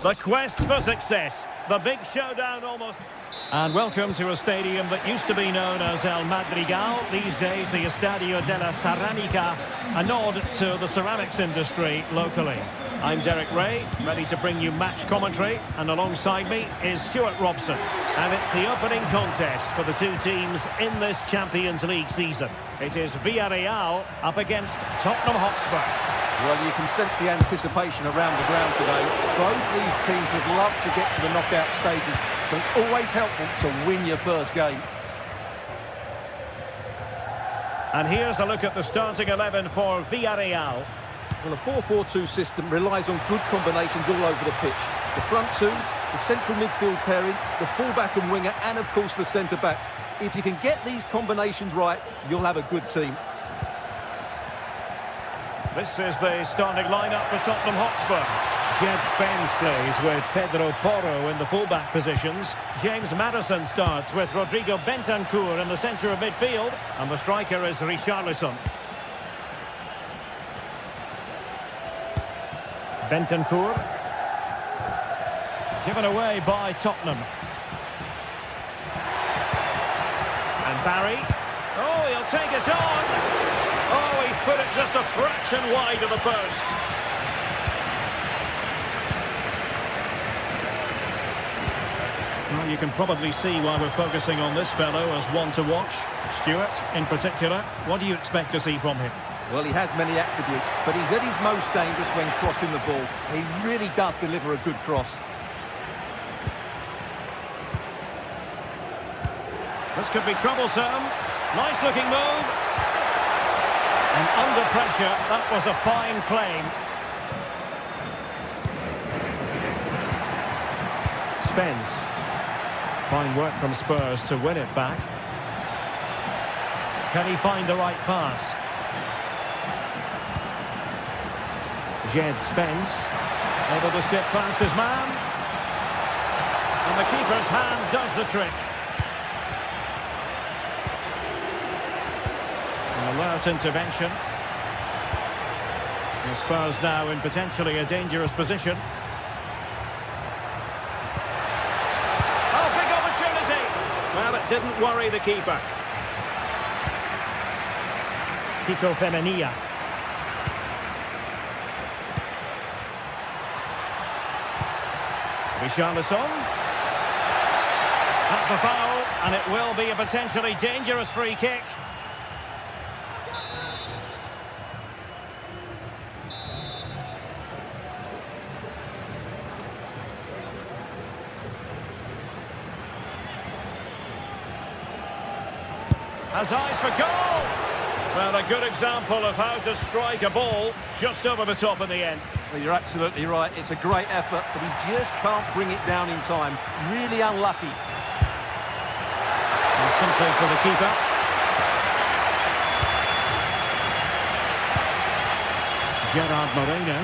The quest for success. The big showdown almost. And welcome to a stadium that used to be known as El Madrigal. These days, the Estadio de la Ceramica, a nod to the ceramics industry locally. I'm Derek Ray, ready to bring you match commentary, and alongside me is Stuart Robson. And it's the opening contest for the two teams in this Champions League season. It is Villarreal up against Tottenham Hotspur. Well, you can sense the anticipation around the ground today. Both these teams would love to get to the knockout stages, so it's always helpful to win your first game. And here's a look at the starting 11 for Villarreal. Well, a 4-4-2 system relies on good combinations all over the pitch. The front two, the central midfield pairing, the fullback and winger, and of course the centre-backs. If you can get these combinations right, you'll have a good team. This is the starting lineup for Tottenham Hotspur. Jed Spence plays with Pedro Porro in the fullback positions. James Maddison starts with Rodrigo Bentancur in the centre of midfield. And the striker is Richarlison. Bentancur. Given away by Tottenham. And Barry. Oh, he'll take it on. Oh, he's put it just a fraction wide of the post. Well, you can probably see why we're focusing on this fellow as one to watch. Stuart, in particular, what do you expect to see from him? Well, he has many attributes, but he's at his most dangerous when crossing the ball. He really does deliver a good cross. This could be troublesome. Nice looking move. And under pressure, that was a fine claim. Spence. Fine work from Spurs to win it back. Can he find the right pass? Jed Spence. Able to skip past his man. And the keeper's hand does the trick. Alert intervention. The Spurs now in potentially a dangerous position. Oh, big opportunity! Well, it didn't worry the keeper. Kiko Femenia. Richarlison. That's a foul, and it will be a potentially dangerous free kick. Has eyes for goal. Well, a good example of how to strike a ball just over the top in the end. Well, you're absolutely right. It's a great effort, but he just can't bring it down in time. Really unlucky. And simply for the keeper. Gerard Moreno.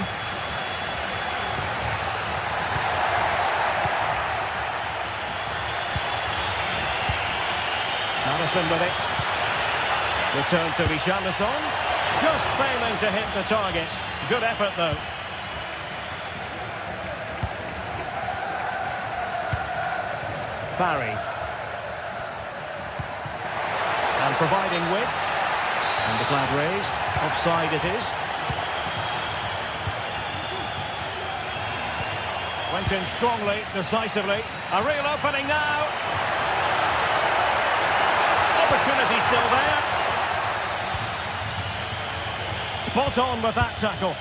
Madison with it. Return to Richarlison. Just failing to hit the target. Good effort, though. Barry. And providing width. And the flag raised. Offside it is. Went in strongly, decisively. A real opening now. Opportunity still there. Spot on with that tackle.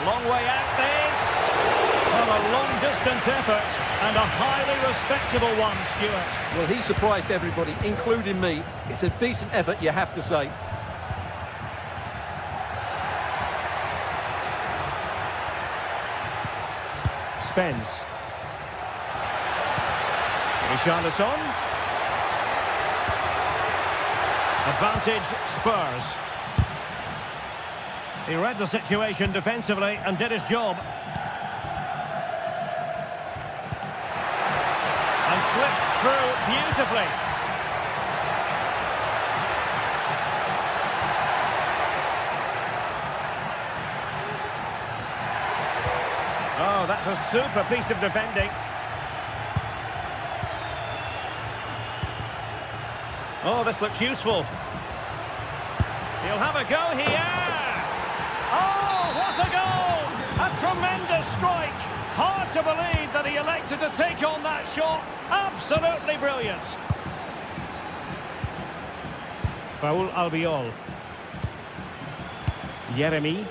Long way out this. Well, a long-distance effort and a highly respectable one, Stuart. Well, he surprised everybody, including me. It's a decent effort, you have to say. Spence. Richarlison. Advantage Spurs. He read the situation defensively and did his job. And slipped through beautifully. that's a super piece of defending. Oh, this looks useful. He'll have a go here. Oh, what a goal! A tremendous strike. Hard to believe that he elected to take on that shot. Absolutely brilliant. Raul Albiol. Jeremy.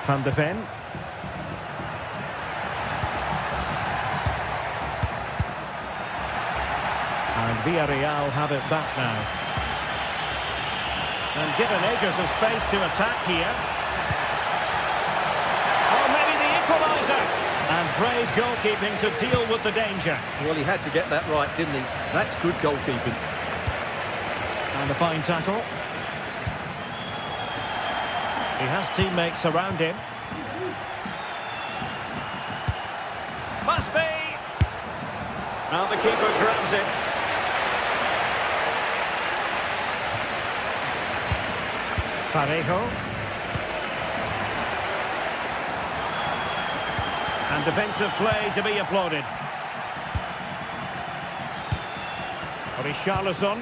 Van de Ven. And Villarreal have it back now. And given acres of space to attack here. Oh, maybe the equaliser. And brave goalkeeping to deal with the danger. Well, he had to get that right, didn't he? That's good goalkeeping. And a fine tackle. He has teammates around him. Must be. And the keeper grabs it. Parejo. And defensive play to be applauded. Richarlison.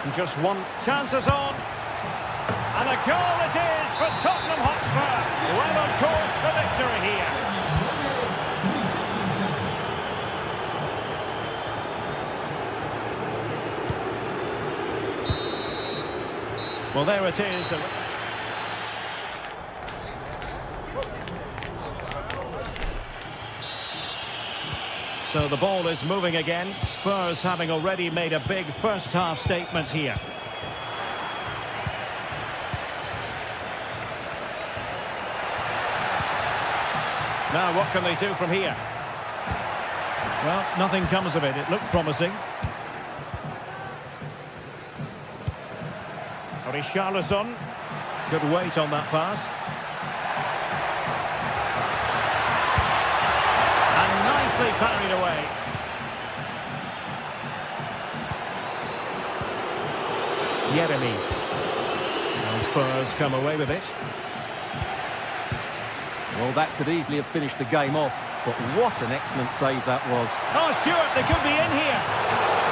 And just one. Chances on. And a goal it is for Tottenham Hotspur. Well on course for victory here. Well, there it is. So the ball is moving again. Spurs having already made a big first-half statement here. Now, what can they do from here? Well, nothing comes of it. It looked promising. Richarlison. Good weight on that pass. And nicely parried away. Jeremy. And Spurs come away with it. Well, that could easily have finished the game off, but what an excellent save that was. Oh, Stewart, they could be in here.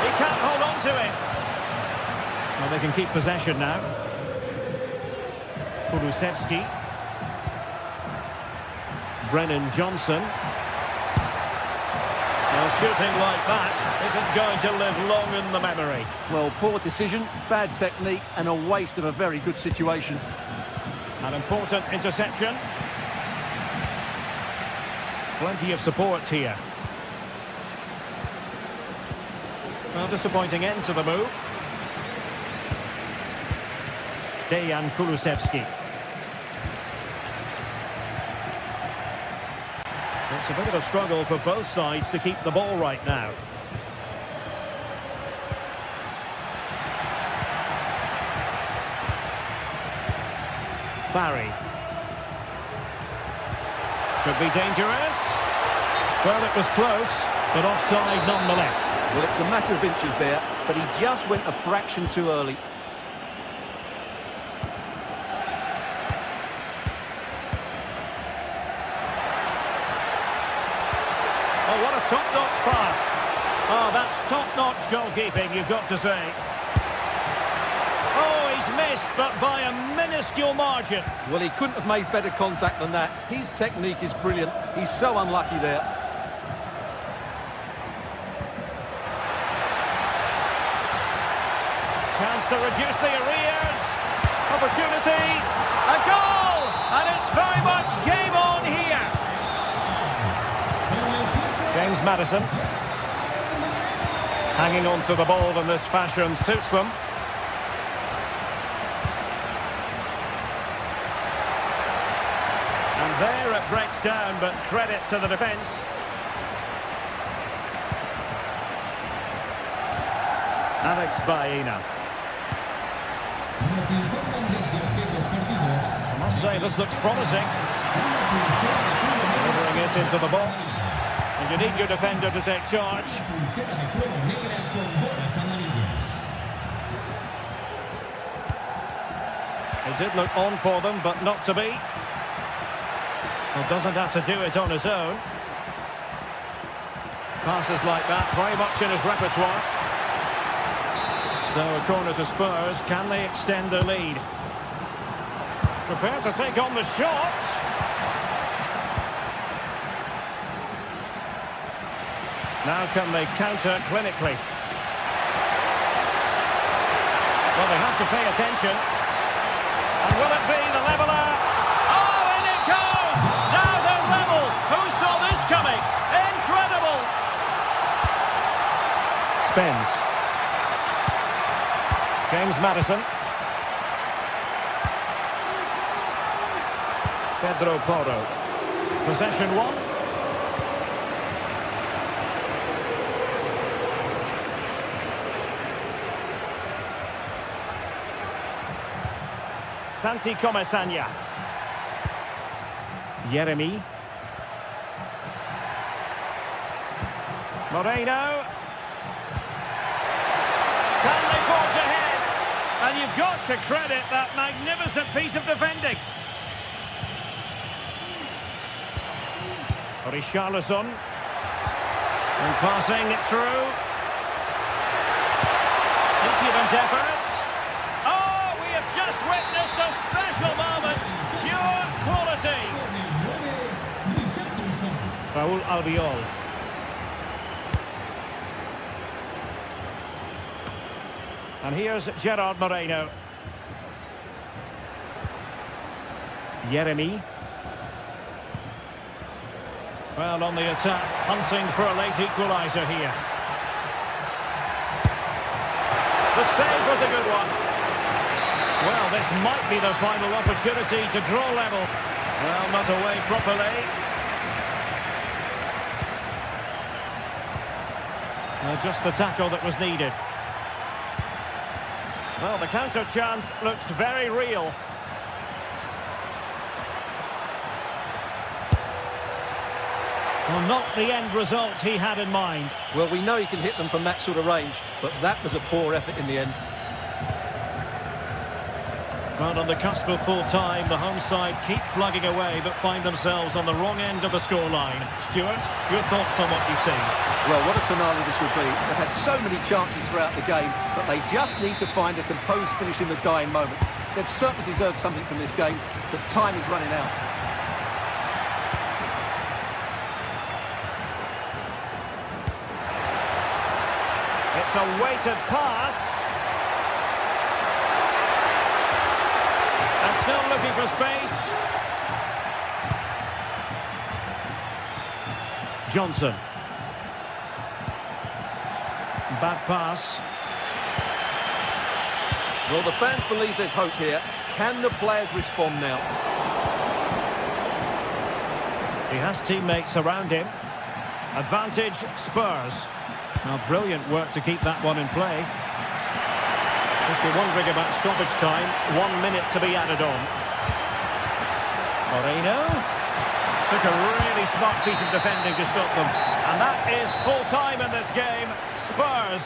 He can't hold on to it. Well, they can keep possession now. Kulusevski. Brennan Johnson. Well, shooting like that isn't going to live long in the memory. Well, poor decision, bad technique, and a waste of a very good situation. An important interception. Plenty of support here. Well, disappointing end to the move. Dejan Kulusevski. It's a bit of a struggle for both sides to keep the ball right now. Barry. Could be dangerous. Well, it was close, but offside nonetheless. Well, it's a matter of inches there, but he just went a fraction too early. Oh, what a top-notch pass. Oh, that's top-notch goalkeeping, you've got to say. Oh, he's missed, but by a minuscule margin. Well, he couldn't have made better contact than that. His technique is brilliant. He's so unlucky there. Chance to reduce the arrears. Opportunity. A goal! And it's very much game on here. James Maddison. Hanging on to the ball in this fashion suits them. And there it breaks down, but credit to the defence. Alex Baena. I must say, this looks promising. Delivering it into the box. And And you need your defender to take charge. He did look on for them, but not to be. Well, doesn't have to do it on his own. Passes like that, very much in his repertoire. So a corner to Spurs. Can they extend their lead? Prepared to take on the shot. Now can they counter clinically? Well, they have to pay attention. And will it be the leveller? Oh, in it goes! Now they're level. Who saw this coming? Incredible! Spence. James Maddison. Pedro Porro. Possession one. Santi Comesanya. Yeremy. Moreno. Can they forge ahead? And you've got to credit that magnificent piece of defending. Richarlison. And passing it through. Impudent efforts. Oh, we have just witnessed a special moment. Pure quality. Raul Albiol. And here's Gerard Moreno. Yeremy. Well, on the attack, hunting for a late equaliser here. The save was a good one. Well, this might be the final opportunity to draw level. Well, not away properly. Just the tackle that was needed. Well, the counter chance looks very real. Well, not the end result he had in mind. Well, we know he can hit them from that sort of range, but that was a poor effort in the end. Well, on the cusp of full time, the home side keep plugging away, but find themselves on the wrong end of the scoreline. Stuart, your thoughts on what you've seen? Well, what a finale this will be. They've had so many chances throughout the game, but they just need to find a composed finish in the dying moments. They've certainly deserved something from this game, but time is running out. It's a weighted pass. And still looking for space. Johnson. Bad pass. Well, the fans believe there's hope here. Can the players respond now? He has teammates around him. Advantage Spurs. Now, brilliant work to keep that one in play. If you're wondering about stoppage time, 1 minute to be added on. Moreno took a really smart piece of defending to stop them. And that is full time in this game. Spurs.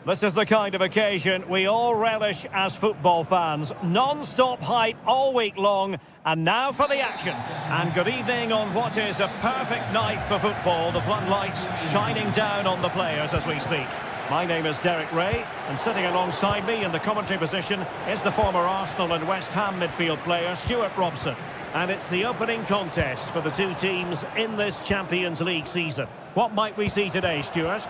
This is the kind of occasion we all relish as football fans. Non-stop hype all week long, and now for the action. And good evening on what is a perfect night for football. The floodlights shining down on the players as we speak. My name is Derek Ray, and sitting alongside me in the commentary position is the former Arsenal and West Ham midfield player Stuart Robson. And it's the opening contest for the two teams in this Champions League season. What might we see today, Stuart?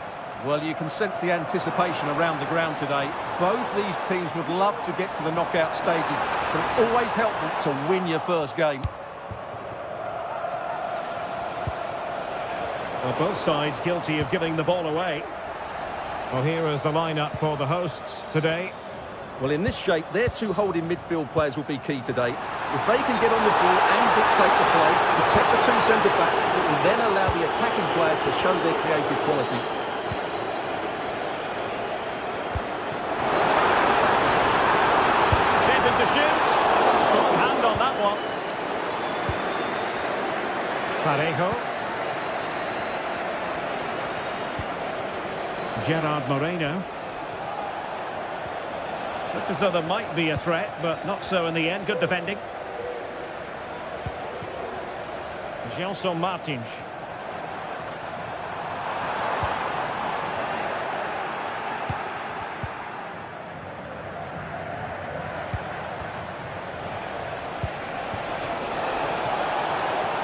Well, you can sense the anticipation around the ground today. Both these teams would love to get to the knockout stages, so it's always helpful to win your first game. Well, both sides guilty of giving the ball away. Well, here is the lineup for the hosts today. Well, in this shape, their two holding midfield players will be key today. If they can get on the ball and dictate the play, protect the two centre-backs, it will then allow the attacking players to show their creative quality. To shoot. Strong hand on that one. Parejo. Gerard Moreno. Looked as though there might be a threat, but not so in the end. Good defending. Gelson Martins.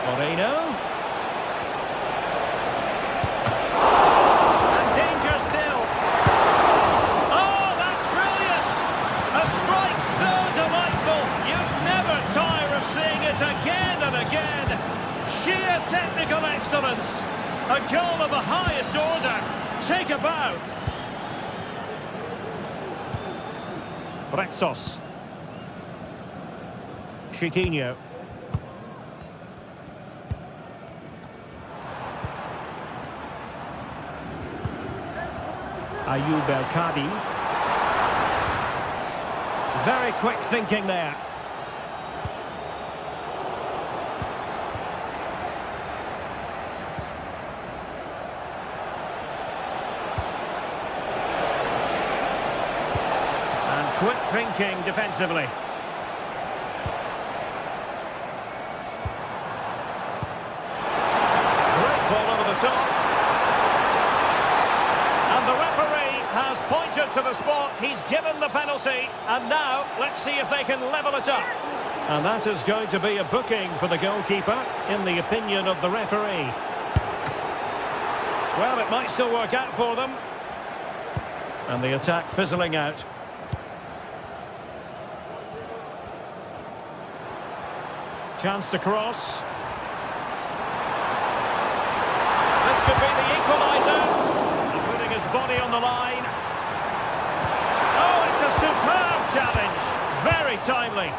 Moreno. And danger still. Oh, that's brilliant! A strike so delightful. You'd never tire of seeing it again and again. Sheer technical excellence. A goal of the highest order. Take a bow. Rexos. Chiquinho. Ayoub El-Kadi. Very quick thinking there. And quick thinking defensively. Great ball over the top. Has pointed to the spot, he's given the penalty, and now let's see if they can level it up. And that is going to be a booking for the goalkeeper, in the opinion of the referee. Well, it might still work out for them. And the attack fizzling out. Chance to cross. This could be the equaliser. Body on the line. Oh, it's a superb challenge. Very timely.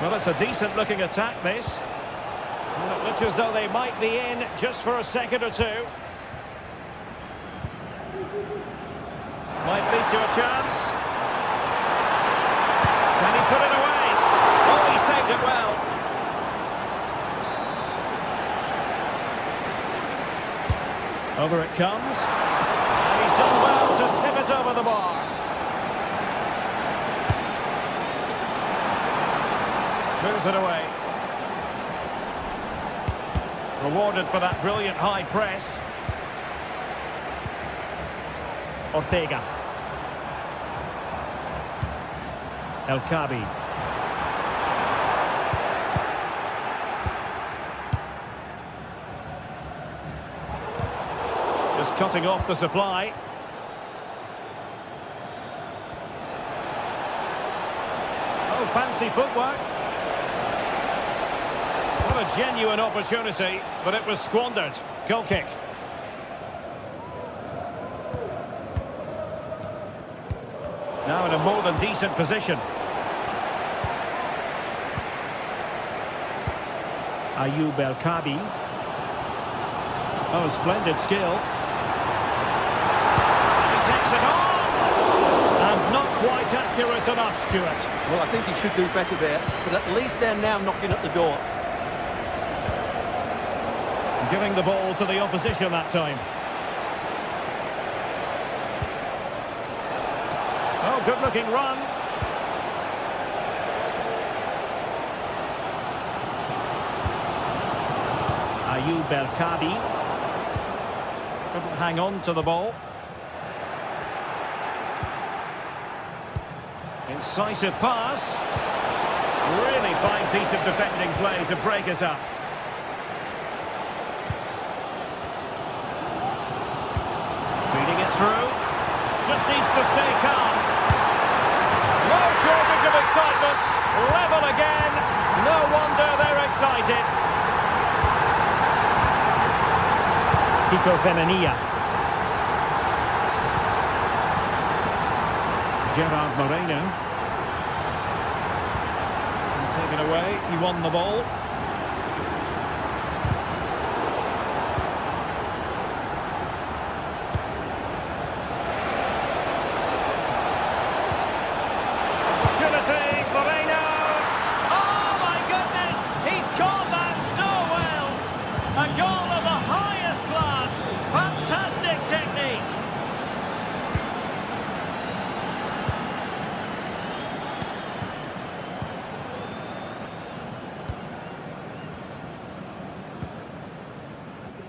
Well, it's a decent looking attack, this. And it looked as though they might be in just for a second or two. Might lead to a chance. Can he put it away? Oh, he saved it well. Over it comes. And he's done well to tip it over the bar. Moves it away. Rewarded for that brilliant high press. Ortega. El-Kadi. Just cutting off the supply. Oh, fancy footwork. What a genuine opportunity, but it was squandered. Goal kick. Now in a more than decent position. Ayoub El-Kadi. Oh, splendid skill. And he takes it on! And not quite at accurate enough, Stuart. Well, I think he should do better there, but at least they're now knocking at the door. Giving the ball to the opposition that time. Oh, good-looking run. Ayoub El-Kabi. Couldn't hang on to the ball. Incisive pass. Really fine piece of defending play to break it up. Feeding it through. Just needs to stay calm. No shortage of excitement. Level again. No wonder they're excited. Kiko Femenia. Gerard Moreno. And taken away. He won the ball. Opportunity. Moreno. Oh my goodness! He's caught that so well. A goal of the highest class. Fantastic technique.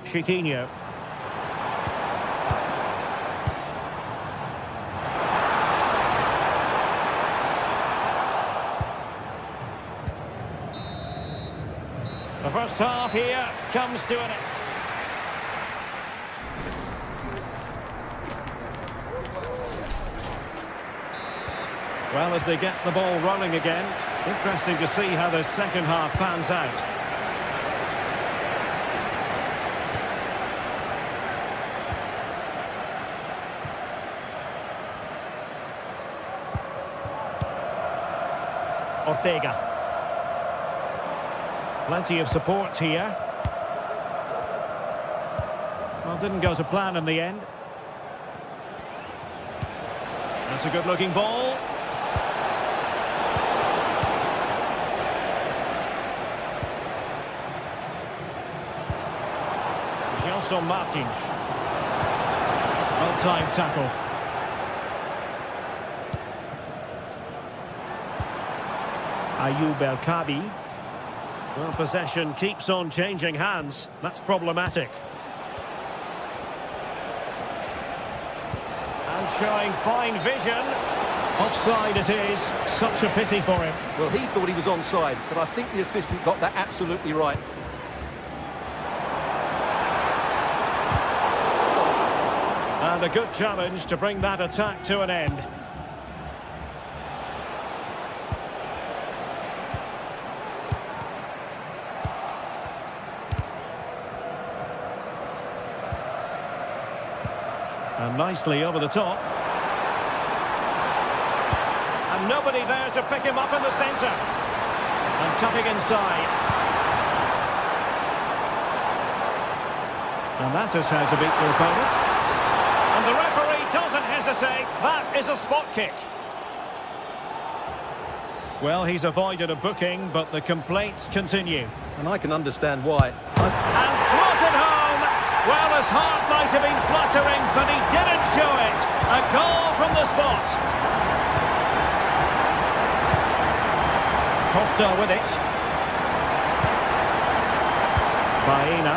Chiquinho. The first half here comes to an end. Well, as they get the ball rolling again, interesting to see how the second half pans out. Ortega. Plenty of support here. Well, didn't go to plan in the end. That's a good-looking ball. Gelson Martins. Well-timed tackle. Ayoub El-Kabi. Well, possession keeps on changing hands. That's problematic. And showing fine vision. Offside it is. Such a pity for him. Well, he thought he was onside, but I think the assistant got that absolutely right. And a good challenge to bring that attack to an end. And nicely over the top. And nobody there to pick him up in the centre. And cutting inside. And that is how to beat your opponent. And the referee doesn't hesitate. That is a spot kick. Well, he's avoided a booking, but the complaints continue. And I can understand why. And slotted home. Well, his heart might have been fluttering, but he didn't show it. A goal from the spot. Costa with it. Baena.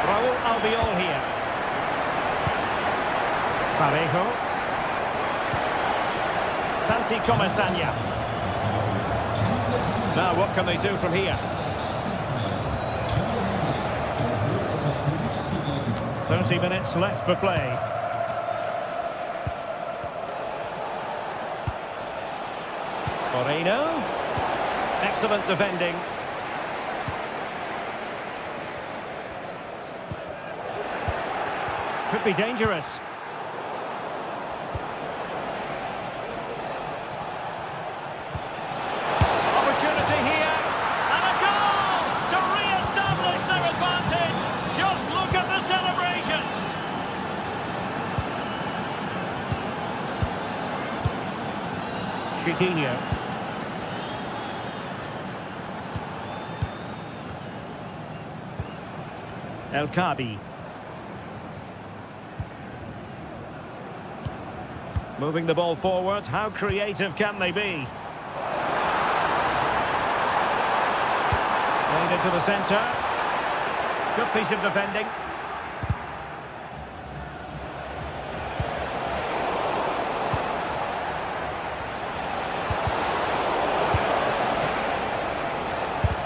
Raul Albiol here. Parejo. Santi Comesaña. Now, what can they do from here? 30 minutes left for play. Moreno. Excellent defending. Could be dangerous. Opportunity here. And a goal to re-establish their advantage. Just look at the celebrations. Chiquinho. El Kabi. Moving the ball forward. How creative can they be? Played into the centre. Good piece of defending.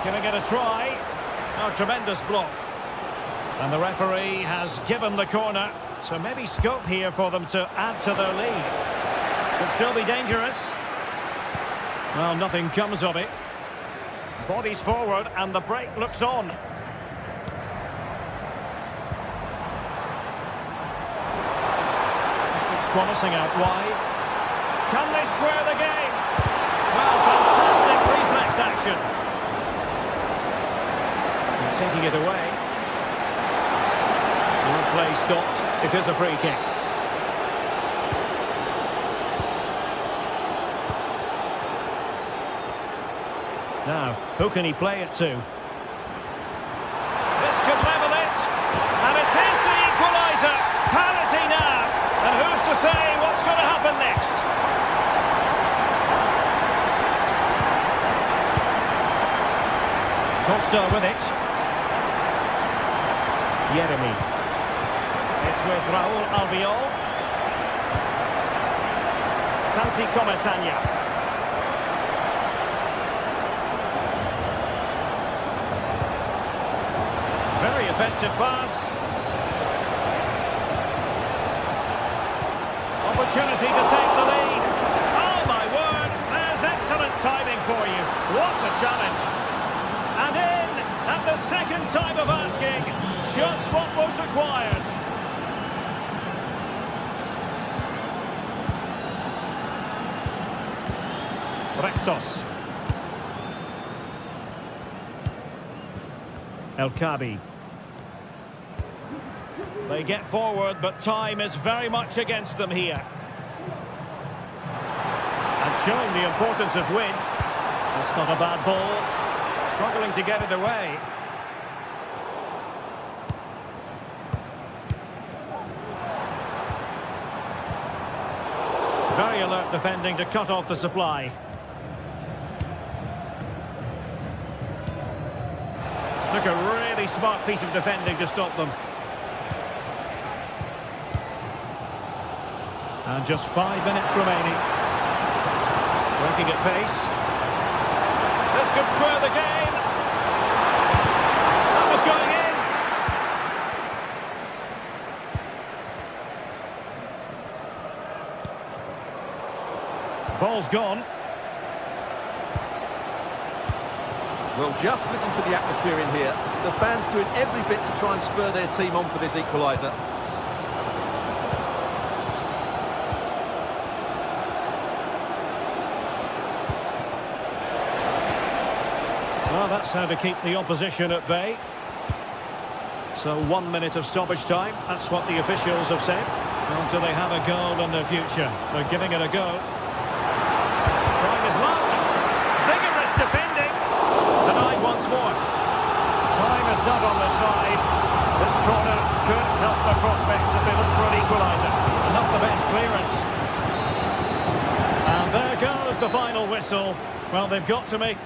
Giving it a try. Oh, tremendous block. And the referee has given the corner. So maybe scope here for them to add to their lead. Could still be dangerous. Well, nothing comes of it. Bodies forward and the break looks on. This looks promising out wide. Can they square the game? Well, fantastic reflex action. And taking it away. Play stopped. It is a free kick. Now, who can he play it to? This could level it. And it is the equaliser. Parity now. And who's to say what's going to happen next? Costa with it. Yeremy. It's with Raúl Albiol. Santi Comesaña. Very effective pass. Opportunity to take the lead. Oh my word, there's excellent timing for you. What a challenge. And in at the second time of asking, just what was required. Rexos. El Kabi. They get forward, but time is very much against them here. And showing the importance of wind. That's not a bad ball. Struggling to get it away. Very alert defending to cut off the supply. Took a really smart piece of defending to stop them. And just 5 minutes remaining. Working at pace. This could square the game. That was going in. Ball's gone. Well, just listen to the atmosphere in here. The fans doing every bit to try and spur their team on for this equaliser. Well, that's how to keep the opposition at bay. So 1 minute of stoppage time. That's what the officials have said. Well, do they have a goal in their future? They're giving it a go. Trying his luck. Vigorous defending. Denied once more. Time is not on the side. This corner could help their prospects as they look for an equaliser. Not the best clearance. And there goes the final whistle. Well, they've got to make...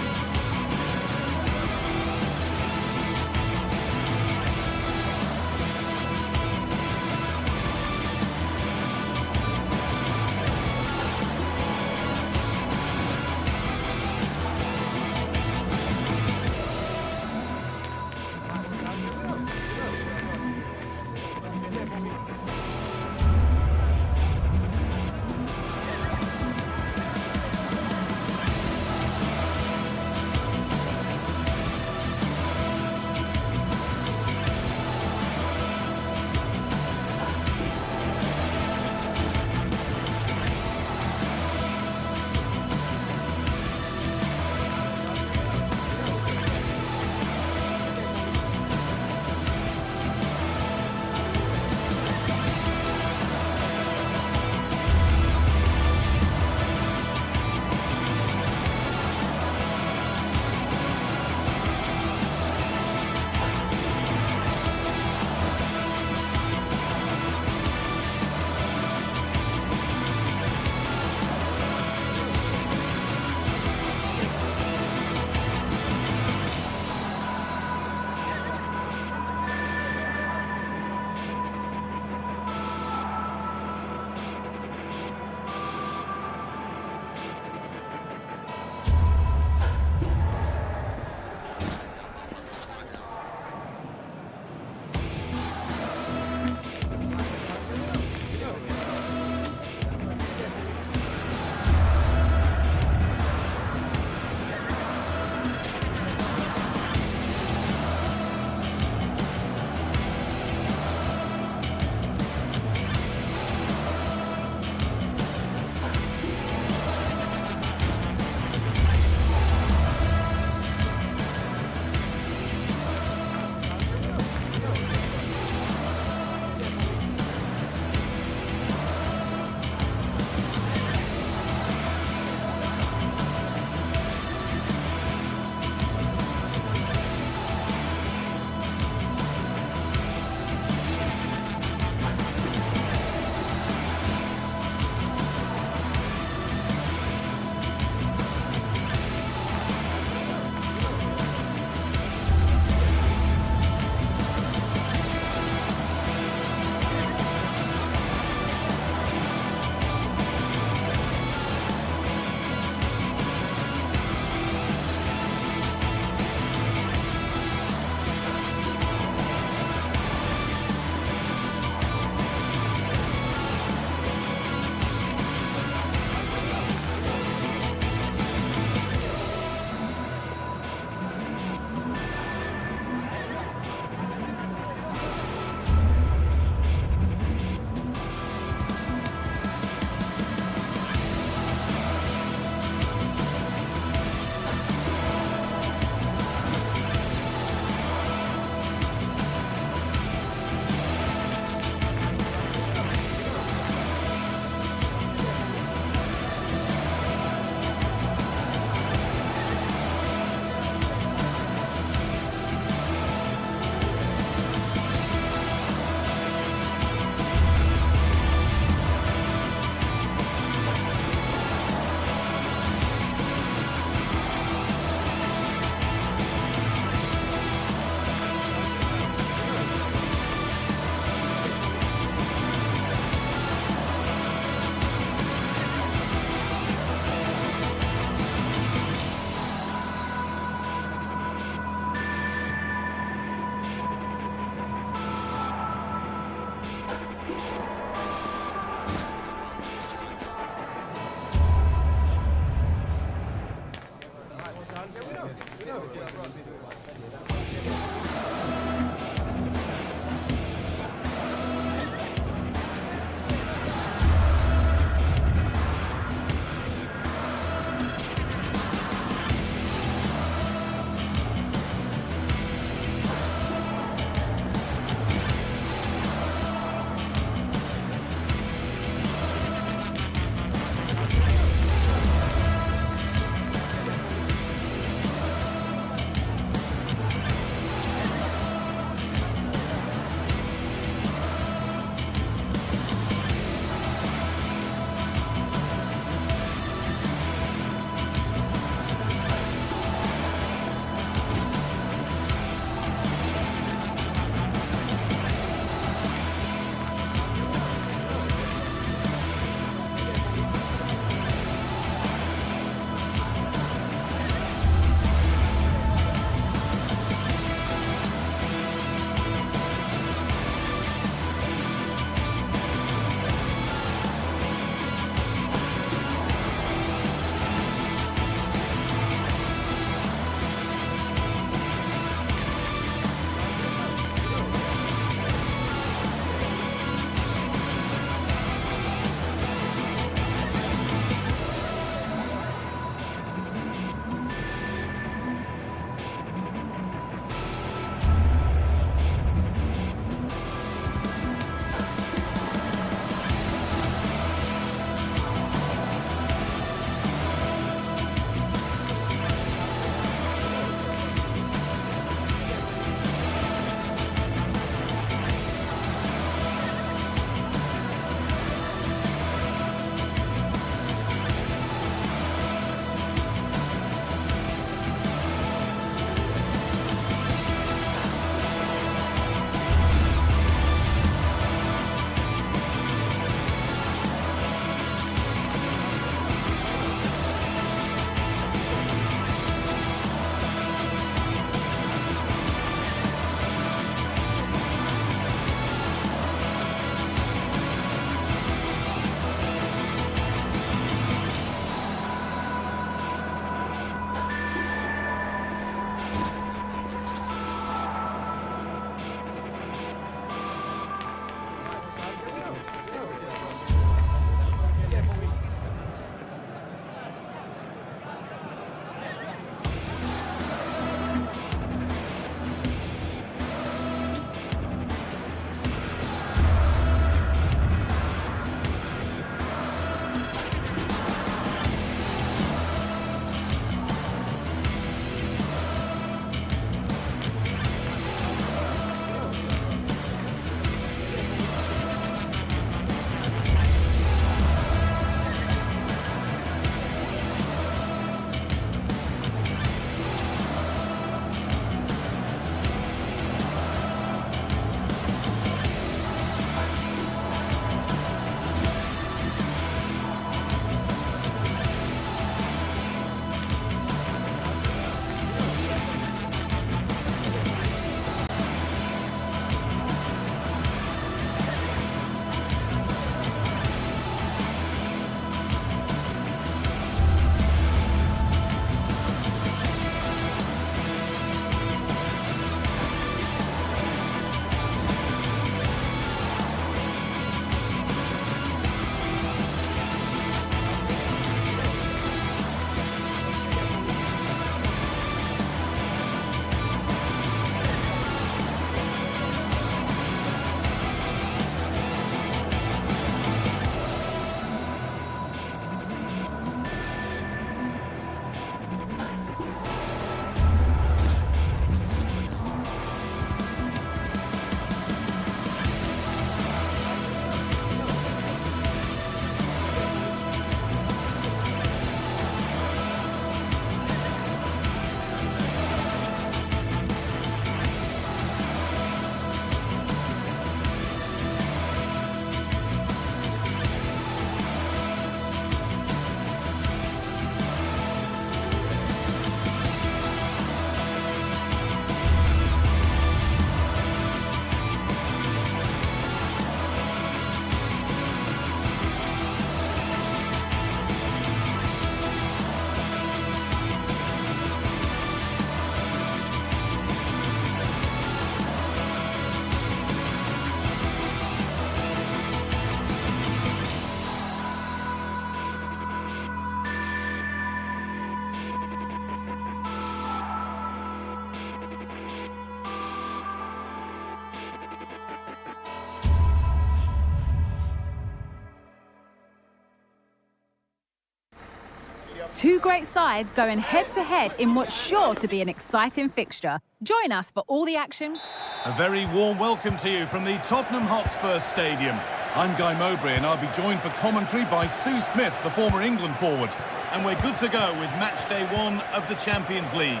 Two great sides going head-to-head in what's sure to be an exciting fixture. Join us for all the action. A very warm welcome to you from the Tottenham Hotspur Stadium. I'm Guy Mowbray and I'll be joined for commentary by Sue Smith, the former England forward. And we're good to go with match day 1 of the Champions League.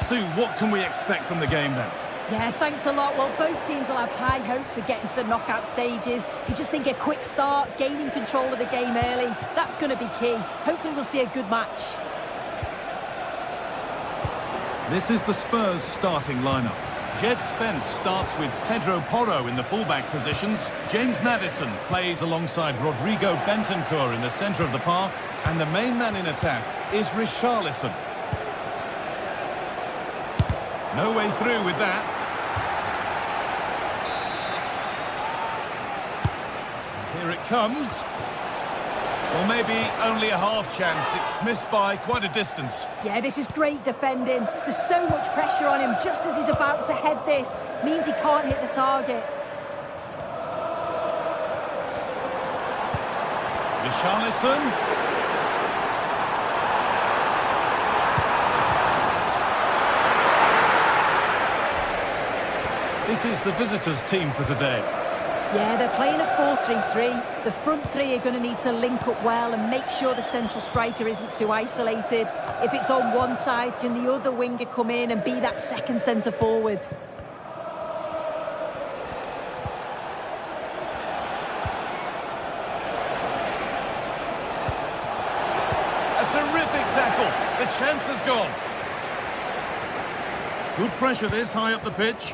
Sue, what can we expect from the game then? Yeah, thanks a lot. Well, both teams will have high hopes of getting to the knockout stages. You just think a quick start, gaining control of the game early, that's going to be key. Hopefully we'll see a good match. This is the Spurs starting lineup. Jed Spence starts with Pedro Porro in the fullback positions. James Maddison plays alongside Rodrigo Bentancur in the centre of the park. And the main man in attack is Richarlison. No way through with that. Here it comes. Or maybe only a half chance. It's missed by quite a distance. Yeah, this is great defending. There's so much pressure on him just as he's about to head this. Means he can't hit the target. Richarlison. This is the visitors' team for today. Yeah, they're playing a 4-3-3. The front three are going to need to link up well and make sure the central striker isn't too isolated. If it's on one side, can the other winger come in and be that second centre forward? A terrific tackle. The chance has gone. Good pressure this high up the pitch.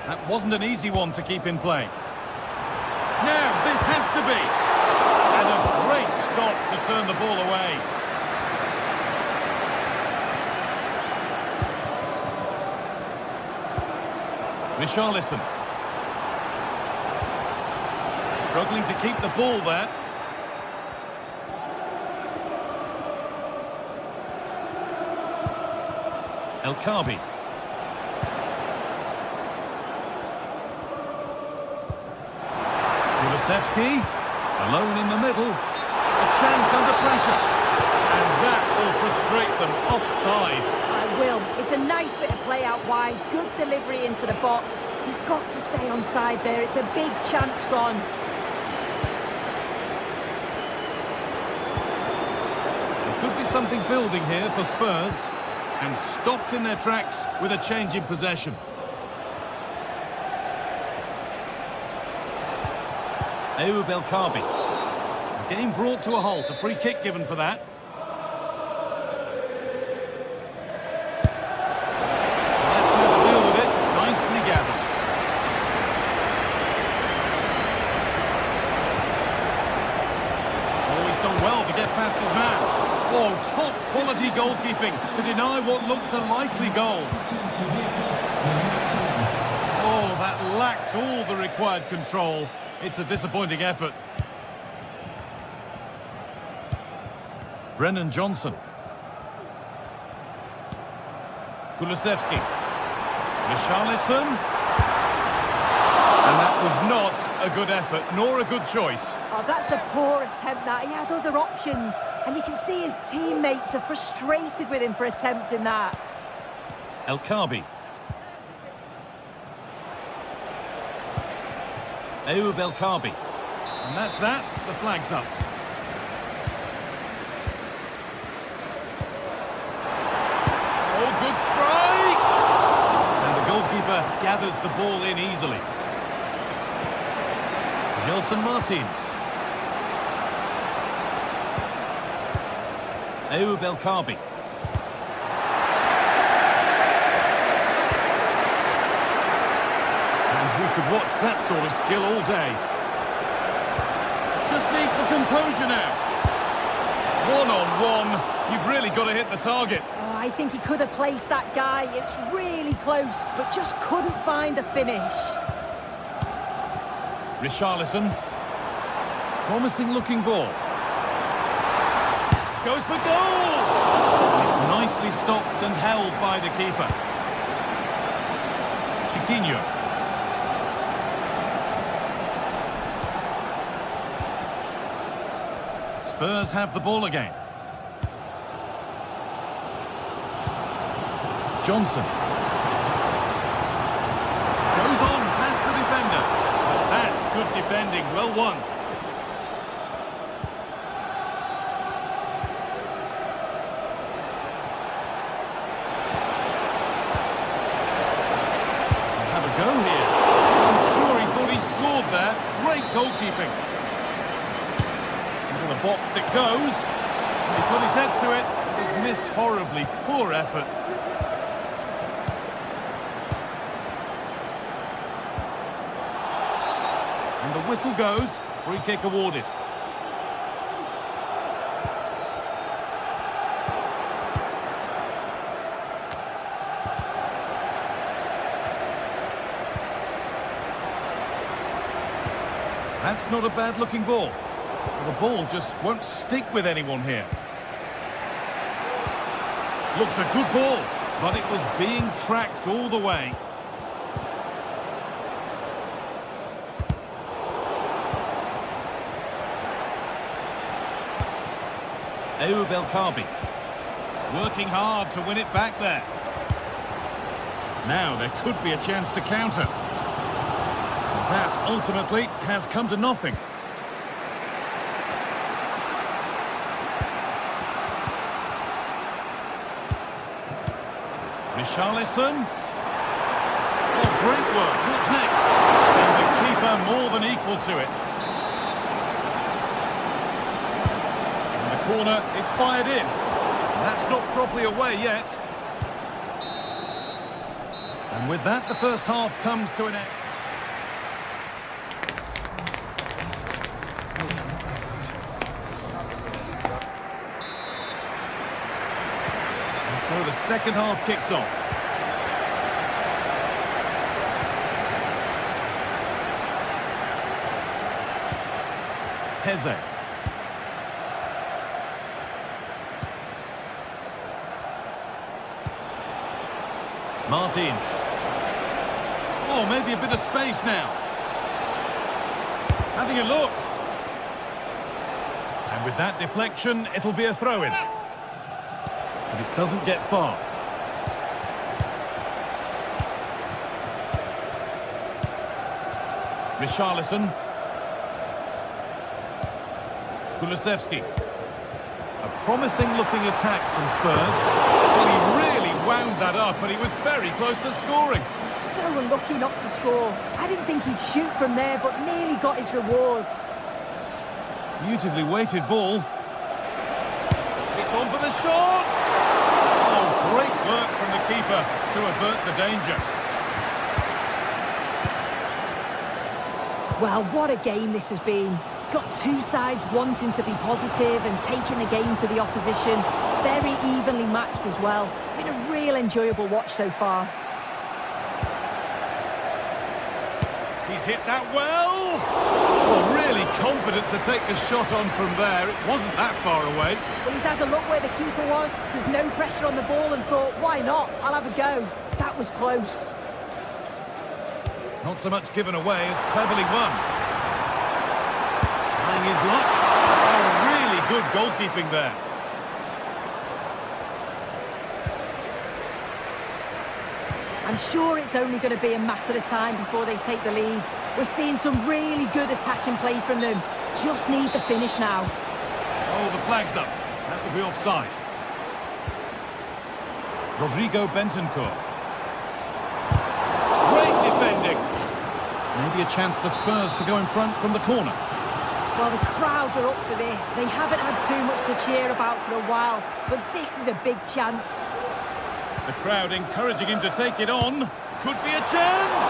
That wasn't an easy one to keep in play. Now, this has to be. And a great stop to turn the ball away. Richarlison. Struggling to keep the ball there. El Khabi. Kulusevski, alone in the middle, a chance under pressure, and that will frustrate them offside. I will. It's a nice bit of play out wide, good delivery into the box. He's got to stay onside there. It's a big chance gone. There could be something building here for Spurs, and stopped in their tracks with a change in possession. Ayoub El Khabi. The game brought to a halt, a free kick given for that. That's how to deal with it, nicely gathered. Oh, he's done well to get past his man. Oh, top quality goalkeeping to deny what looked a likely goal. Oh, that lacked all the required control. It's a disappointing effort. Brennan Johnson. Kulusevski. Richarlison. And that was not a good effort, nor a good choice. Oh, that's a poor attempt, that. He had other options. And you can see his teammates are frustrated with him for attempting that. El Khabi. Ayoub El Khabi. And that's that. The flag's up. Oh, good strike! And the goalkeeper gathers the ball in easily. Gelson Martins. Ayoub El Khabi. We could watch that sort of skill all day. Just needs the composure now. One-on-one, you've really got to hit the target. Oh, I think he could have placed that guy. It's really close, but just couldn't find the finish. Richarlison. Promising looking ball. Goes for goal! It's nicely stopped and held by the keeper. Chiquinho. Spurs have the ball again. Johnson. Goes on past the defender. That's good defending, well won. Have a go here. I'm sure he thought he'd scored there. Great goalkeeping. Into the box it goes. He put his head to it. He's missed horribly. Poor effort. And the whistle goes. Free kick awarded. That's not a bad-looking ball. The ball just won't stick with anyone here. Looks a good ball, but it was being tracked all the way. El-Kabi working hard to win it back there. Now there could be a chance to counter. That ultimately has come to nothing. Richarlison. Oh, great work. What's next? And the keeper more than equal to it. And the corner is fired in. That's not properly away yet. And with that, the first half comes to an end. So the second half kicks off. Heze. Martins. Oh, maybe a bit of space now. Having a look. And with that deflection, it'll be a throw-in. But it doesn't get far. Richarlison. Kulusevski. A promising-looking attack from Spurs. Well, he really wound that up, and he was very close to scoring. So unlucky not to score. I didn't think he'd shoot from there, but nearly got his rewards. Beautifully weighted ball. It's on for the shot! Oh, great work from the keeper to avert the danger. Well, what a game this has been. Got two sides wanting to be positive and taking the game to the opposition. Very evenly matched as well. It's been a real enjoyable watch so far. He's hit that well. Oh, really confident to take the shot on from there. It wasn't that far away. Well, he's had a look where the keeper was. There's no pressure on the ball and thought, why not? I'll have a go. That was close. Not so much given away as cleverly won. Trying his luck. Oh, really good goalkeeping there. I'm sure it's only going to be a matter of time before they take the lead. We're seeing some really good attacking play from them. Just need the finish now. Oh, the flag's up. That will be offside. Rodrigo Bentancur. Great defending. Maybe a chance for Spurs to go in front from the corner. Well, the crowd are up for this. They haven't had too much to cheer about for a while, but this is a big chance. The crowd encouraging him to take it on. Could be a chance!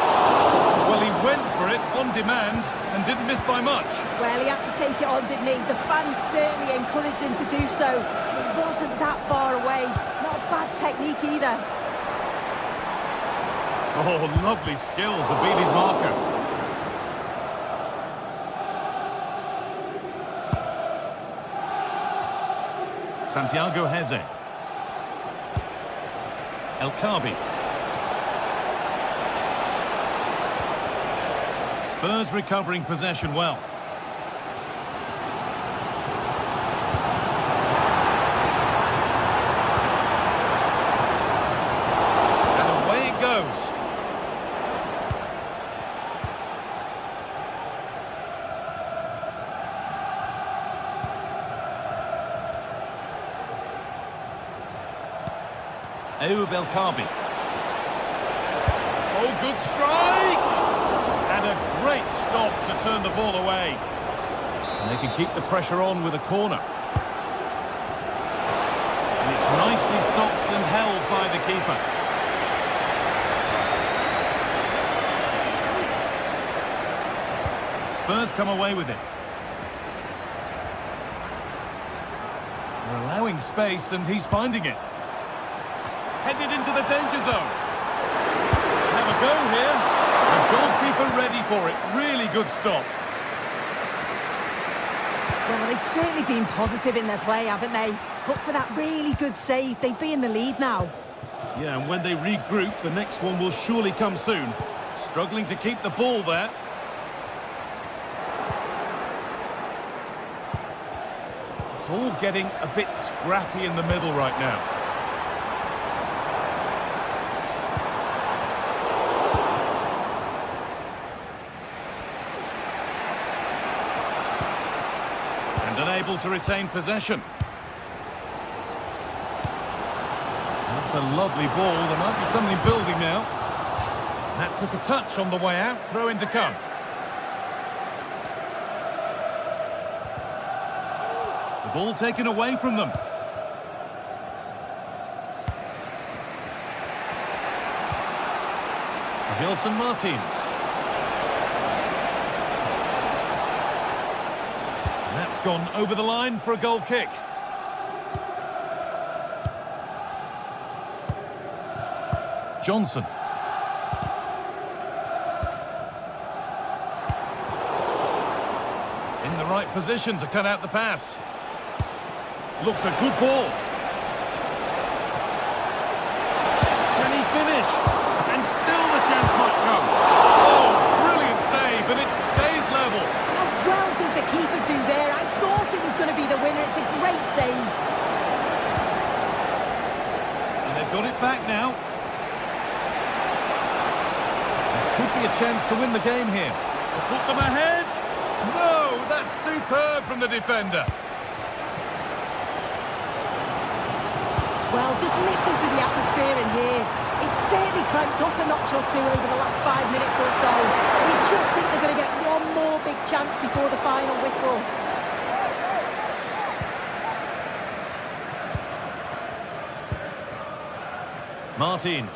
Well, he went for it on demand and didn't miss by much. Well, he had to take it on, didn't he? The fans certainly encouraged him to do so. It wasn't that far away. Not bad technique either. Oh, lovely skill to beat his marker. Santiago Heze. El-Kabi. Spurs recovering possession well. Belkabi. Oh, good strike! And a great stop to turn the ball away. And they can keep the pressure on with a corner. And it's nicely stopped and held by the keeper. Spurs come away with it. They're allowing space and he's finding it. Headed into the danger zone. Have a go here. The goalkeeper ready for it. Really good stop. Well, they've certainly been positive in their play, haven't they? But for that really good save, they'd be in the lead now. Yeah, and when they regroup, the next one will surely come soon. Struggling to keep the ball there. It's all getting a bit scrappy in the middle right now. And unable to retain possession. That's a lovely ball. There might be something building now. That took a touch on the way out. Throw in to come. The ball taken away from them. Gelson Martins. And that's gone over the line for a goal kick. Johnson. In the right position to cut out the pass. Looks a good ball. Can he finish? And still the chance might come. Oh, brilliant save, and it stays level. How well does the keeper do there? I thought it was going to be the winner. It's a great save. And they've got it back now. Could be a chance to win the game here. To put them ahead. No, that's superb from the defender. Well, just listen to the atmosphere in here. It's certainly cranked up a notch or two over the last 5 minutes or so. You just think they're going to get one more big chance before the final whistle. Martins.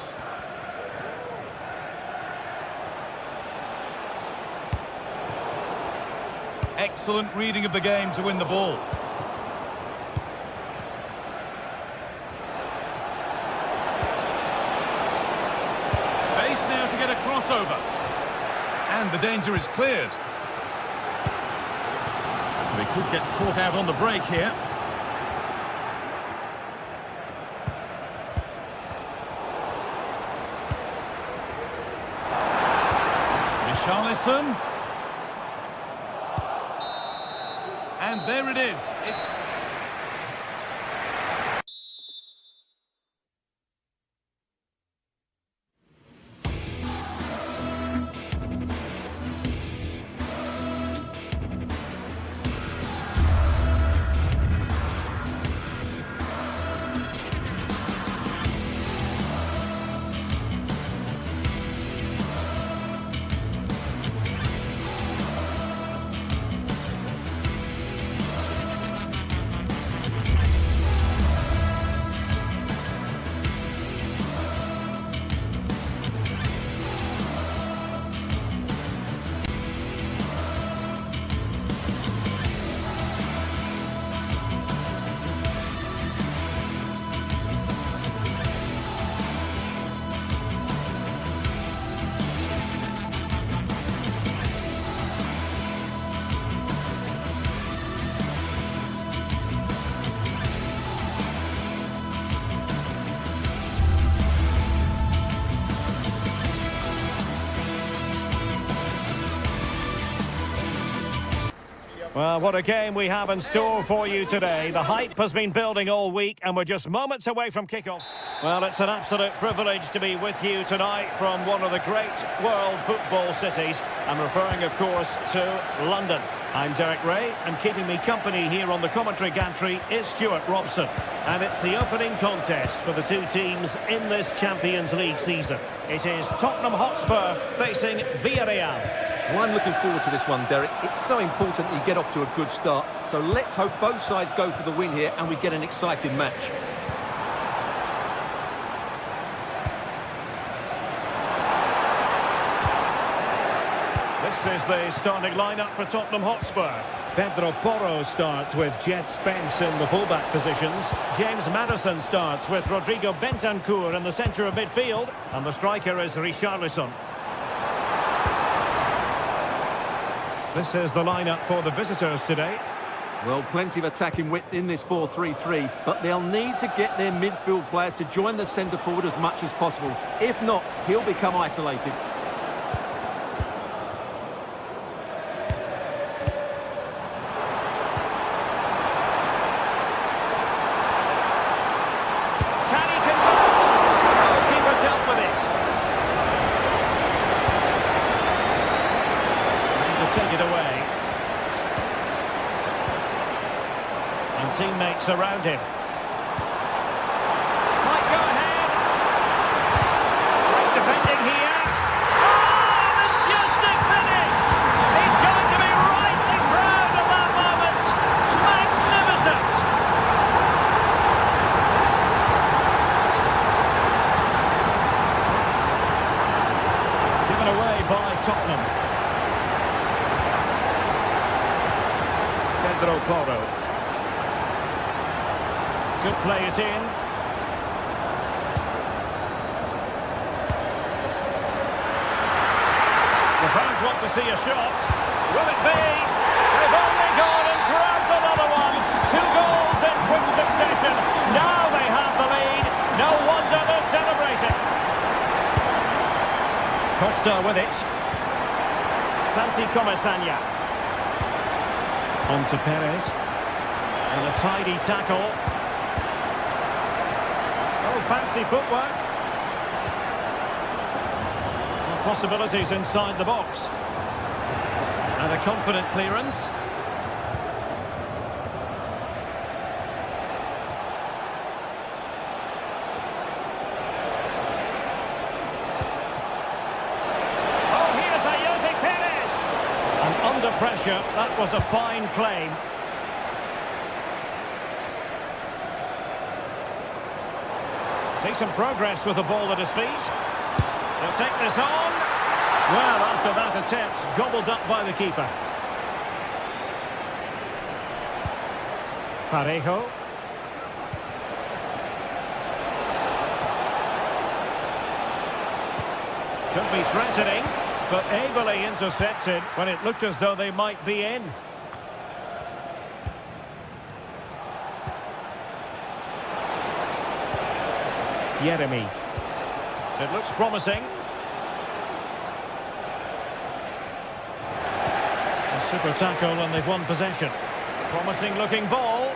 Excellent reading of the game to win the ball. Space now to get a crossover. And the danger is cleared. We could get caught out on the break here. Richarlison. And there it is. It's... Well, what a game we have in store for you today. The hype has been building all week and we're just moments away from kickoff. Well, it's an absolute privilege to be with you tonight from one of the great world football cities. I'm referring, of course, to London. I'm Derek Ray, and keeping me company here on the commentary gantry is Stuart Robson. And it's the opening contest for the two teams in this Champions League season. It is Tottenham Hotspur facing Villarreal. Well, I'm looking forward to this one, Derek. It's so important that you get off to a good start. So let's hope both sides go for the win here and we get an exciting match. This is the starting lineup for Tottenham Hotspur. Pedro Porro starts with Jet Spence in the fullback positions. James Maddison starts with Rodrigo Bentancur in the centre of midfield. And the striker is Richarlison. This is the lineup for the visitors today. Well, plenty of attacking width in this 4-3-3, but they'll need to get their midfield players to join the centre forward as much as possible. If not, he'll become isolated. Teammates around him. Might go ahead. Great defending here. Oh, majestic finish! He's going to be rightly proud of that moment. Magnificent! Given away by Tottenham. Pedro Porro. Could play it in. The fans want to see a shot. Will it be? They've only gone and grabbed another one. 2 goals in quick succession. Now they have the lead. No wonder they're celebrating. Costa with it. Santi Comesaña. On to Perez. And a tidy tackle. Fancy footwork. Well, possibilities inside the box. And a confident clearance. Oh, here's Jose Perez. And under pressure, that was a fine claim. Decent progress with the ball at his feet. He'll take this on. Well, after that attempt, gobbled up by the keeper. Parejo. Could be threatening, but ably intercepted when it looked as though they might be in. Jeremy. It looks promising. A super tackle and they've won possession. Promising looking ball.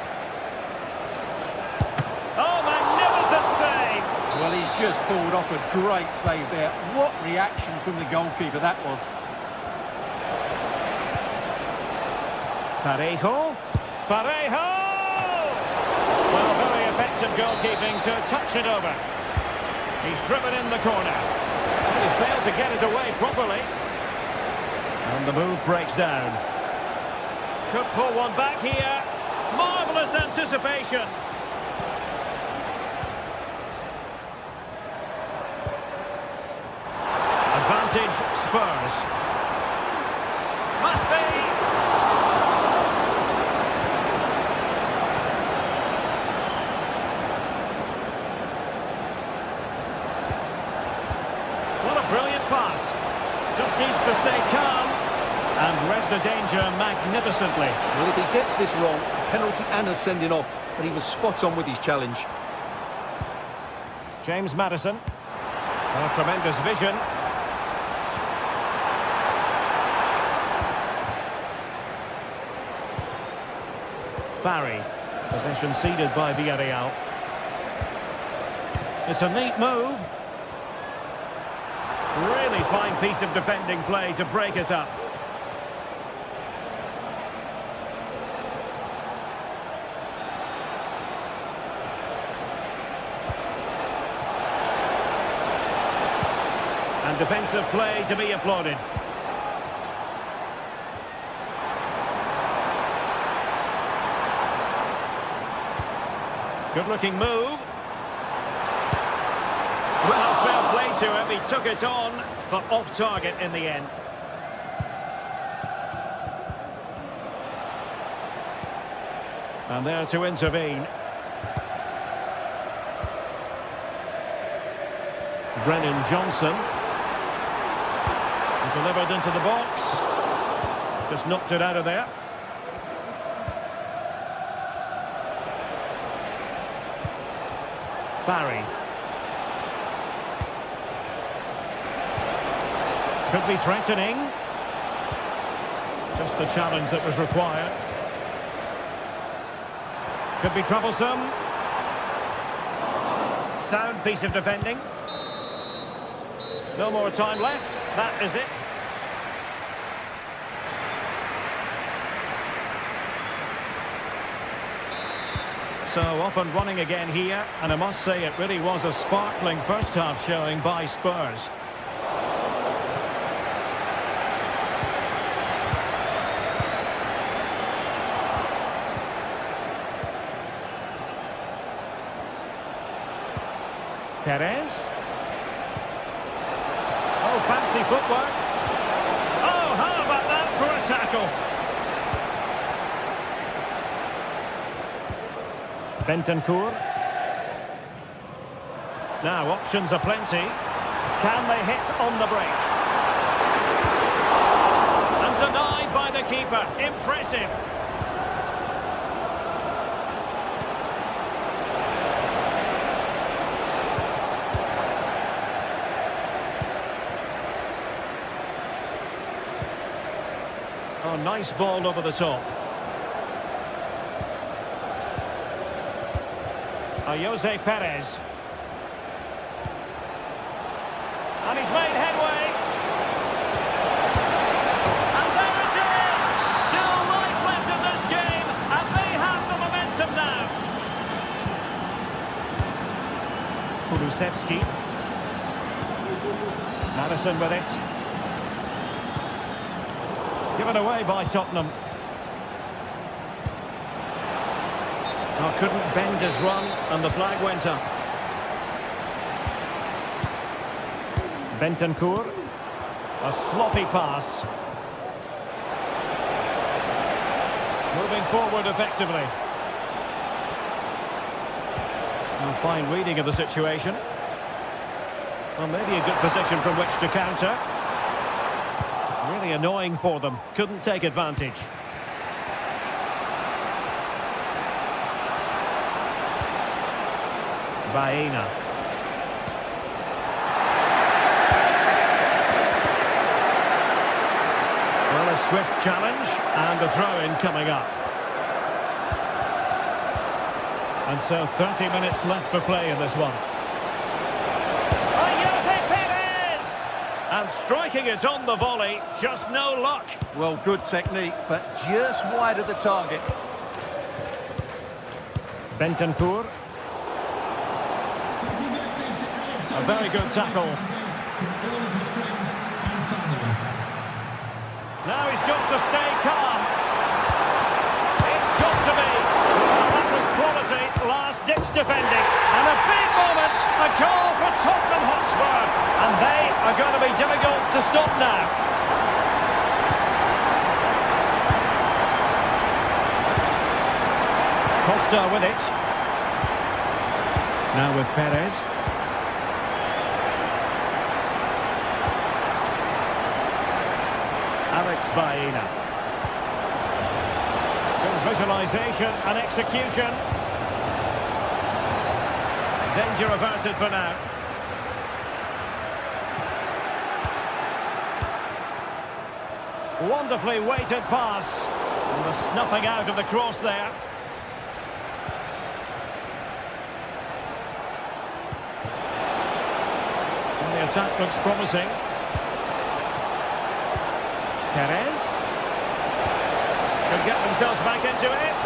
Oh, magnificent save! Well, he's just pulled off a great save there. What reaction from the goalkeeper that was. Parejo. Parejo! Well, very effective goalkeeping to touch it over. He's driven in the corner. He failed to get it away properly. And the move breaks down. Could pull one back here. Marvellous anticipation. Advantage Spurs. Must be. Brilliant pass. Just needs to stay calm and read the danger magnificently. Well, if he gets this wrong, penalty and a sending off, but he was spot on with his challenge. James Maddison. Oh, tremendous vision. Barry. Possession ceded by Villarreal. It's a neat move. Really fine piece of defending play to break us up. And defensive play to be applauded. Good-looking move. Well, fair play to him. He took it on, but off target in the end. And there to intervene. Brennan Johnson. Delivered into the box. Just knocked it out of there. Barry. Could be threatening. Just the challenge that was required. Could be troublesome. Sound piece of defending. No more time left. That is it. So off and running again here, and I must say it really was a sparkling first half showing by Spurs. Perez. Oh, fancy footwork. Oh, how about that for a tackle? Bentancur. Now, options are plenty. Can they hit on the break? And denied by the keeper. Impressive. Oh, nice ball over the top. Jose Perez. And he's made headway. And there it is! Still life left in this game, and they have the momentum now. Kulusevski. Madison with it. Given away by Tottenham. Oh, couldn't bend his run, and the flag went up. Bentancur. A sloppy pass. Moving forward effectively. A fine reading of the situation. Well, maybe a good position from which to counter. Really annoying for them. Couldn't take advantage. Baena. Well, a swift challenge and a throw-in coming up. And so 30 minutes left for play in this one. Jose Perez! And striking it on the volley, just no luck. Well, good technique, but just wide of the target. Bentancur. A very good tackle. Now he's got to stay calm. It's got to be. Well, that was quality, last-ditch defending. And a big moment, a goal for Tottenham Hotspur. And they are going to be difficult to stop now. Costa with it. Now with Perez. Baena. Good visualisation and execution. Danger averted for now. Wonderfully weighted pass. And the snuffing out of the cross there. Only a attack looks promising. Perez. Could get themselves back into it.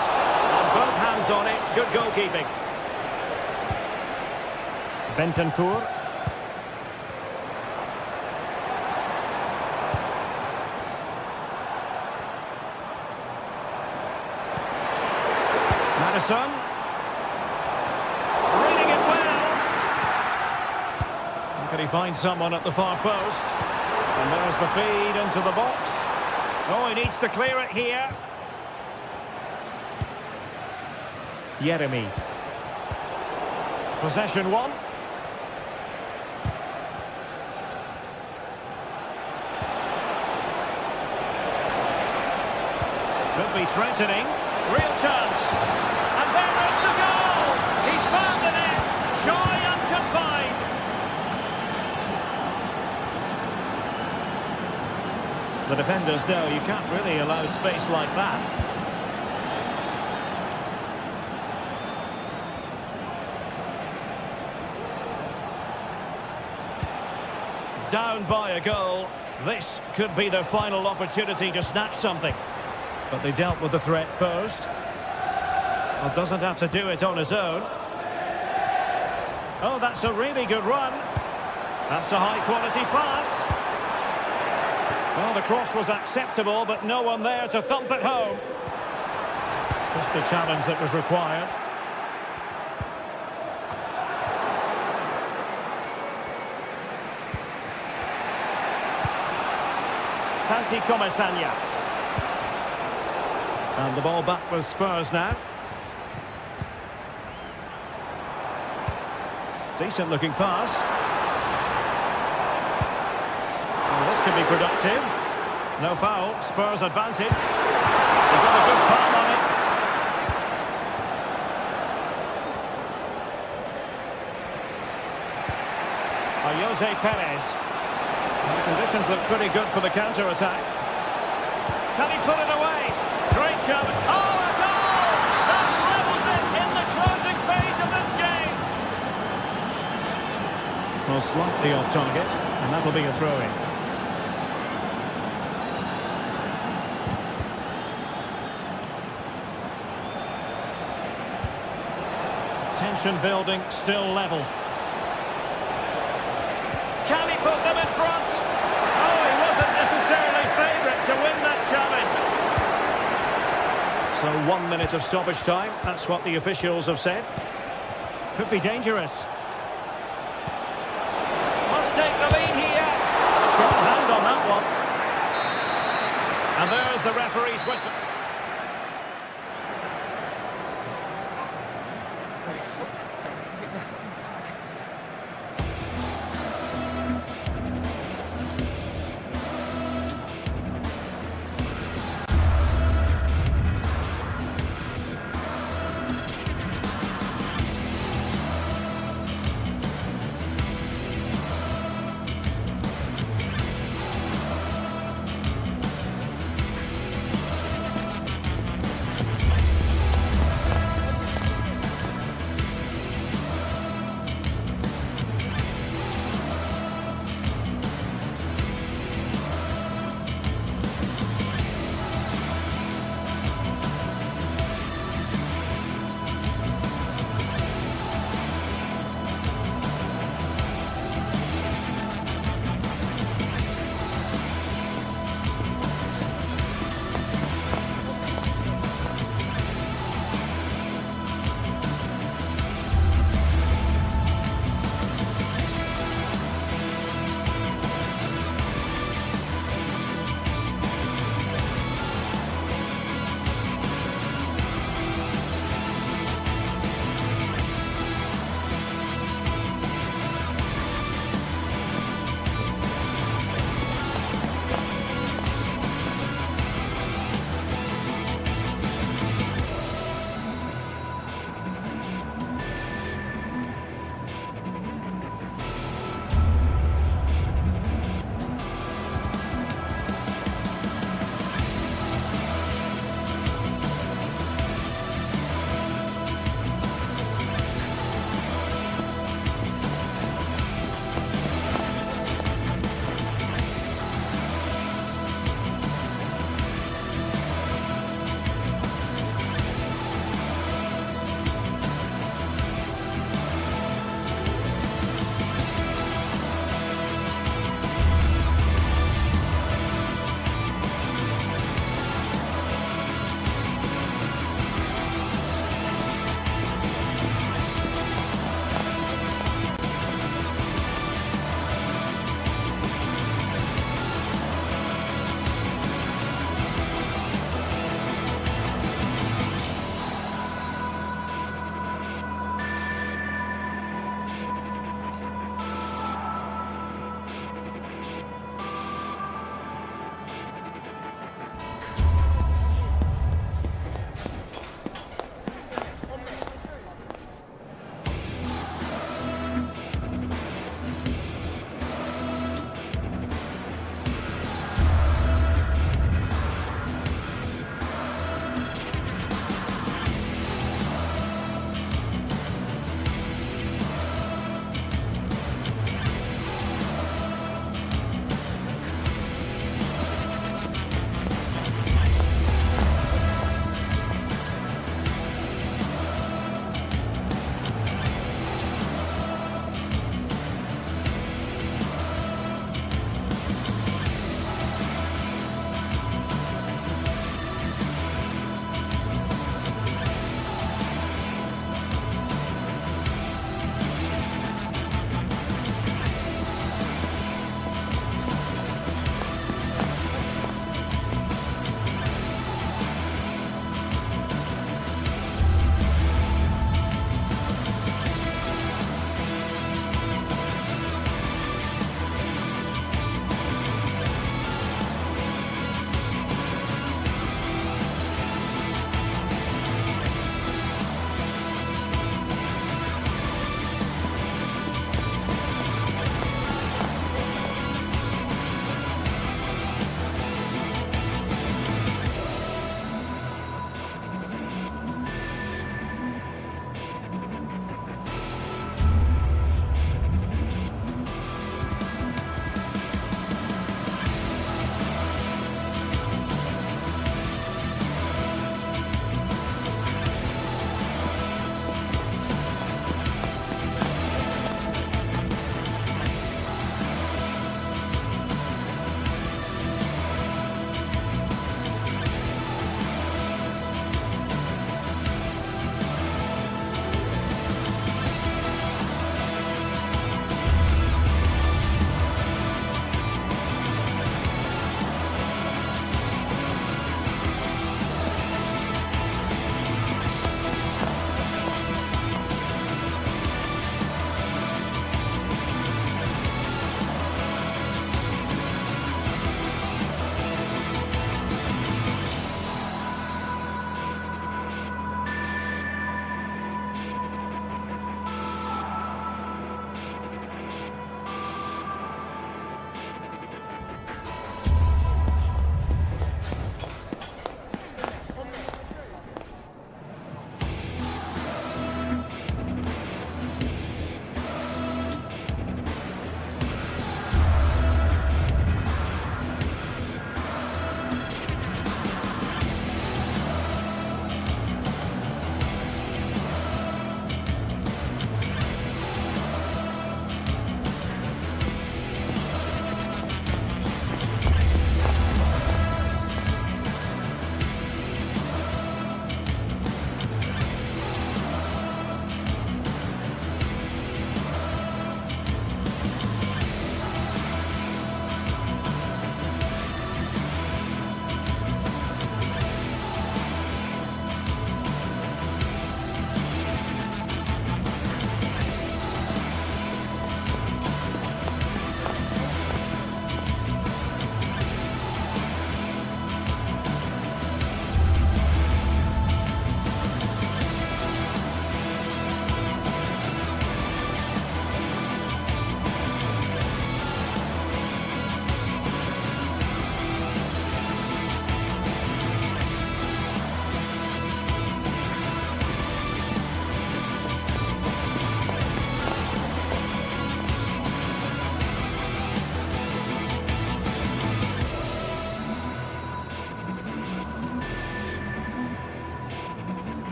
And both hands on it. Good goalkeeping. Bentancur. Madison. Reading it well. Can he find someone at the far post? And there's the feed into the box. Oh, he needs to clear it here. Yeremy. Possession one. Could be threatening. Real chance. And there is the goal. He's found the net. Joy unconfined. The defenders know you can't really allow space like that. Down by a goal. This could be their final opportunity to snatch something. But they dealt with the threat posed. Well, doesn't have to do it on his own. Oh, that's a really good run. That's a high-quality pass. Well, the cross was acceptable, but no one there to thump it home. Just the challenge that was required. Santi Comesaña. And the ball back with Spurs now. Decent looking pass. Well, this could be productive. No foul. Spurs advantage. He's got a good palm on it. Jose Perez. The conditions look pretty good for the counter-attack. Can he put it away? Great challenge. Oh, a goal! That levels it in the closing phase of this game. Well, slightly off target, and that'll be a throw-in. Tension building, still level. Can he put them in front? Oh, he wasn't necessarily favourite to win that challenge. So 1 minute of stoppage time, that's what the officials have said. Could be dangerous. Must take the lead here. Got a hand on that one. And there's the referee's whistle.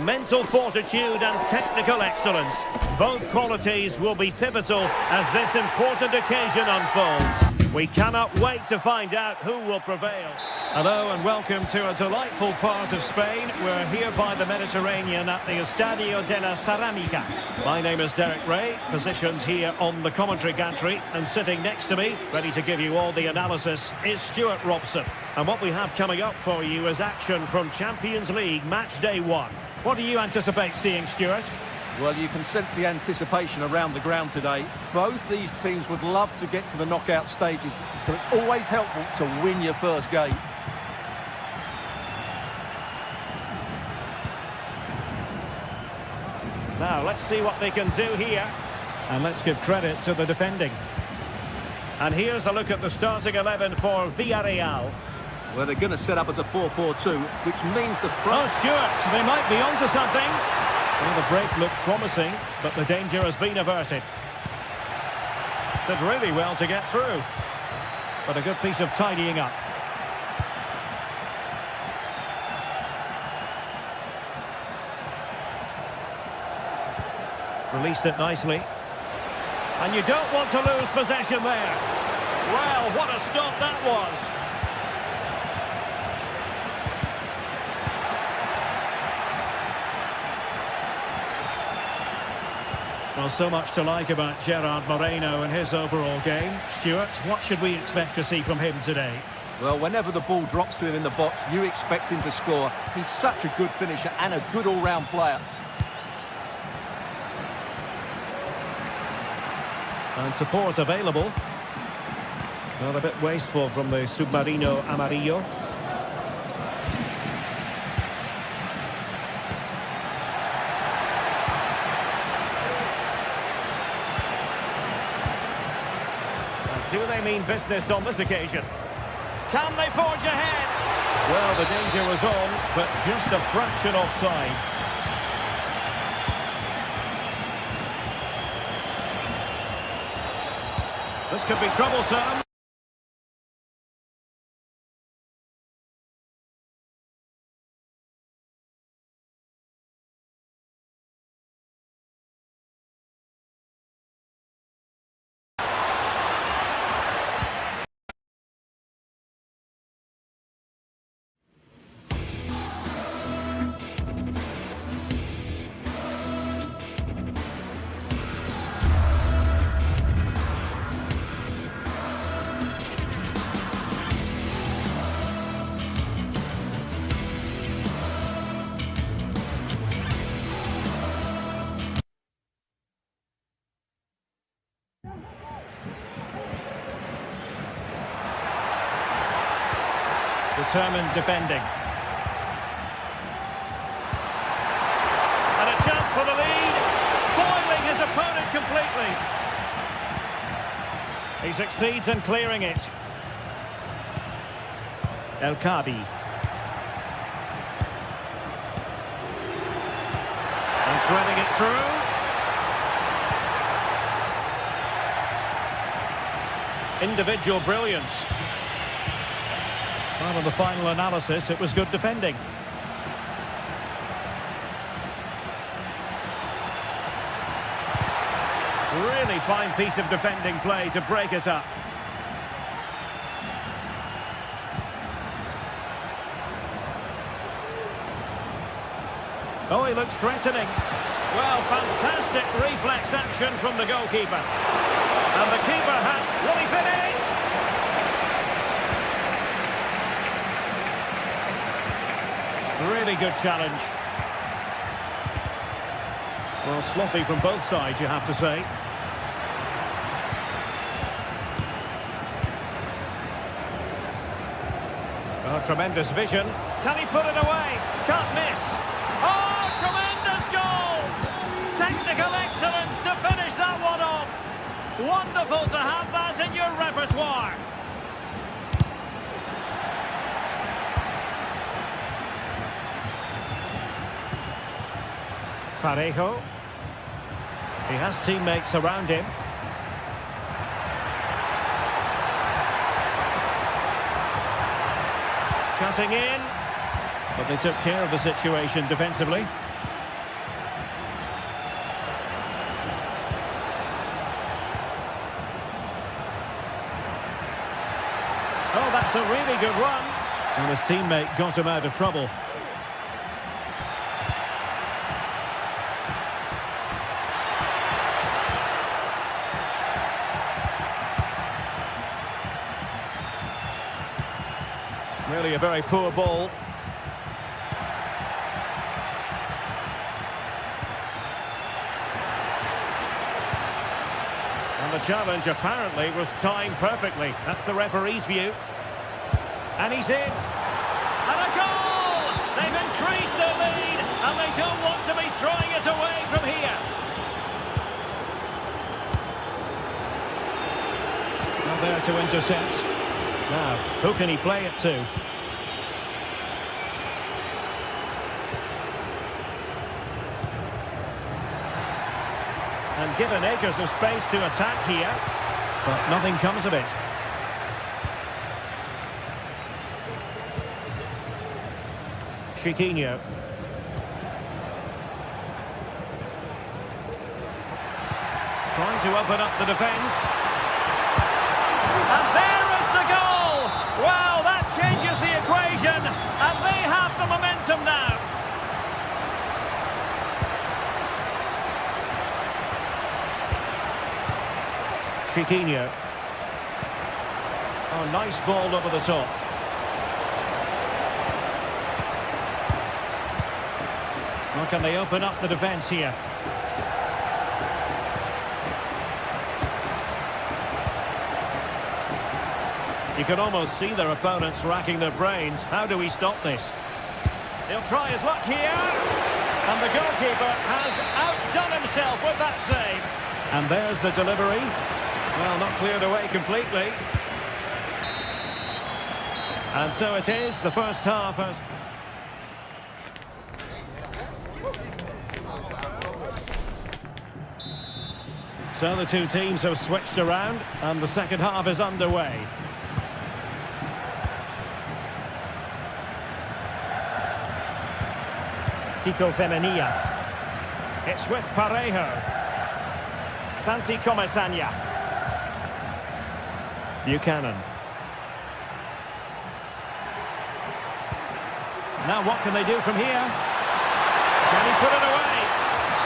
mental fortitude and technical excellence. Both qualities will be pivotal as this important occasion unfolds. We cannot wait to find out who will prevail. Hello and welcome to a delightful part of Spain. We're here by the Mediterranean at the Estadio de la Ceramica. My name is Derek Ray, positioned here on the commentary gantry, and sitting next to me, ready to give you all the analysis, is Stuart Robson. And what we have coming up for you is action from Champions League match day 1. What do you anticipate seeing, Stuart? Well, you can sense the anticipation around the ground today. Both these teams would love to get to the knockout stages, so it's always helpful to win your first game. Now, let's see what they can do here. And let's give credit to the defending. And here's a look at the starting 11 for Villarreal. Well, they're going to set up as a 4-4-2, which means the front... Oh, Stuart, they might be onto something. Well, the break looked promising, but the danger has been averted. Did really well to get through. But a good piece of tidying up. Released it nicely. And you don't want to lose possession there. Well, what a stop that was. Well, so much to like about Gerard Moreno and his overall game. Stuart, what should we expect to see from him today? Well, whenever the ball drops to him in the box, you expect him to score. He's such a good finisher and a good all-round player. And support available. Not a bit wasteful from the Submarino Amarillo. And do they mean business on this occasion? Can they forge ahead? Well, the danger was on, but just a fraction offside. This could be troublesome. Determined defending. And a chance for the lead. Foiling his opponent completely. He succeeds in clearing it. El Kabi. And threading it through. Individual brilliance. Well, in the final analysis, it was good defending. Really fine piece of defending play to break it up. Oh, he looks threatening. Well, fantastic reflex action from the goalkeeper. And the keeper has... Will he finish? Really good challenge. Well, sloppy from both sides, you have to say. Oh, tremendous vision. Can he put it away? Can't miss. Oh, tremendous goal! Technical excellence to finish that one off. Wonderful to have that in your repertoire. Parejo. He has teammates around him. Cutting in. But they took care of the situation defensively. that's a really good run. And his teammate got him out of trouble. Really a very poor ball. And the challenge apparently was timed perfectly. That's the referee's view. And he's in. And a goal! They've increased their lead, and they don't want to be throwing it away from here. Not there to intercept. Now, who can he play it to? And given acres of space to attack here, but nothing comes of it. Chiquinho. Trying to open up the defence. And there is the goal! Wow, that changes the equation, and they have the momentum now. Chiquinho. Oh, nice ball over the top. How can they open up the defence here? You can almost see their opponents racking their brains. How do we stop this? He'll try his luck here. And the goalkeeper has outdone himself with that save. And there's the delivery. Well, not cleared away completely. And so it is. The first half has... So the two teams have switched around, and the second half is underway. Kiko Femenia. It's with Parejo. Santi Comesaña. Buchanan. Now what can they do from here? Can he put it away?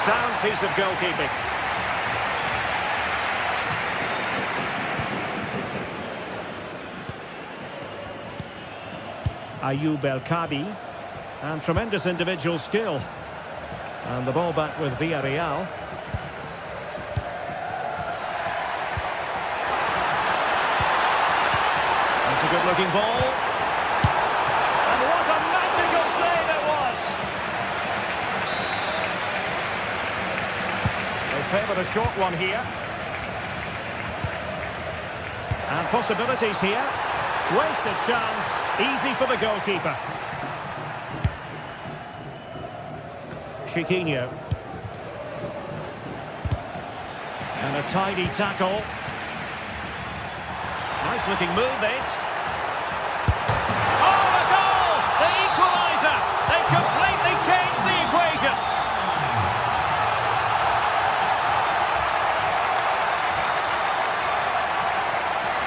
Sound piece of goalkeeping. Ayoub El Kabi, and tremendous individual skill. And the ball back with Villarreal. That's a good looking ball. And what a magical save it was! They favoured a short one here. And possibilities here. Wasted chance. Easy for the goalkeeper. Chiquinho. And a tidy tackle. Nice looking move this. Oh, the goal! The equaliser! They completely changed the equation.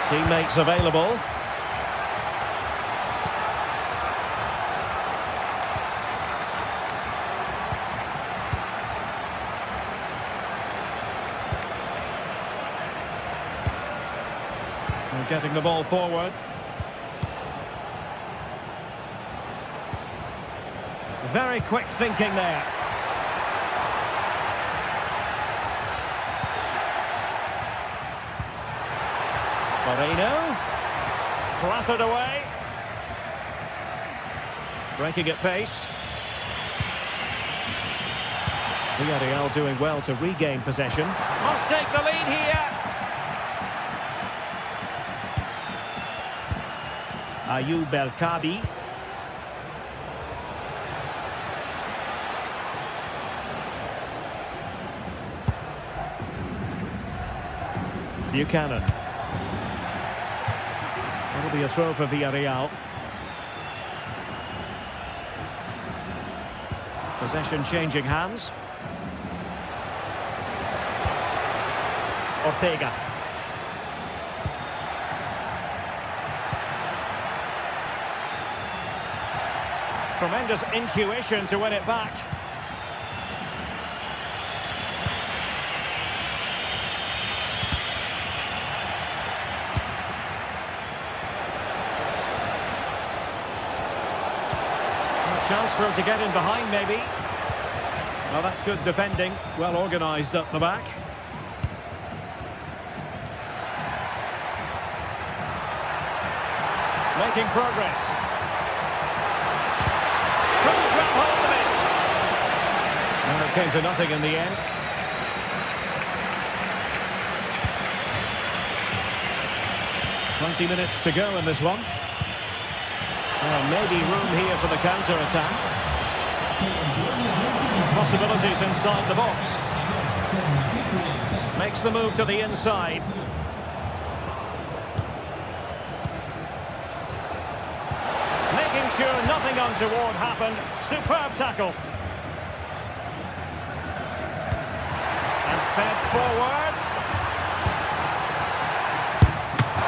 Teammates available. Getting the ball forward. Very quick thinking there. Moreno. Clattered away. Breaking at pace. Villarreal doing well to regain possession. Must take the lead here. Ayoub El Kabi. Buchanan. That'll be a throw for Villarreal. Possession changing hands. Tremendous intuition to win it back. A chance for him to get in behind, maybe. Well, that's good defending. Well organised up the back. Making progress. Couldn't grab hold of it. And it came to nothing in the end. .20 minutes to go in this one. Maybe room here for the counter-attack. Possibilities inside the box. Makes the move to the inside. Making sure nothing untoward happened. Superb tackle. And fed forwards.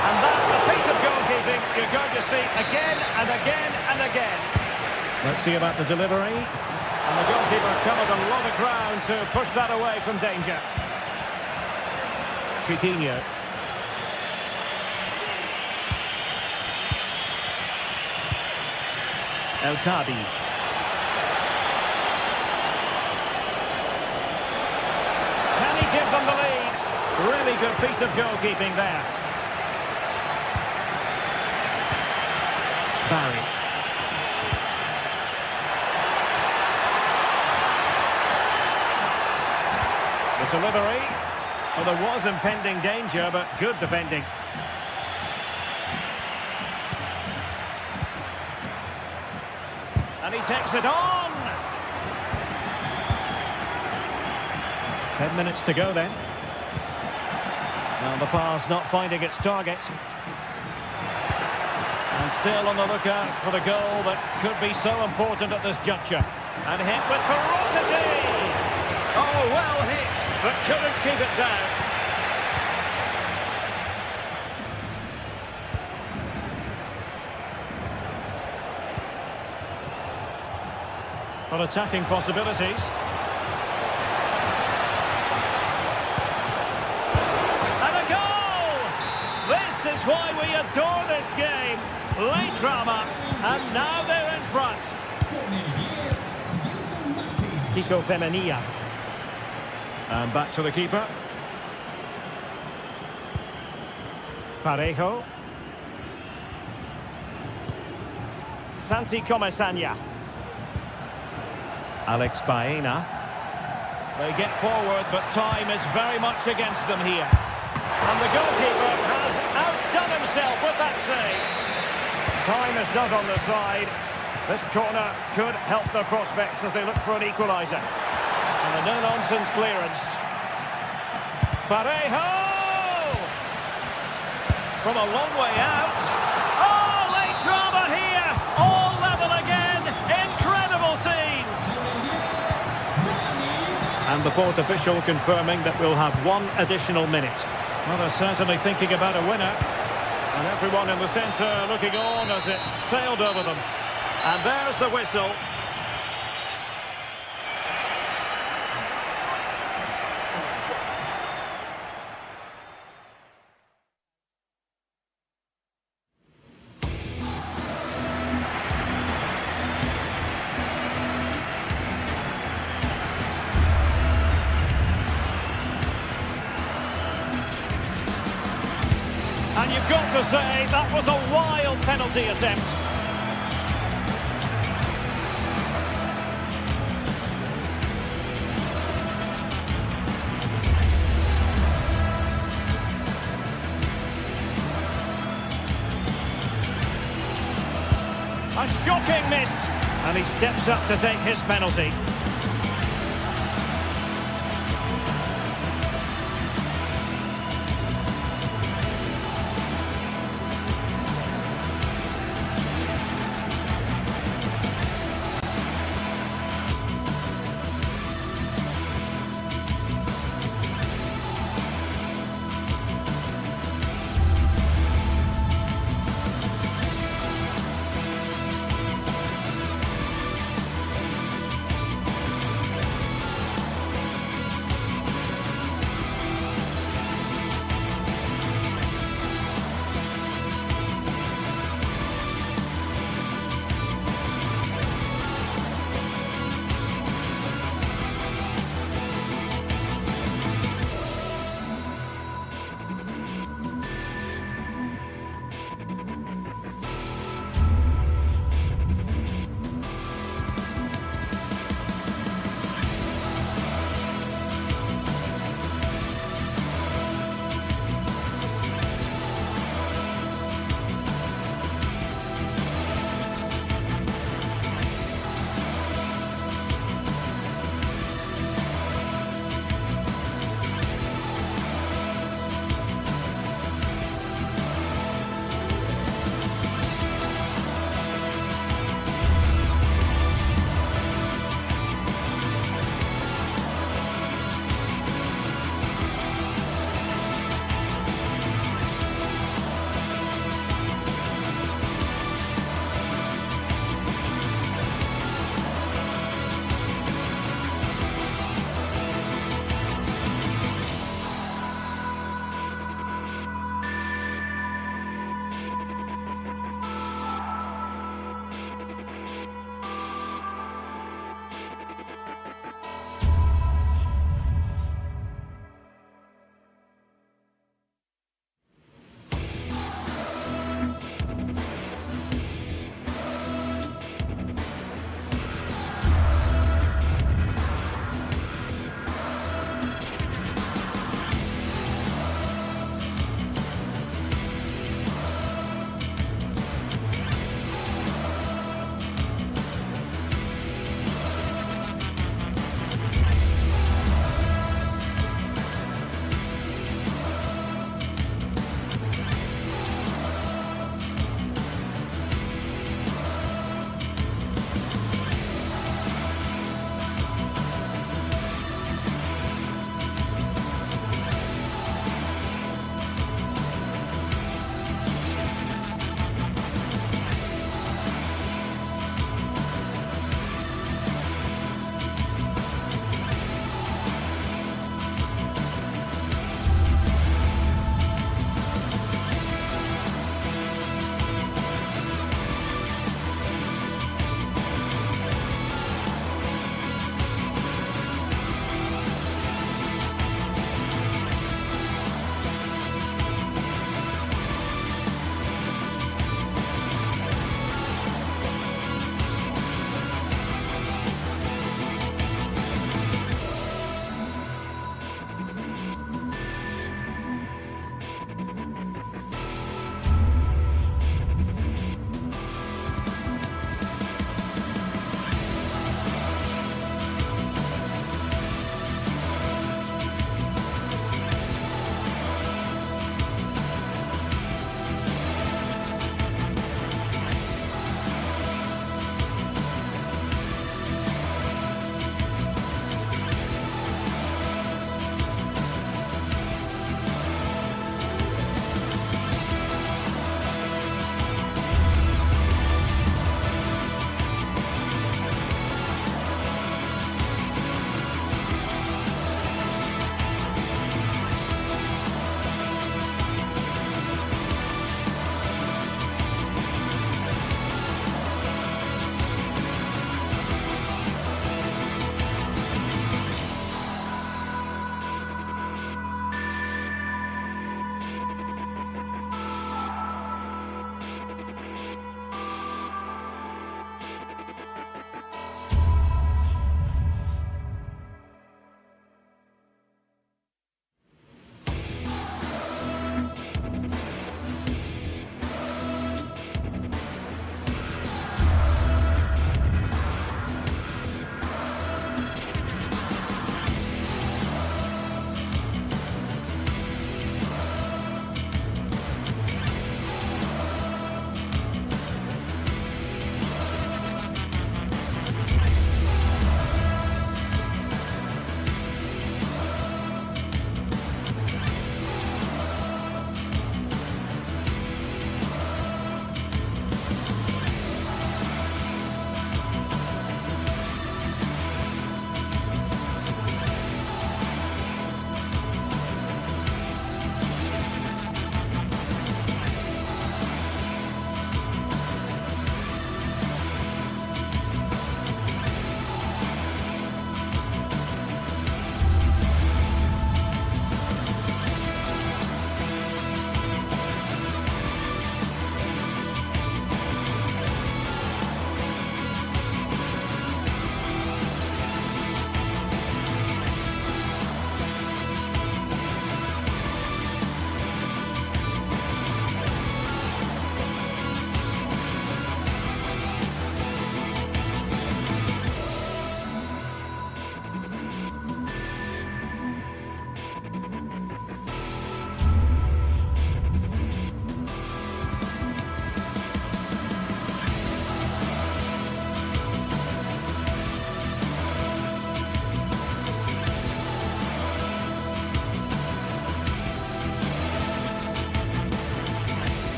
And that's a piece of goalkeeping you're going to see again and again and again. Let's see about the delivery. And the goalkeeper covered a lot of ground to push that away from danger. Chiquinho. El Kadi. Can he give them the lead? Really good piece of goalkeeping there. Barry. The delivery. Well, there was impending danger, but good defending. And he takes it on! 10 minutes to go then. Well, the pass not finding its target. And still on the lookout for the goal that could be so important at this juncture. And hit with ferocity! Oh, well hit, but couldn't keep it down. Well, attacking possibilities. And a goal! This is why we adore this game. Late drama, and now they're in front. Kiko Femenia. And back to the keeper. Parejo. Santi Comesaña. Alex Baena. They get forward, but time is very much against them here. And the goalkeeper has outdone himself with that save. Time is not on the side. This corner could help their prospects as they look for an equaliser. And a no-nonsense clearance. Parejo! From a long way out. Oh, late drama here! All level again! Incredible scenes! And the fourth official confirming that we'll have one additional minute. Well, they're certainly thinking about a winner. And everyone in the centre looking on as it sailed over them. And there's the whistle. And you've got to say, that was a wild penalty attempt. A shocking miss. And he steps up to take his penalty.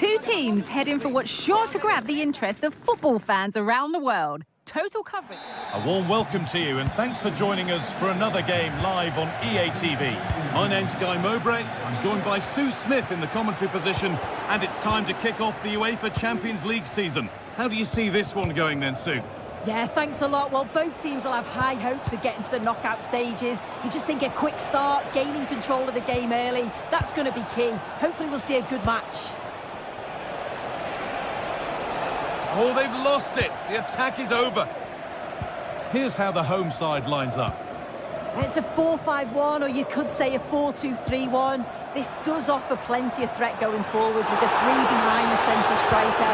Two teams heading for what's sure to grab the interest of football fans around the world. Total coverage. A warm welcome to you, and thanks for joining us for another game live on EA TV. My name's Guy Mowbray. I'm joined by Sue Smith in the commentary position, and it's time to kick off the UEFA Champions League season. How do you see this one going then, Sue? Yeah, thanks a lot. Well, both teams will have high hopes of getting to the knockout stages. You just think a quick start, gaining control of the game early, that's going to be key. Hopefully we'll see a good match. Oh, they've lost it. The attack is over. Here's how the home side lines up. It's a 4-5-1, or you could say a 4-2-3-1. This does offer plenty of threat going forward with the three behind the central striker.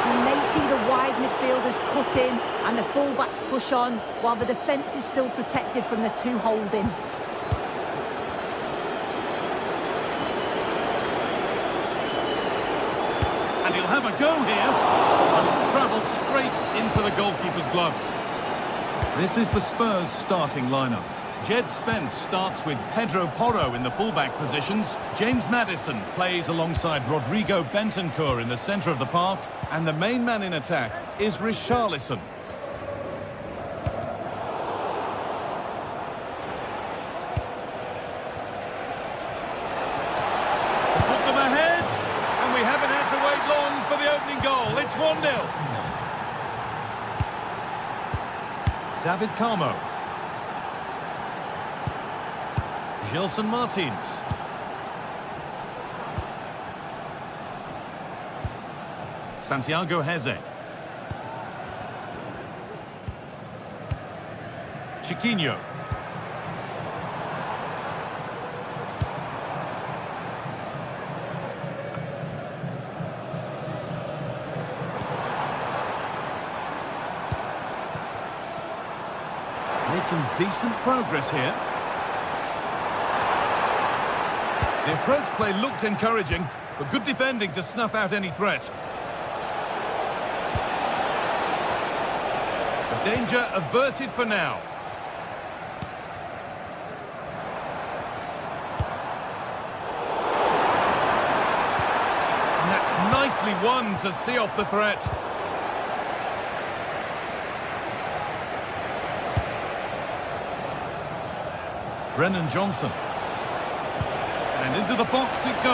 You may see the wide midfielders cut in and the fullbacks push on, while the defence is still protected from the two holding. And he'll have a go here. And it's travelled straight into the goalkeeper's gloves. This is the Spurs starting lineup. Jed Spence starts with Pedro Porro in the fullback positions. James Maddison plays alongside Rodrigo Bentancur in the centre of the park. And the main man in attack is Richarlison. To put them ahead, and we haven't had to wait long for the opening goal. It's 1-0. David Carmo. Gelson Martins. Santiago Heze. Chiquinho. Making decent progress here. The approach play looked encouraging, but good defending to snuff out any threat. The danger averted for now. And that's nicely won to see off the threat. Brennan Johnson. And into the box it goes. The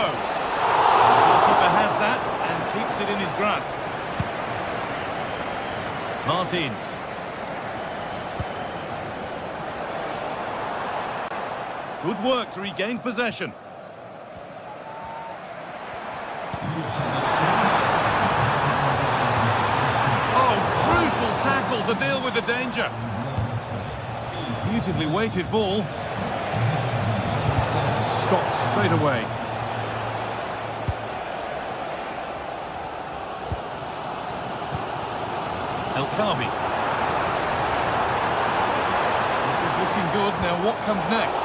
goalkeeper has that and keeps it in his grasp. Martins. Good work to regain possession. Oh, crucial tackle to deal with the danger. Beautifully weighted ball. Stopped straight away. El Khabi. This is looking good. Now what comes next?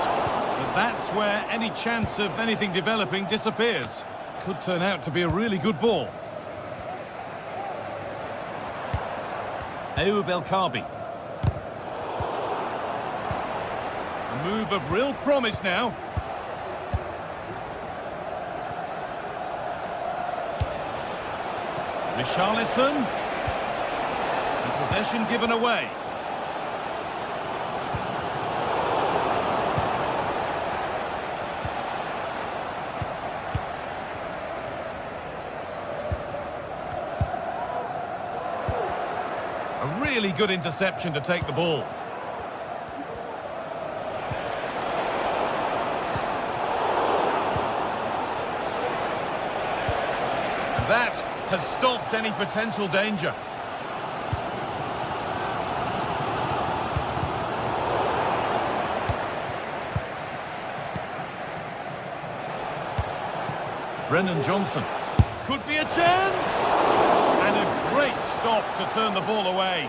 But that's where any chance of anything developing disappears. Could turn out to be a really good ball. Ayoub El Khabi. A move of real promise now. Richarlison. And possession given away. A really good interception to take the ball. And that has stopped any potential danger. Brennan Johnson. Could be a chance! And a great stop to turn the ball away.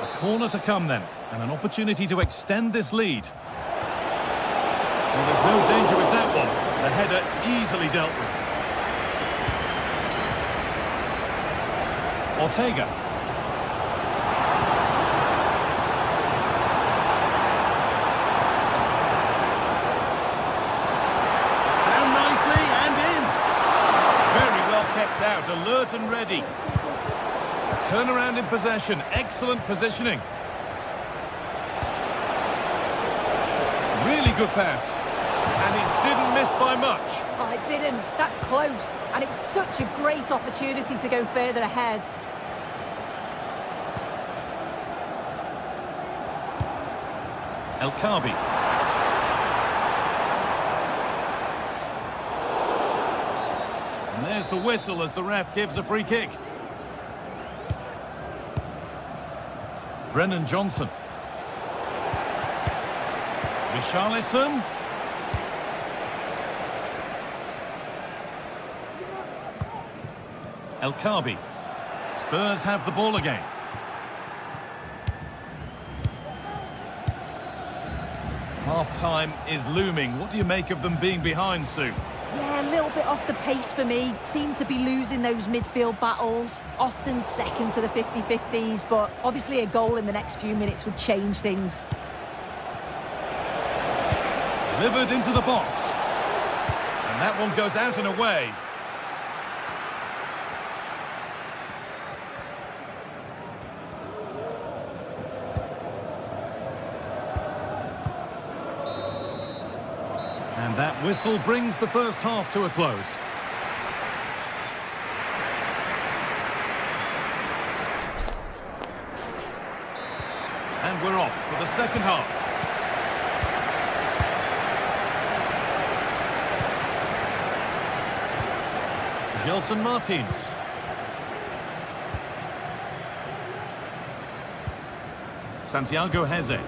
A corner to come then, and an opportunity to extend this lead. Well, there's no danger with that one. The header easily dealt with. Ortega. Down nicely and in. Very well kept out, alert and ready. Turnaround in possession, excellent positioning. Really good pass. And it didn't miss by much. Oh, it didn't. That's close. And it's such a great opportunity to go further ahead. El Khabi. And there's the whistle as the ref gives a free kick. Brennan Johnson. Richarlison. El Khabi. Spurs have the ball again. Half-time is looming. What do you make of them being behind, Sue? Yeah, a little bit off the pace for me. Seem to be losing those midfield battles. Often second to the 50-50s, but obviously a goal in the next few minutes would change things. Delivered into the box. And that one goes out and away. And that whistle brings the first half to a close. And we're off for the second half. Gelson Martins. Santiago Heze.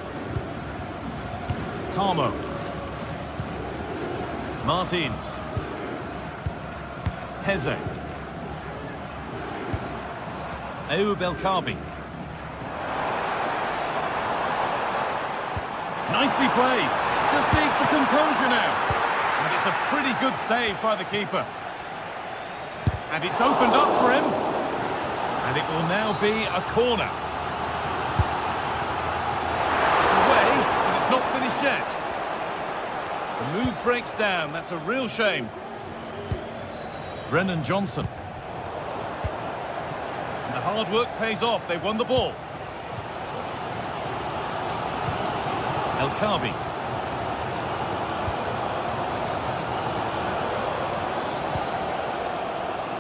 Carmo. Martins. Heze. Ayoub El Khabi. Nicely played. Just needs the composure now. And it's a pretty good save by the keeper. And it's opened up for him. And it will now be a corner. It's away, but it's not finished yet. The move breaks down. That's a real shame. Brennan Johnson. And the hard work pays off. They won the ball. El Khabi.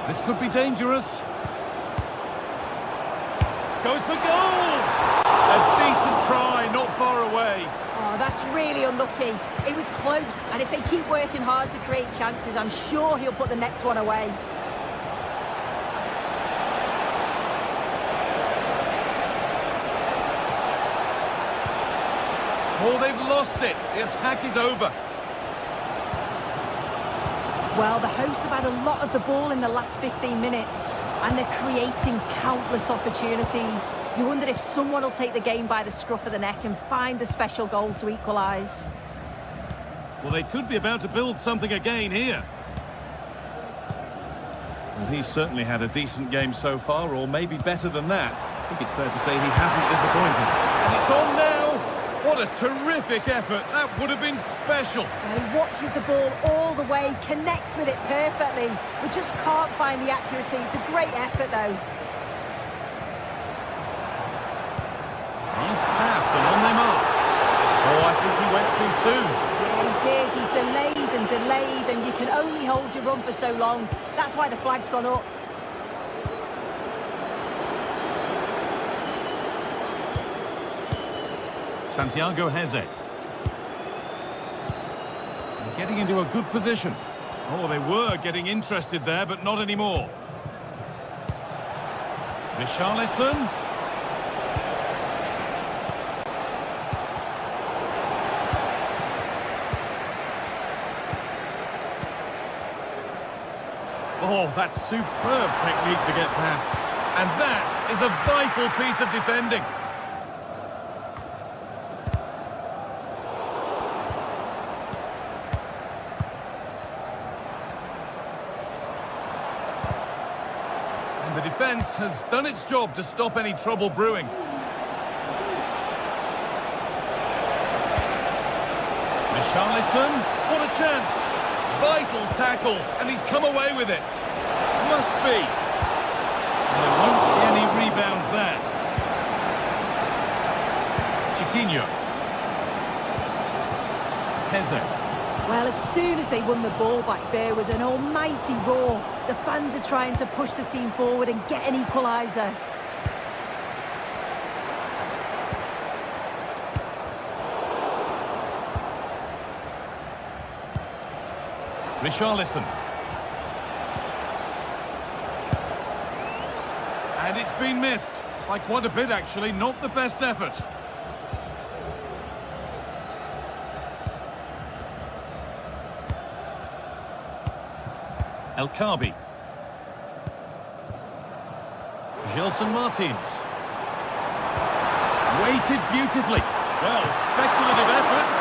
This could be dangerous. Goes for goal! A decent try, not far away. Oh, that's really unlucky. It was close, and if they keep working hard to create chances, I'm sure he'll put the next one away. Oh, they've lost it. The attack is over. Well, the hosts have had a lot of the ball in the last 15 minutes, and they're creating countless opportunities. You wonder if someone will take the game by the scruff of the neck and find the special goal to equalise. Well, they could be about to build something again here. Well, he's certainly had a decent game so far, or maybe better than that. I think it's fair to say he hasn't disappointed. And it's on now! What a terrific effort. That would have been special. He watches the ball all the way, connects with it perfectly. We just can't find the accuracy. It's a great effort, though. Nice pass, and on they march. Oh, I think he went too soon. Yeah, he did. He's delayed and delayed, and you can only hold your run for so long. That's why the flag's gone up. Santiago Heze. They're getting into a good position. Oh, they were getting interested there, but not anymore. Richarlison. Oh, that's superb technique to get past. And that is a vital piece of defending. And the defence has done its job to stop any trouble brewing. Richarlison, what a chance! Vital tackle, and he's come away with it. Must be. There won't be any rebounds there. Chiquinho. Heze. Well, as soon as they won the ball back, there was an almighty roar. The fans are trying to push the team forward and get an equaliser. Richarlison. And it's been missed. By quite a bit, actually. Not the best effort. El Khabi. Gelson Martins. Weighted beautifully. Well, speculative effort.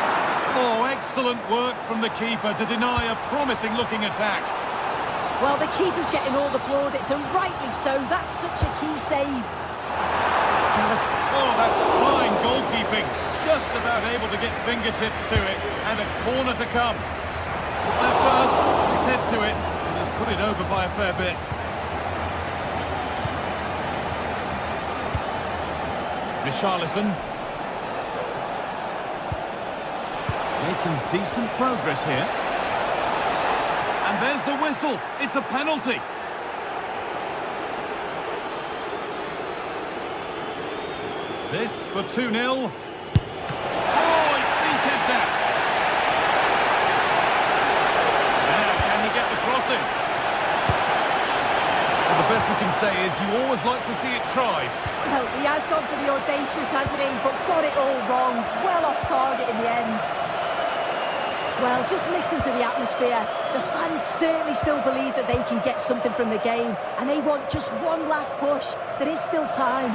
Oh, excellent work from the keeper to deny a promising-looking attack. Well, the keeper's getting all the plaudits, and rightly so. That's such a key save. Oh, that's fine goalkeeping. Just about able to get fingertips to it, and a corner to come. At first, his head to it. Put it over by a fair bit. Richarlison. Making decent progress here. And there's the whistle. It's a penalty. This for 2-0. Oh, it's been kept out. Now, can he get the crossing? The best we can say is you always like to see it tried. Well, he has gone for the audacious, hasn't he? But got it all wrong. Well off target in the end. Well, just listen to the atmosphere. The fans certainly still believe that they can get something from the game, and they want just one last push. There is still time.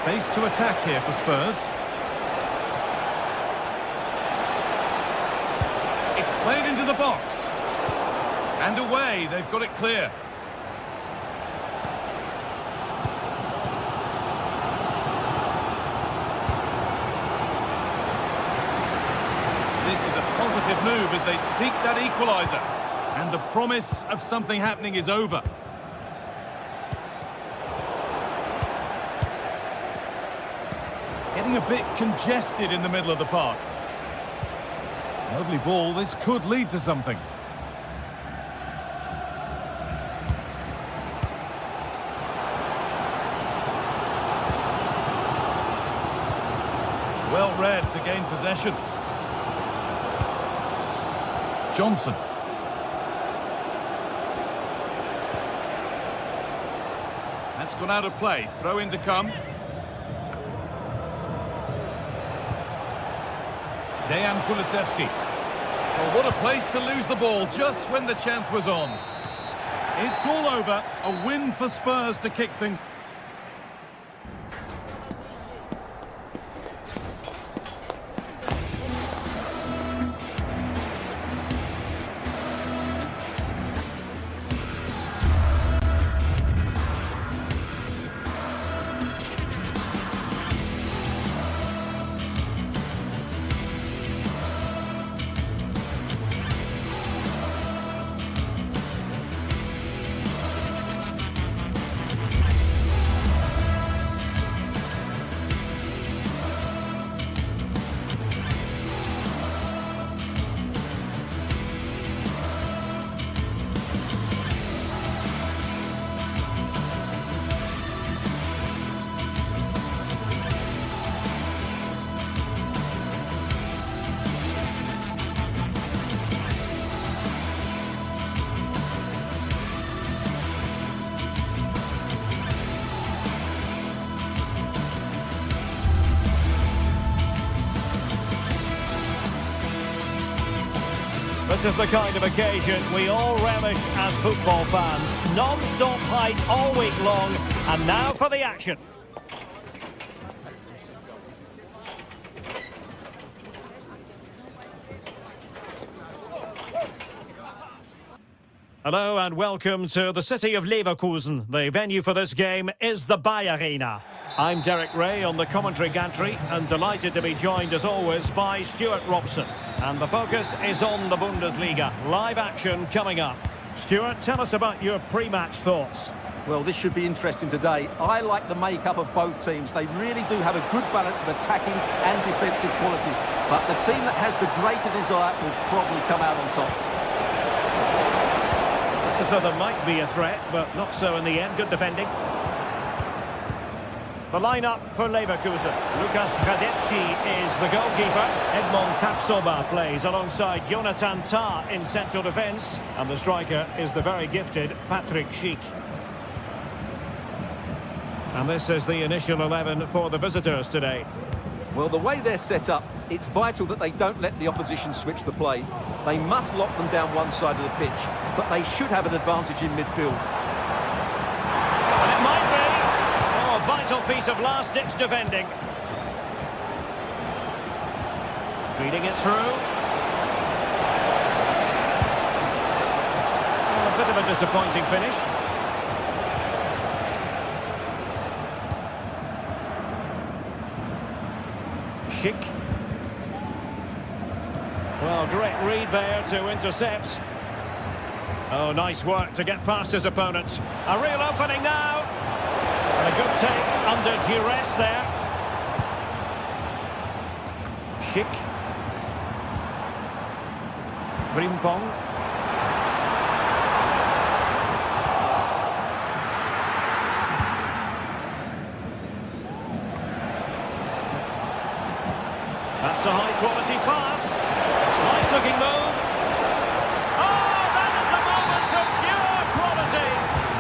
Space to attack here for Spurs. Played into the box. And away, they've got it clear. This is a positive move as they seek that equaliser. And the promise of something happening is over. Getting a bit congested in the middle of the park. Lovely ball, this could lead to something. Well read to gain possession. Johnson. That's gone out of play. Throw in to come. Dejan Kulusevski. Well, what a place to lose the ball just when the chance was on. It's all over. A win for Spurs to kick things. This is the kind of occasion we all relish as football fans. Non-stop hype all week long, and now for the action. Hello and welcome to the city of Leverkusen. The venue for this game is the Bay Arena. I'm Derek Ray on the commentary gantry and delighted to be joined as always by Stuart Robson. And the focus is on the Bundesliga. Live action coming up. Stuart, tell us about your pre-match thoughts. Well, this should be interesting today. I like the makeup of both teams. They really do have a good balance of attacking and defensive qualities. But the team that has the greater desire will probably come out on top. So there might be a threat, but not so in the end. Good defending. The lineup for Leverkusen. Lukas Radetzky is the goalkeeper. Edmond Tapsoba plays alongside Jonathan Tah in central defence. And the striker is the very gifted Patrick Schick. And this is the initial 11 for the visitors today. Well, the way they're set up, it's vital that they don't let the opposition switch the play. They must lock them down one side of the pitch, but they should have an advantage in midfield. And it might be. Oh, a vital piece of last-ditch defending. Feeding it through. Oh, a bit of a disappointing finish. Schick. Well, great read there to intercept. Oh, nice work to get past his opponent. A real opening now. And a good take under duress there. Schick. Frimpong. That's a high-quality pass. Nice-looking move. Oh, that is a moment of pure quality.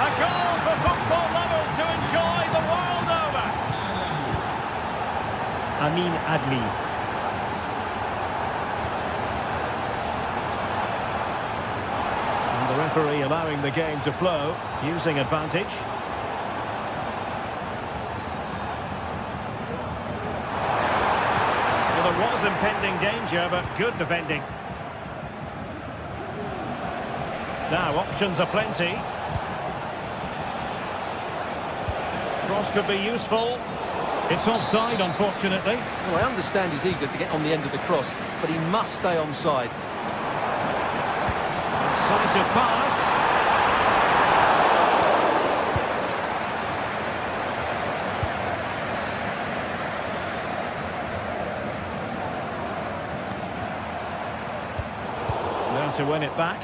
A goal for football lovers to enjoy the world over. Amin Adli. And the referee allowing the game to flow, using advantage. There was impending danger, but good defending. Now, options are plenty. Cross could be useful. It's offside, unfortunately. Well, I understand he's eager to get on the end of the cross, but he must stay onside. Decisive pass. To win it back.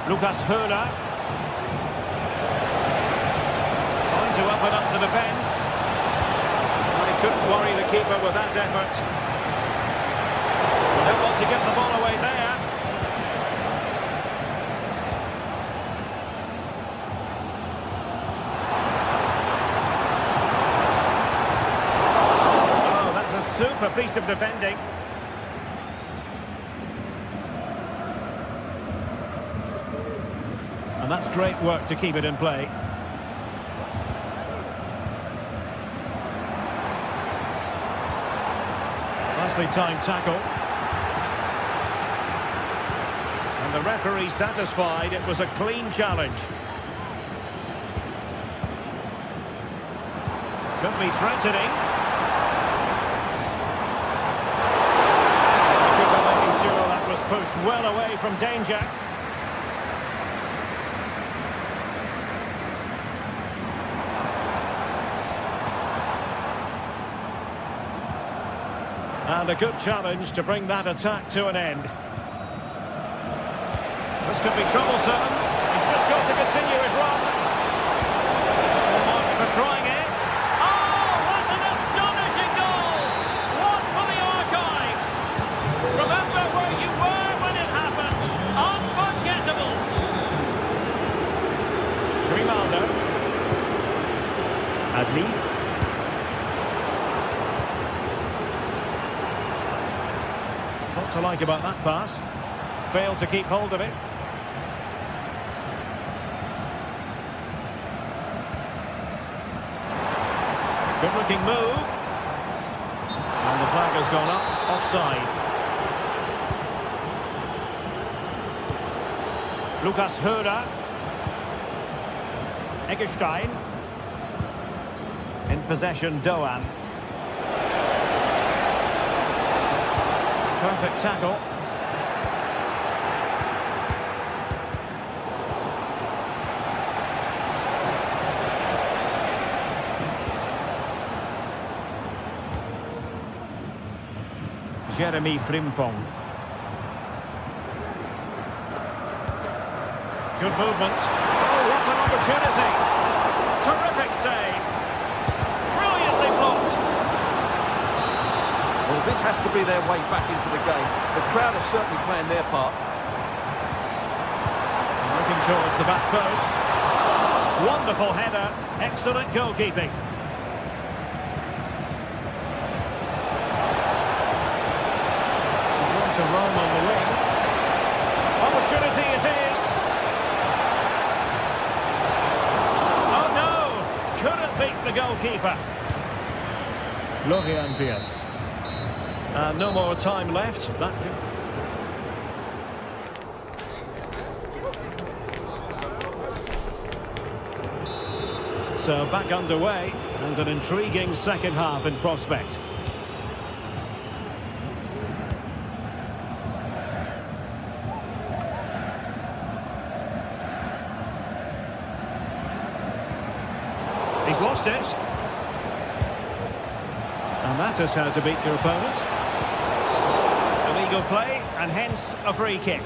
Lukas Höhler. Trying to open up the defence. Couldn't worry the keeper with that effort. Don't want to give the ball away there. Oh, that's a super piece of defending. And that's great work to keep it in play. Nicely timed tackle. And the referee satisfied it was a clean challenge. Could be threatening. Making sure that was pushed well away from danger. And a good challenge to bring that attack to an end. This could be troublesome. He's just got to continue his run. Marks for trying it. Oh, what an astonishing goal! One for the archives. Remember where you were when it happened. Unforgettable. Grimaldo. Adli. What to like about that pass? Failed to keep hold of it. Good looking move. And the flag has gone up, offside. Lucas Hörer. Eggestein. In possession, Doan. Perfect tackle. Jeremy Frimpong. Good movement. Oh, what an opportunity. Terrific save. Brilliantly blocked. Well, this has to be their way back into the game. The crowd are certainly playing their part. Looking towards the back post. Wonderful header. Excellent goalkeeping. To roam on the wing. Opportunity it is. Oh no! Couldn't beat the goalkeeper. Florian Wirtz. And no more time left. That could... So back underway, and an intriguing second half in prospect. He's lost it. And that is how to beat your opponent. Illegal play, and hence a free kick.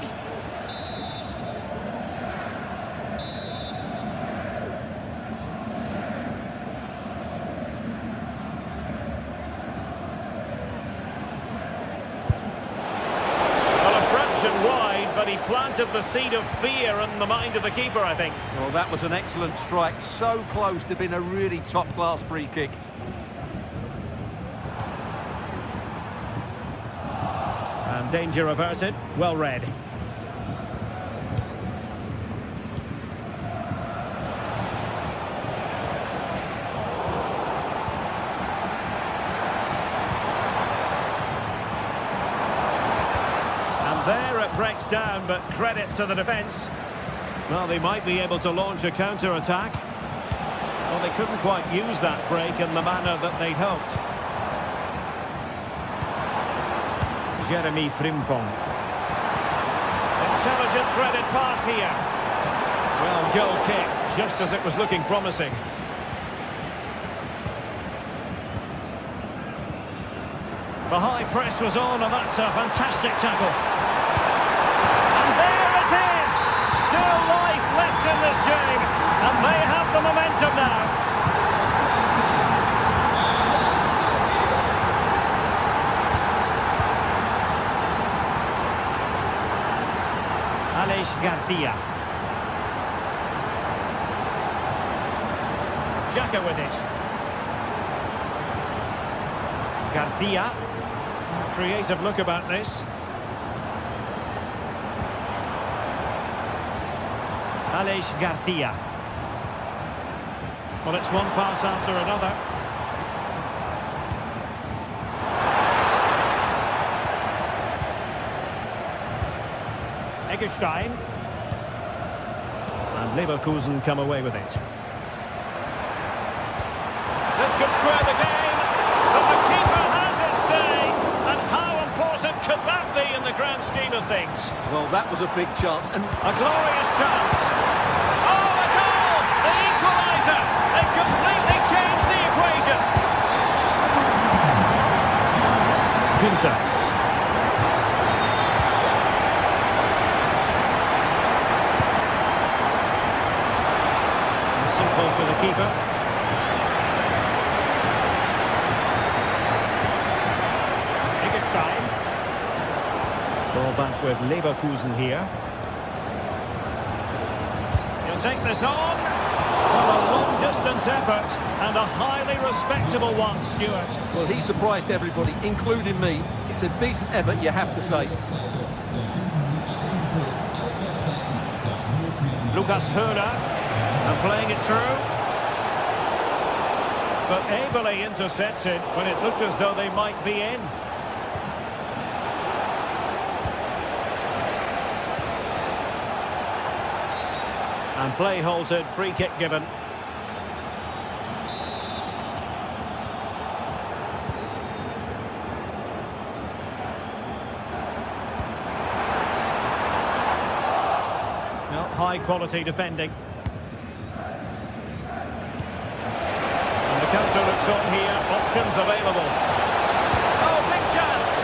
Well, a fraction wide, but he planted the seed of fear in the mind of the keeper, I think. Well, that was an excellent strike. So close to being a really top-class free kick. And danger averted. Well read. And there it breaks down, but credit to the defence. Well, they might be able to launch a counter-attack. Well, they couldn't quite use that break in the manner that they'd hoped. Jeremy Frimpong. Intelligent threaded pass here. Well, goal kick, just as it was looking promising. The high press was on, and that's a fantastic tackle. And there it is! Still life left in this game, and they have the momentum now. Garcia. Xhaka with it. Garcia. Creative look about this. Aleix Garcia. Well, it's one pass after another. Eggestein. And Leverkusen come away with it. This could square the game, but the keeper has his say. And how important could that be in the grand scheme of things? Well, that was a big chance. And a glorious chance. Oh, a goal! The equaliser! They completely changed the equation. Pinter. For the keeper. Eggestein. Ball back with Leverkusen here. He'll take this on. Well, a long-distance effort and a highly respectable one, Stuart. well, he surprised everybody, including me. It's a decent effort, you have to say. Lucas Hörer. And playing it through. but ably intercepted when it looked as though they might be in. And play halted, free kick given. No, high quality defending. And the counter looks on here, options available. Oh, big chance!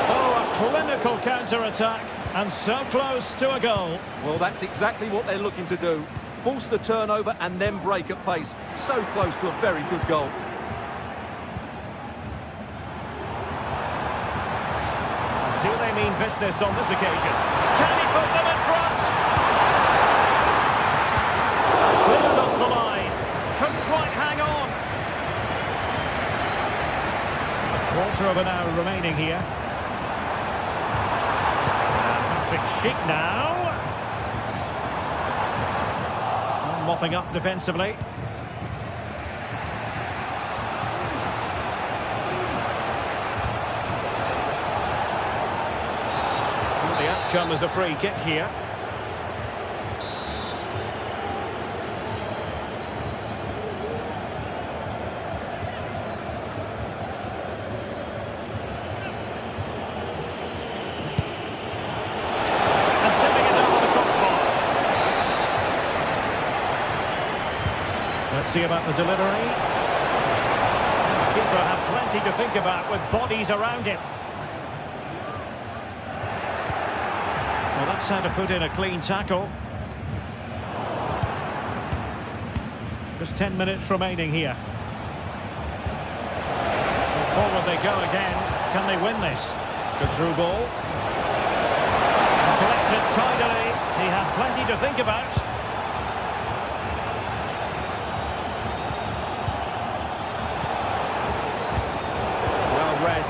Oh, a clinical counter-attack. And so close to a goal. Well, that's exactly what they're looking to do. Force the turnover and then break at pace. So close to a very good goal. Do they mean business on this occasion? Can he put them in front? Cleared off the line. Couldn't quite hang on. A quarter of an hour remaining here. Sheik now. Mopping up defensively. The outcome is a free kick here. See about the delivery. The keeper had plenty to think about with bodies around him. Well, that's how to put in a clean tackle. Just 10 minutes remaining here. Forward they go again. Can they win this? Good through ball. Collected tidily. He had plenty to think about.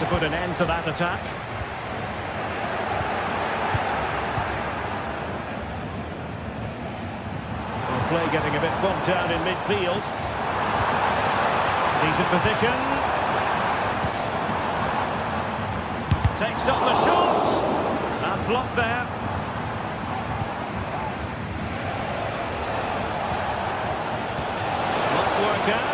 To put an end to that attack. Well, play getting a bit bogged down in midfield. Decent position. Takes up the shot. And blocked there. Might work out.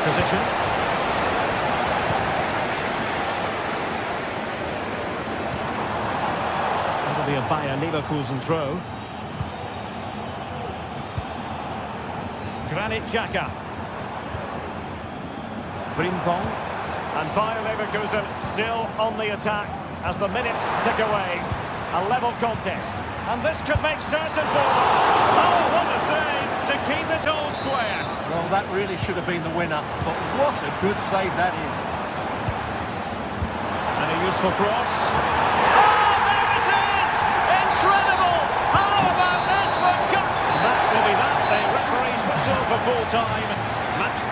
Position. That'll be a Bayer Leverkusen throw. Granit Xhaka. Frimpong. And Bayer Leverkusen still on the attack as the minutes tick away. A level contest. And this could make certain for them. Oh, what a save to keep it all square. Well, that really should have been the winner, but what a good save that is. And a useful cross. Oh, there it is! Incredible! How about this for good? That will be that. The referee's whistle for full time. Match.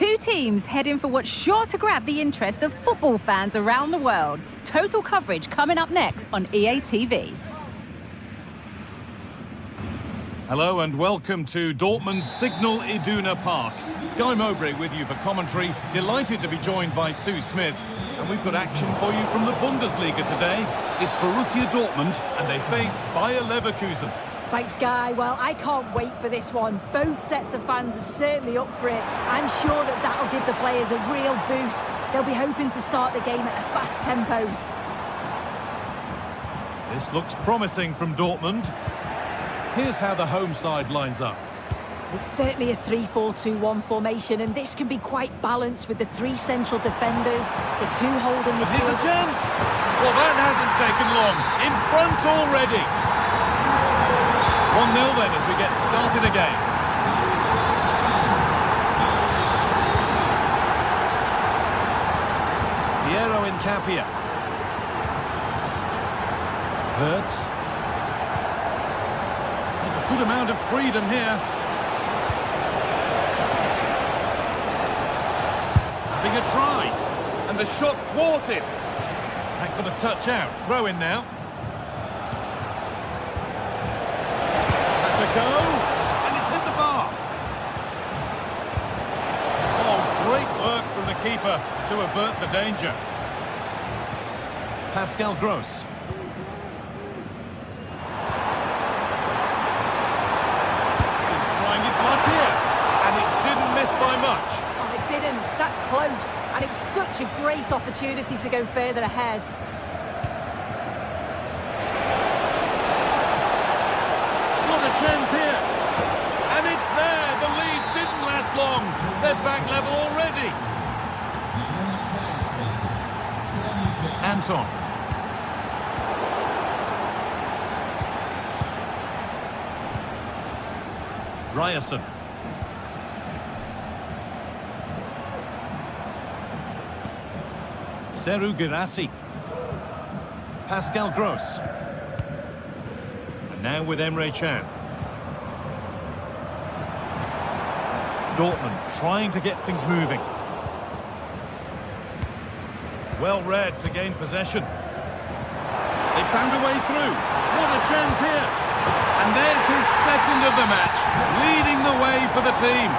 Two teams heading for what's sure to grab the interest of football fans around the world. Total coverage coming up next on EA TV. Hello and welcome to Dortmund's Signal Iduna Park. Guy Mowbray with you for commentary. Delighted to be joined by Sue Smith. And we've got action for you from the Bundesliga today. It's Borussia Dortmund and they face Bayer Leverkusen. Thanks, Guy. Well, I can't wait for this one. Both sets of fans are certainly up for it. I'm sure that that'll give the players a real boost. They'll be hoping to start the game at a fast tempo. This looks promising from Dortmund. Here's how the home side lines up. It's certainly a 3-4-2-1 formation, and this can be quite balanced with the three central defenders, the two holding midfield. Here's a chance! Well, that hasn't taken long. In front already. 1-0 then as we get started again. Piero Incapia. Hurts. There's a good amount of freedom here. Having a try. And the shot thwarted. That got a touch out. Throw in now. That's a go. And it's hit the bar. Oh, great work from the keeper to avert the danger. Pascal Gross. That's close, and it's such a great opportunity to go further ahead. What a chance here! And it's there! The lead didn't last long! They're back level already! Anton. Ryerson. Seru Girassi. Pascal Gross. And now with Emre Can. Dortmund trying to get things moving. Well read to gain possession. They found a way through. What a chance here. And there's his second of the match, leading the way for the team.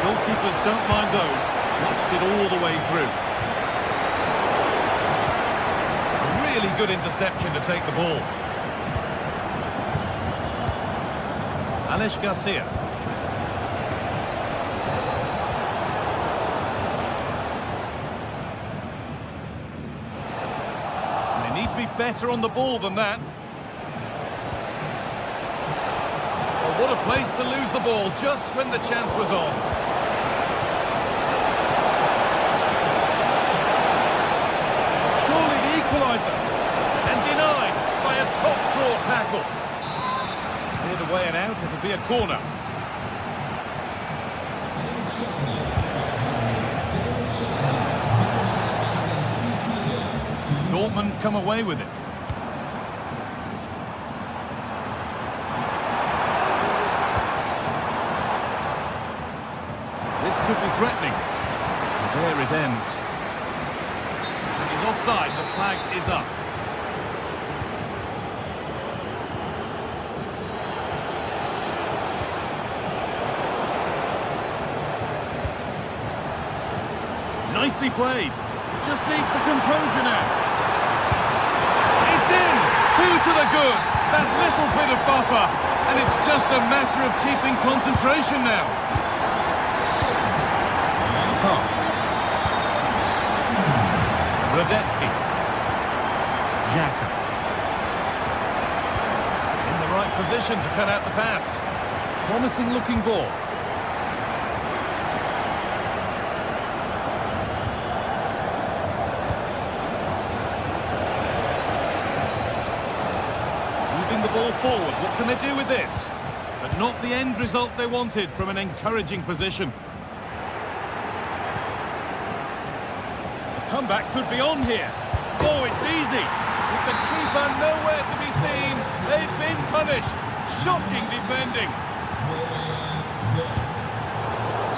Goalkeepers don't mind those. Watched it all the way through. A really good interception to take the ball. Alex Garcia. And they need to be better on the ball than that. Well, what a place to lose the ball just when the chance was on. And denied by a top draw tackle. Near the way and out, it'll be a corner. Dortmund come away with it. This could be threatening. There it ends. Offside, the flag is up. Nicely played. Just needs the composure now. It's in! 2 to the good. That little bit of buffer. And it's just a matter of keeping concentration now. Top. Radetzky. Xhaka. In the right position to cut out the pass. Promising looking ball. Moving the ball forward. What can they do with this? But not the end result they wanted from an encouraging position. Comeback could be on here. Oh, it's easy. With the keeper nowhere to be seen, they've been punished. Shocking defending.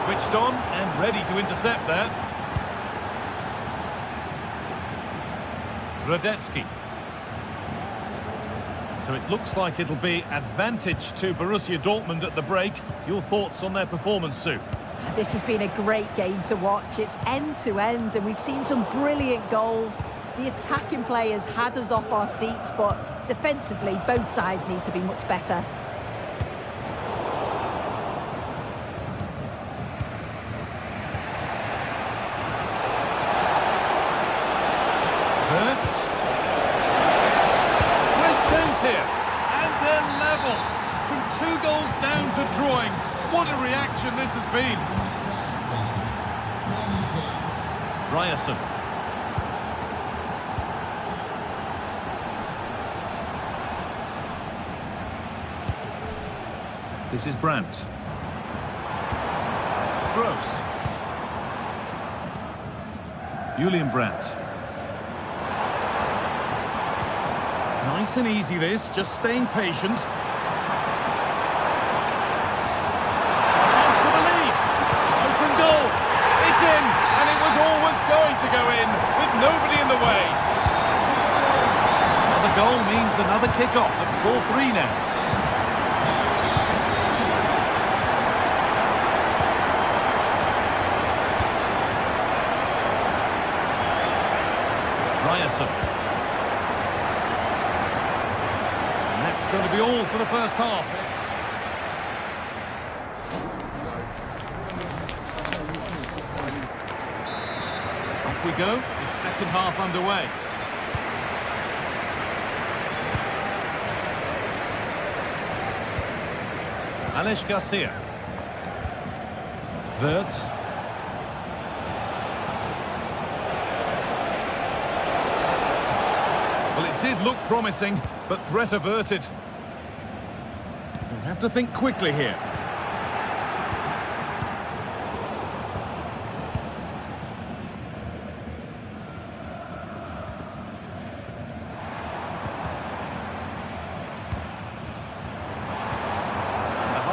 Switched on and ready to intercept there. Radetzky. So it looks like it'll be advantage to Borussia Dortmund at the break. Your thoughts on their performance, Sue? This has been a great game to watch. It's end-to-end, and we've seen some brilliant goals. The attacking players had us off our seats, but defensively, both sides need to be much better. What a reaction this has been. Ryerson. This is Brandt. Gross. Julian Brandt. Nice and easy this, just staying patient. To go in with nobody in the way. Another goal means another kick-off at 4-3 now. Ryerson. And that's going to be all for the first half. We go, the second half underway. Alex Garcia. Wirtz. Well, it did look promising, but threat averted. You'll have to think quickly here.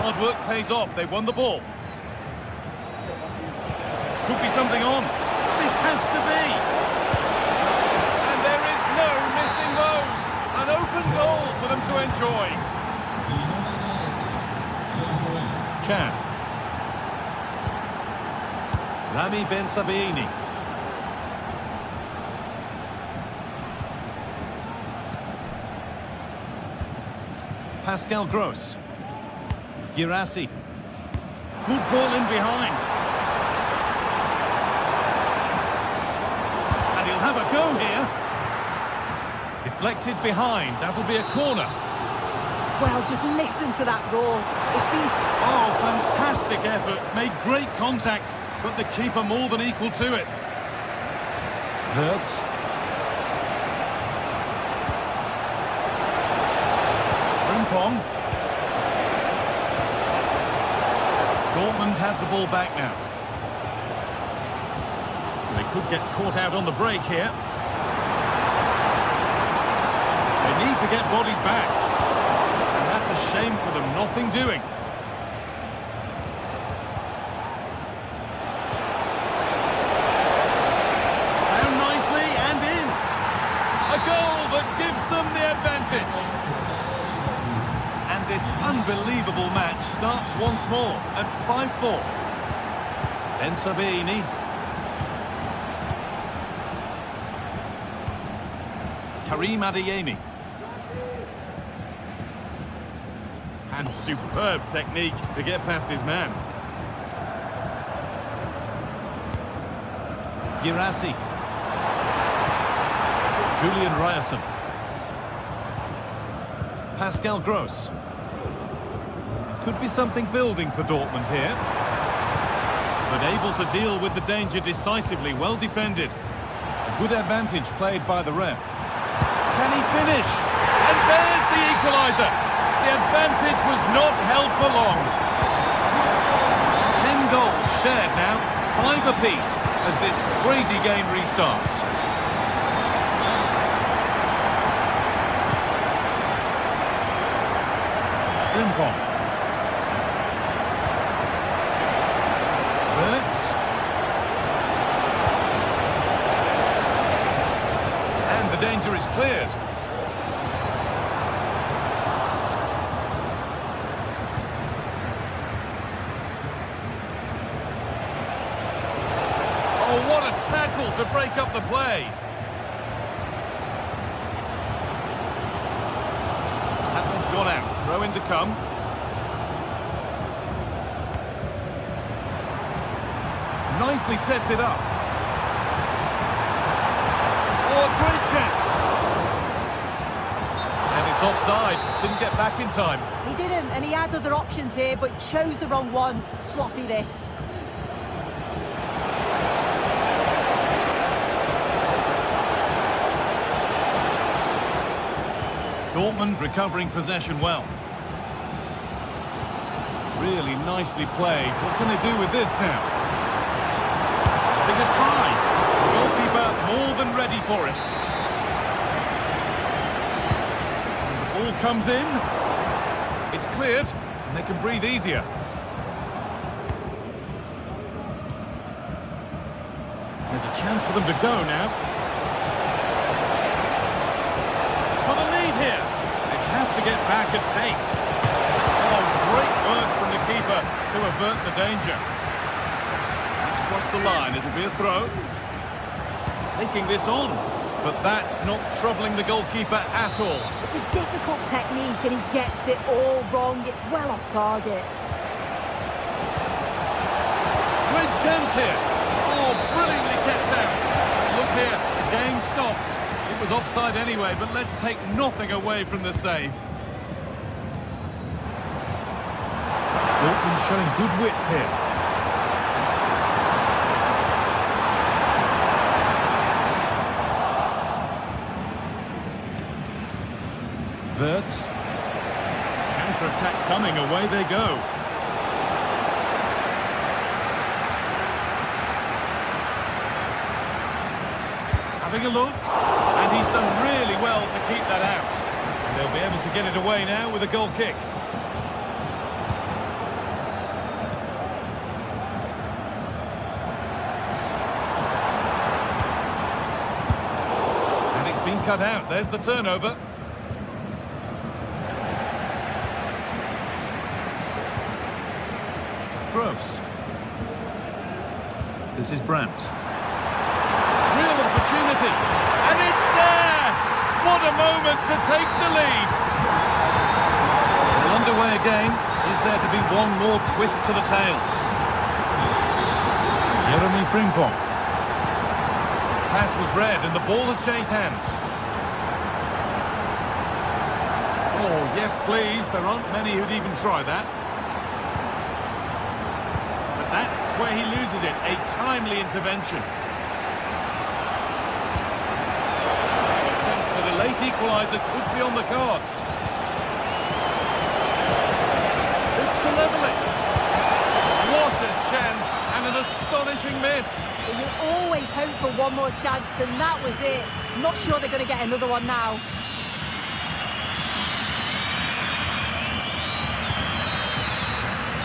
Hard work pays off. They won the ball. Could be something on. This has to be. And there is no missing those. An open goal for them to enjoy. Chan. Rami Ben Sabaini. Pascal Gross. Girassi. Good ball in behind. And he'll have a go here. Deflected behind. That'll be a corner. Well, just listen to that goal. It's been... Oh, fantastic effort. Made great contact, but the keeper more than equal to it. Wirtz. Frimpong. Dortmund have the ball back now. They could get caught out on the break here. They need to get bodies back. And that's a shame for them, nothing doing. Down nicely and in. A goal that gives them the advantage. And this unbelievable match starts once more at 5-4. Ben Sabaini. Karim Adeyemi. And superb technique to get past his man. Girassi. Julian Ryerson. Pascal Gross. Could be something building for Dortmund here. But able to deal with the danger decisively, well defended. A good advantage played by the ref. Can he finish? And there's the equaliser. The advantage was not held for long. 10 goals shared now, 5 apiece, as this crazy game restarts. Frimpong. Wirtz. And the danger is cleared. Oh, what a tackle to break up the play. That one's gone out. Throw in to come. Nicely sets it up. Oh, a great chance. And it's offside. Didn't get back in time. He didn't, and he had other options here, but chose the wrong one. Sloppy this. Dortmund recovering possession well. Really nicely played. What can they do with this now? Having a try. The goalkeeper more than ready for it. And the ball comes in. It's cleared, and they can breathe easier. There's a chance for them to go now. For the lead here. They have to get back at pace. Oh, great work from the keeper to avert the danger. Across the line, it'll be a throw. Taking this on, but that's not troubling the goalkeeper at all. It's a difficult technique, and he gets it all wrong. It's well off target. Great chance here. Oh, brilliantly kept out. Look here, the game stops. It was offside anyway, but let's take nothing away from the save. Dortmund showing good width here. Wirtz. Counter-attack coming, away they go. Having a look, and he's done really well to keep that out. And they'll be able to get it away now with a goal kick. And it's been cut out. There's the turnover. Gross. This is Brandt. Real opportunity, and it's there! What a moment to take the lead! Well, underway again. Is there to be one more twist to the tail? Frimpong. Pass was read, and the ball has changed hands. Oh, yes please, there aren't many who'd even try that. But that's where he loses it, a timely intervention. The late equaliser could be on the cards. This to level it. What a chance, and an astonishing miss. You always hope for one more chance, and that was it. Not sure they're going to get another one now.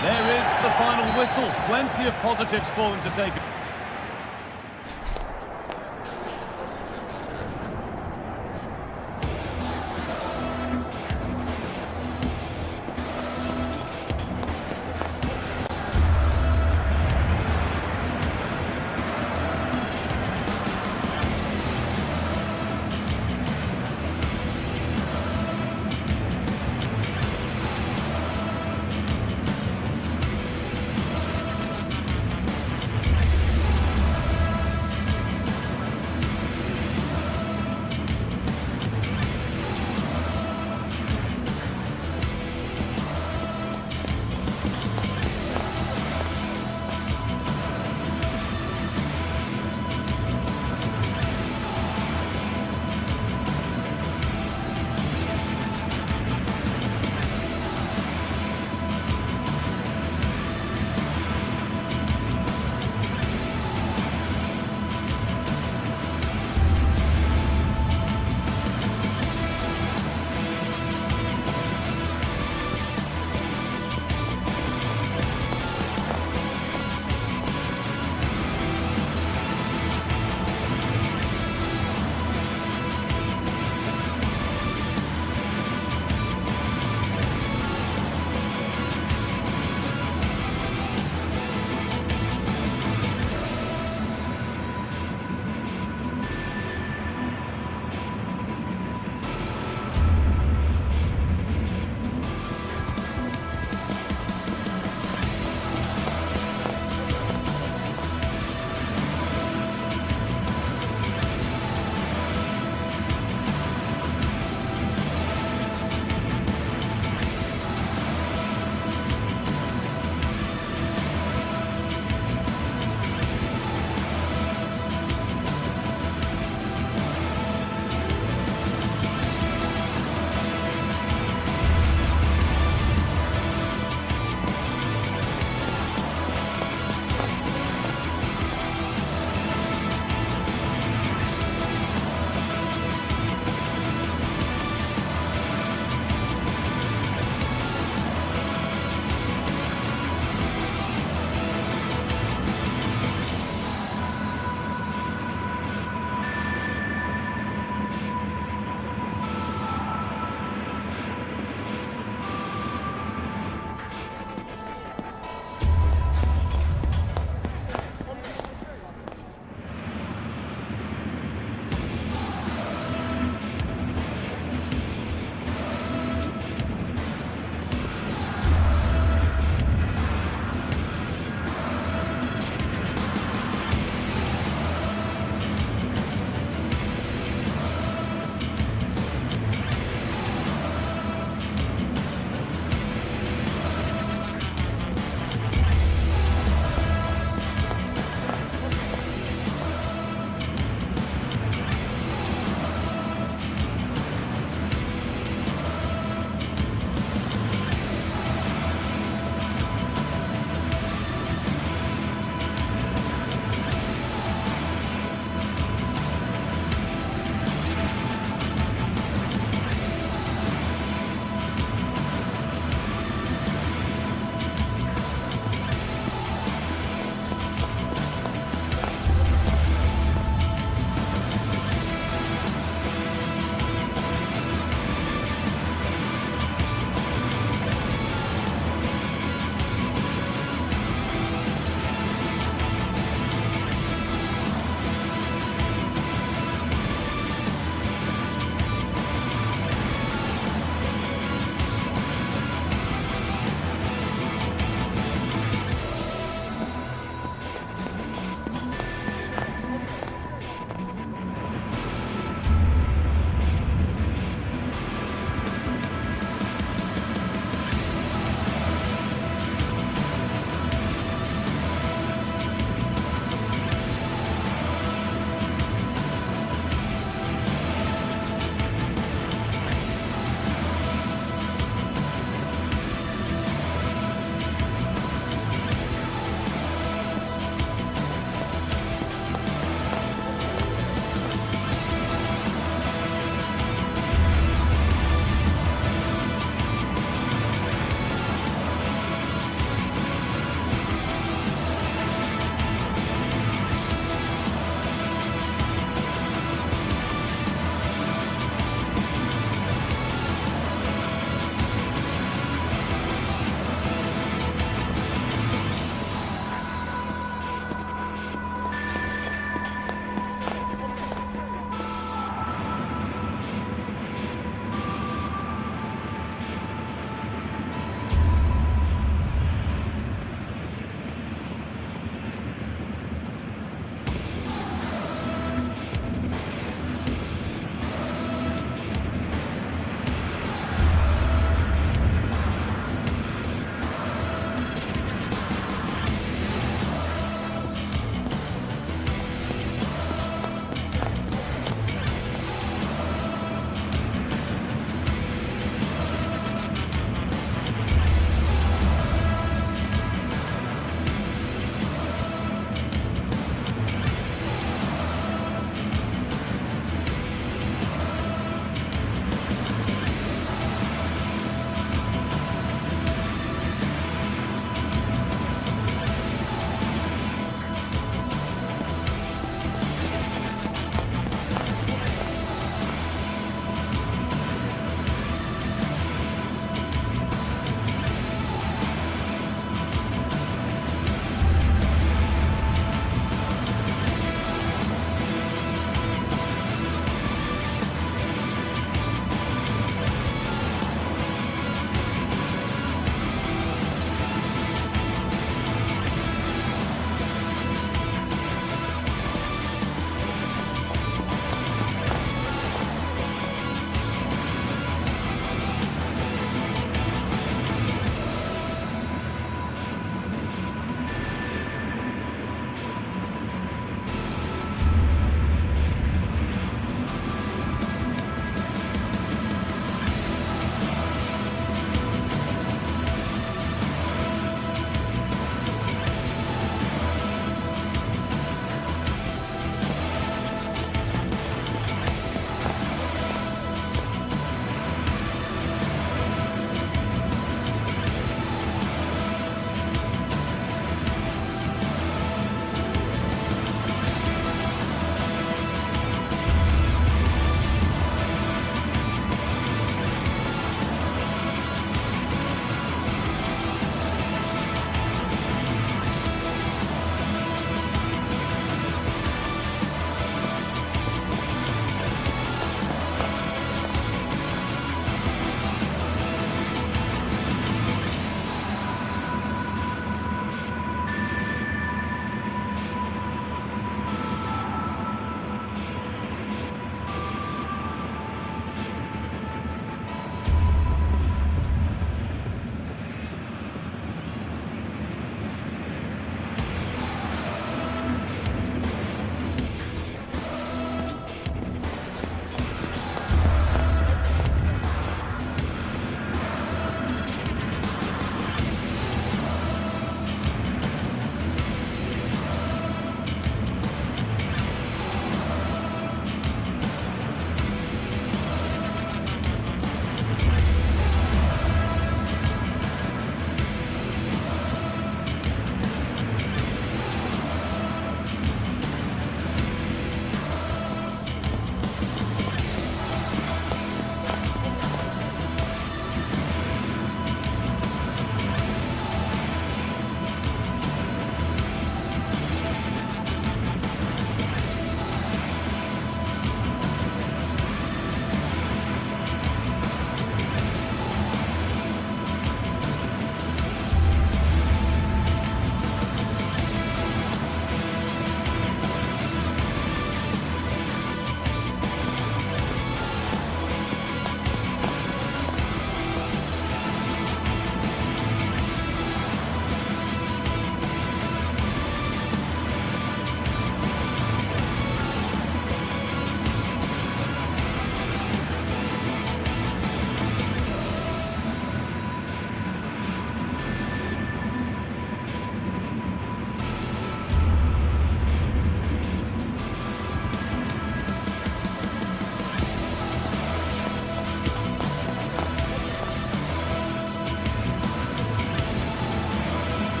There is the final whistle. Plenty of positives for them to take.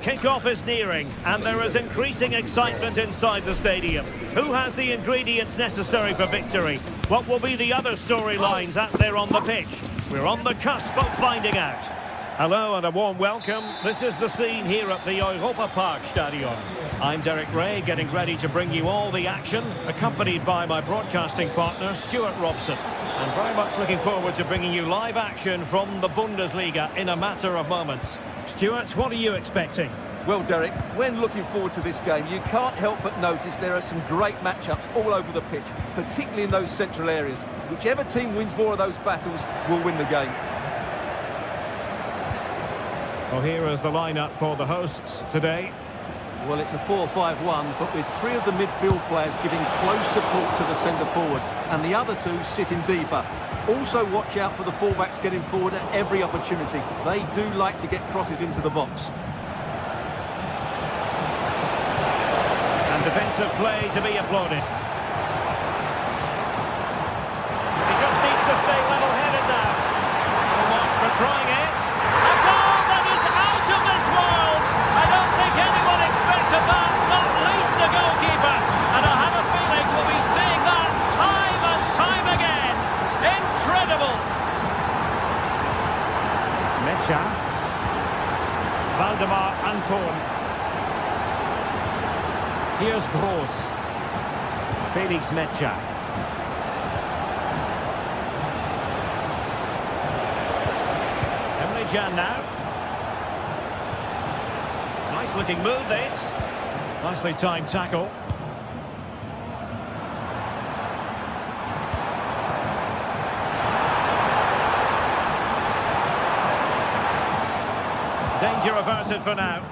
Kick-off is nearing, and there is increasing excitement inside the stadium. Who has the ingredients necessary for victory? What will be the other storylines out there on the pitch? We're on the cusp of finding out. Hello and a warm welcome. This is the scene here at the Europa Park Stadion. I'm Derek Ray, getting ready to bring you all the action, accompanied by my broadcasting partner, Stuart Robson. And very much looking forward to bringing you live action from the Bundesliga in a matter of moments. Stuart, what are you expecting? Well, Derek, when looking forward to this game, you can't help but notice there are some great matchups all over the pitch, particularly in those central areas. Whichever team wins more of those battles will win the game. Well, here is the lineup for the hosts today. Well, it's a 4-5-1, but with three of the midfield players giving close support to the centre forward, and the other two sitting deeper. Also watch out for the fullbacks getting forward at every opportunity. They do like to get crosses into the box. And defensive play to be applauded. He just needs to stay level-headed now. No marks for trying it. A goal that is out of this world! I don't think anyone expected that, not least the goalkeeper. And I have a feeling we'll be seeing that time and time again. Incredible! Mecha. Valdemar Anton. Here's Gross. Felix Mecha. Emre Can now. Nice looking move this. Nicely timed tackle. Danger averted for now.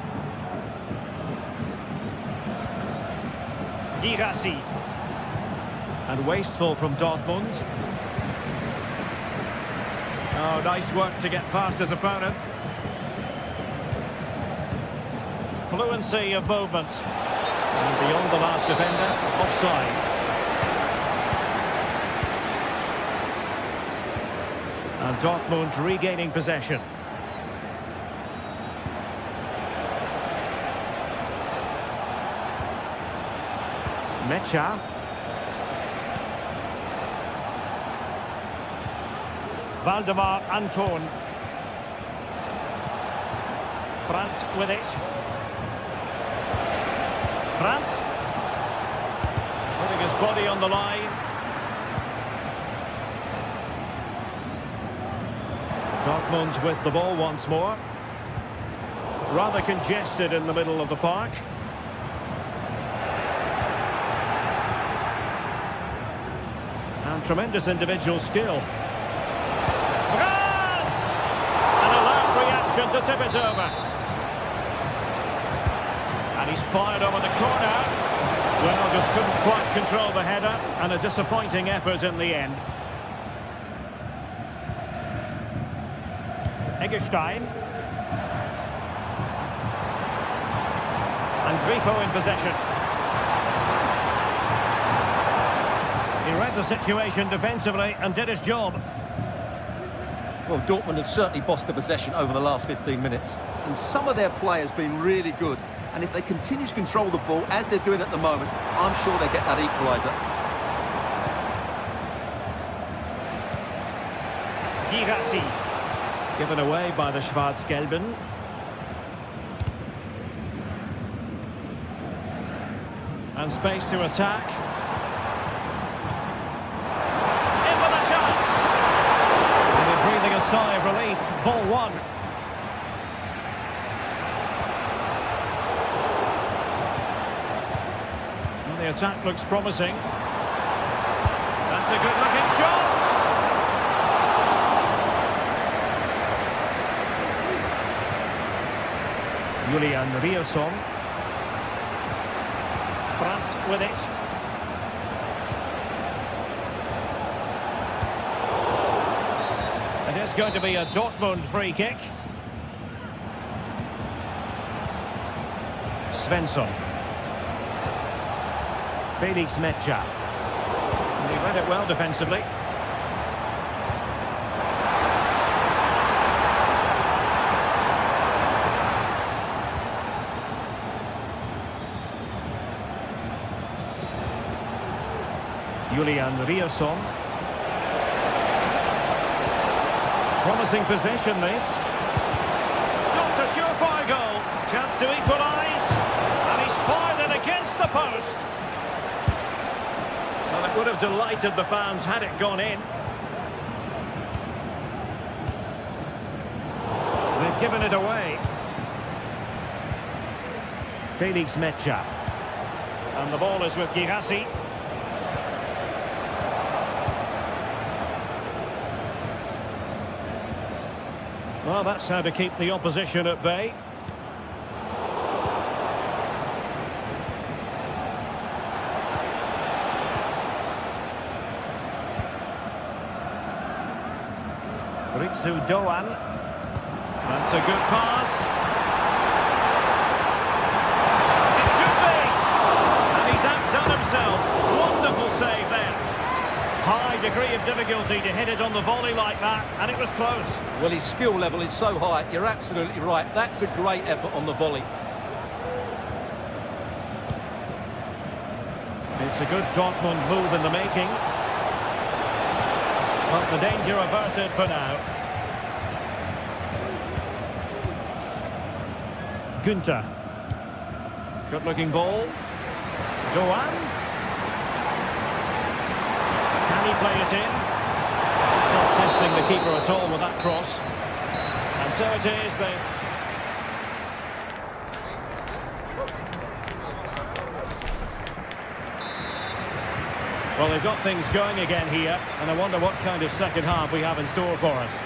Girassi. And wasteful from Dortmund. Oh, nice work to get past his opponent. Fluency of movement. And beyond the last defender, offside. And Dortmund regaining possession. Mecha. Valdemar Anton. Brandt with it. Brandt. Putting his body on the line. Dortmund with the ball once more. Rather congested in the middle of the park. And tremendous individual skill. Brandt! An alert reaction to tip it over. And he's fired over the corner. Well, just couldn't quite control the header, and a disappointing effort in the end. Eggestein. And Grifo in possession. He read the situation defensively and did his job. Well, Dortmund have certainly bossed the possession over the last 15 minutes. And some of their players have been really good. And if they continue to control the ball, as they're doing at the moment, I'm sure they'll get that equaliser. Girassi. Given away by the Schwarz-Gelben. And space to attack. In with a chance. And they're breathing a sigh of relief. Ball one. Well, the attack looks promising. That's a good-looking shot. Julian Rierson. Brandt with it. It is going to be a Dortmund free kick. Svensson. Felix Mecha. And he read it well defensively. Julian Rierson. Promising possession, this. Not a surefire goal. Chance to equalise. And he's fired it against the post. Well, it would have delighted the fans had it gone in. They've given it away. Felix Mecha. And the ball is with Girassi. Well, that's how to keep the opposition at bay. Ritsu Doan. That's a good pass. It should be. And he's outdone himself. Wonderful save there. High degree of difficulty to hit it on the volley like that, and it was close. Well, his skill level is so high, you're absolutely right. That's a great effort on the volley. It's a good Dortmund move in the making. But the danger averted for now. Günther. Good-looking ball. Doan. Can he play it in? Not testing the keeper at all with that cross. And so it is. Well, they've got things going again here, and I wonder what kind of second half we have in store for us.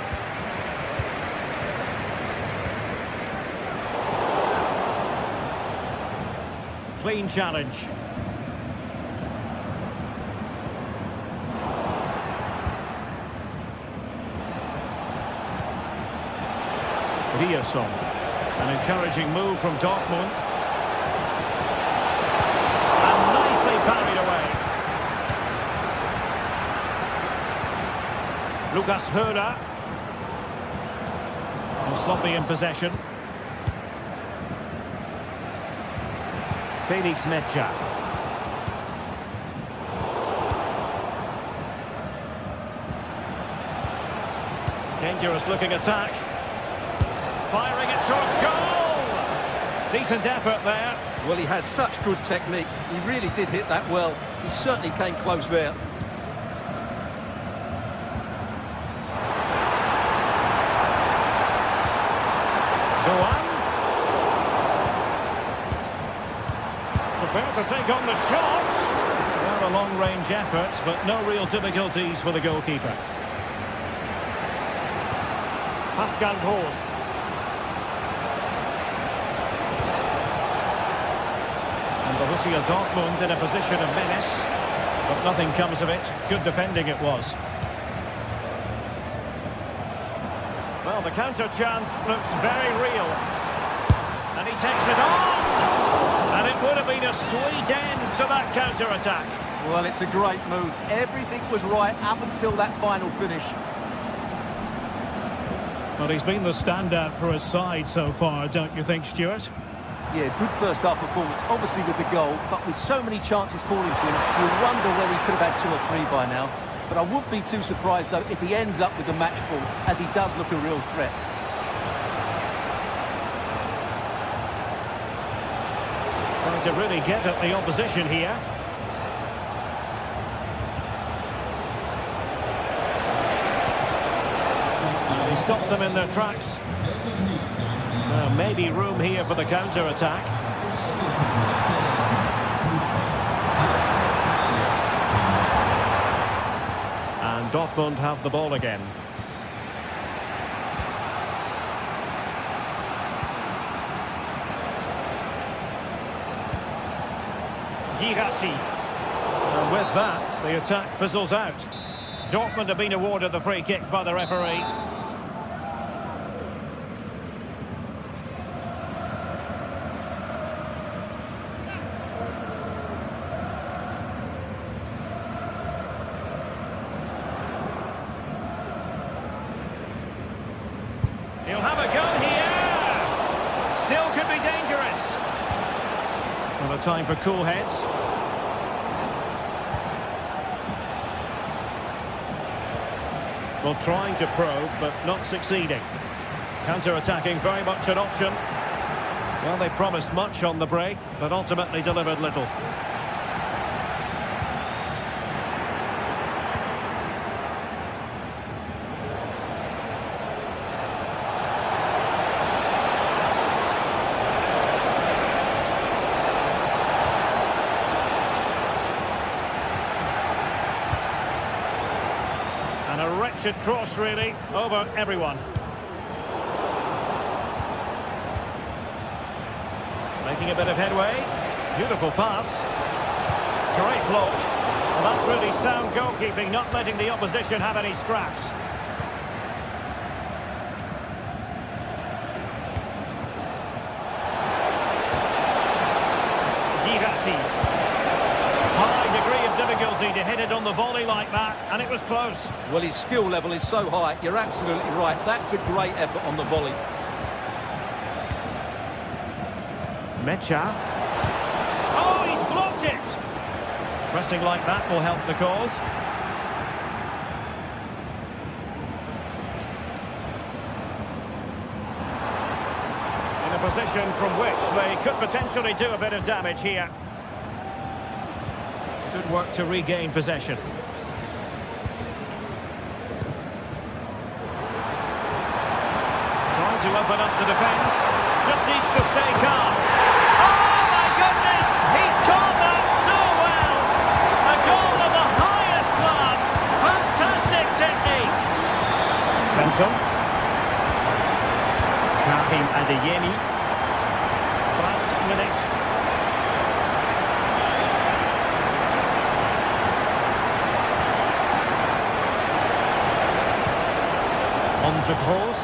Clean challenge. Rierson. An encouraging move from Dortmund. And nicely parried away. Lucas Höder. And sloppy in possession. Felix Mecha. Dangerous looking attack. Firing it towards goal! Decent effort there. Well, he has such good technique. He really did hit that well. He certainly came close there. Doan. Prepared to take on the shot. Well, a long-range effort, but no real difficulties for the goalkeeper. Pascal Gross. And Borussia Dortmund in a position of menace, but nothing comes of it. Good defending it was. Well, the counter chance looks very real. And he takes it on! And it would have been a sweet end to that counter-attack. Well, it's a great move. Everything was right up until that final finish. Well, he's been the standout for his side so far, don't you think, Stuart? Yeah, good first half performance, obviously with the goal, but with so many chances falling to him, you wonder whether he could have had 2 or 3 by now. But I wouldn't be too surprised, though, if he ends up with the match ball, as he does look a real threat. Trying to really get at the opposition here. He stopped them in their tracks. Maybe room here for the counter-attack. And Dortmund have the ball again. Girassi. And with that, the attack fizzles out. Dortmund have been awarded the free kick by the referee. He'll have a go here. Still could be dangerous. Well, a time for cool heads. Well, trying to probe, but not succeeding. Counter-attacking, very much an option. Well, they promised much on the break, but ultimately delivered little. And a wretched cross, really, over everyone. Making a bit of headway. Beautiful pass. Great block. Well, that's really sound goalkeeping, not letting the opposition have any scraps. High degree of difficulty to hit it on the volley like that, and it was close. Well, his skill level is so high, you're absolutely right. That's a great effort on the volley. Mecha. Oh, he's blocked it! Pressing like that will help the cause. In a position from which they could potentially do a bit of damage here. Good work to regain possession. Trying to open up the defence. Just needs to stay calm. Oh my goodness! He's caught that so well! A goal of the highest class. Fantastic technique. Svensson. Karim Adeyemi. France with it. On to Gross.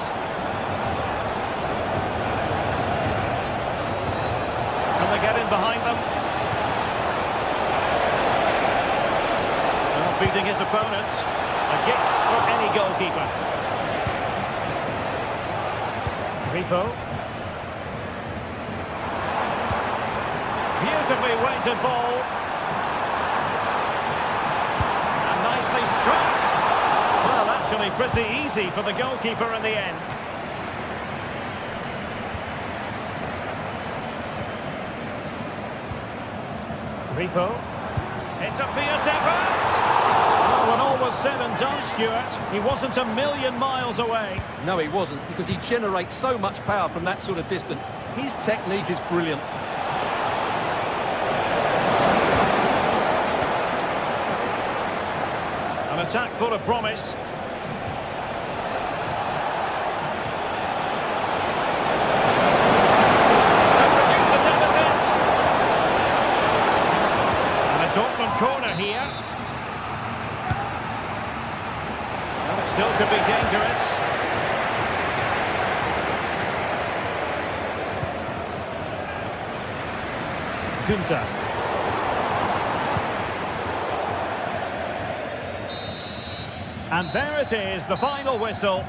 Can they get in behind them? Not beating his opponent. A gift for any goalkeeper. Grifo. Beautifully weighted ball. And nicely struck. Well, actually pretty easy for the goalkeeper in the end. Grifo. It's a fierce effort. Oh, when all was said and done, Stuart, he wasn't a million miles away. No, he wasn't, because he generates so much power from that sort of distance. His technique is brilliant. An attack full of promise. Dortmund corner here. Well, it still could be dangerous. Günther. And there it is, the final whistle.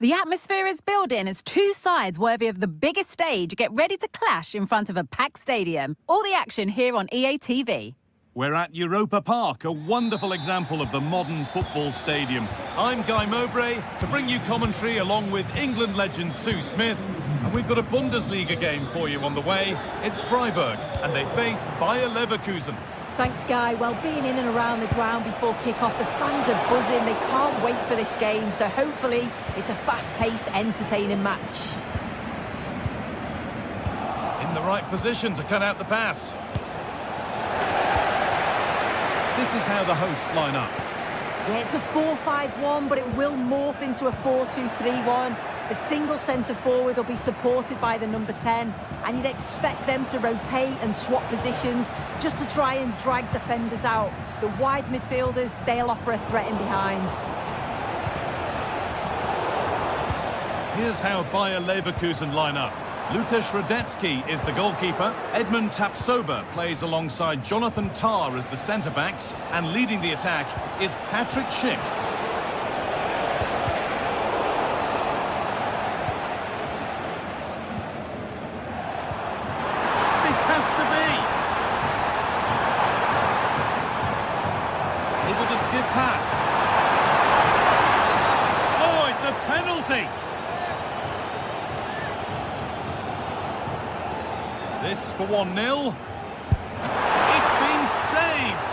The atmosphere is building as two sides worthy of the biggest stage get ready to clash in front of a packed stadium. All the action here on EA TV. We're at Europa Park, a wonderful example of the modern football stadium. I'm Guy Mowbray to bring you commentary along with England legend Sue Smith. And we've got a Bundesliga game for you on the way. It's Freiburg and they face Bayer Leverkusen. Thanks, Guy. Well, being in and around the ground before kick-off, the fans are buzzing. They can't wait for this game, so hopefully it's a fast-paced, entertaining match. In the right position to cut out the pass. This is how the hosts line up. Yeah, it's a 4-5-1, but it will morph into a 4-2-3-1. The single centre-forward will be supported by the number 10, and you'd expect them to rotate and swap positions just to try and drag defenders out. The wide midfielders, they'll offer a threat in behind. Here's how Bayer Leverkusen line up. Lukas Radetzky is the goalkeeper. Edmund Tapsoba plays alongside Jonathan Tah as the centre-backs. And leading the attack is Patrick Schick. This has to be! Able to skip past. Oh, it's a penalty! This for 1-0. It's been saved.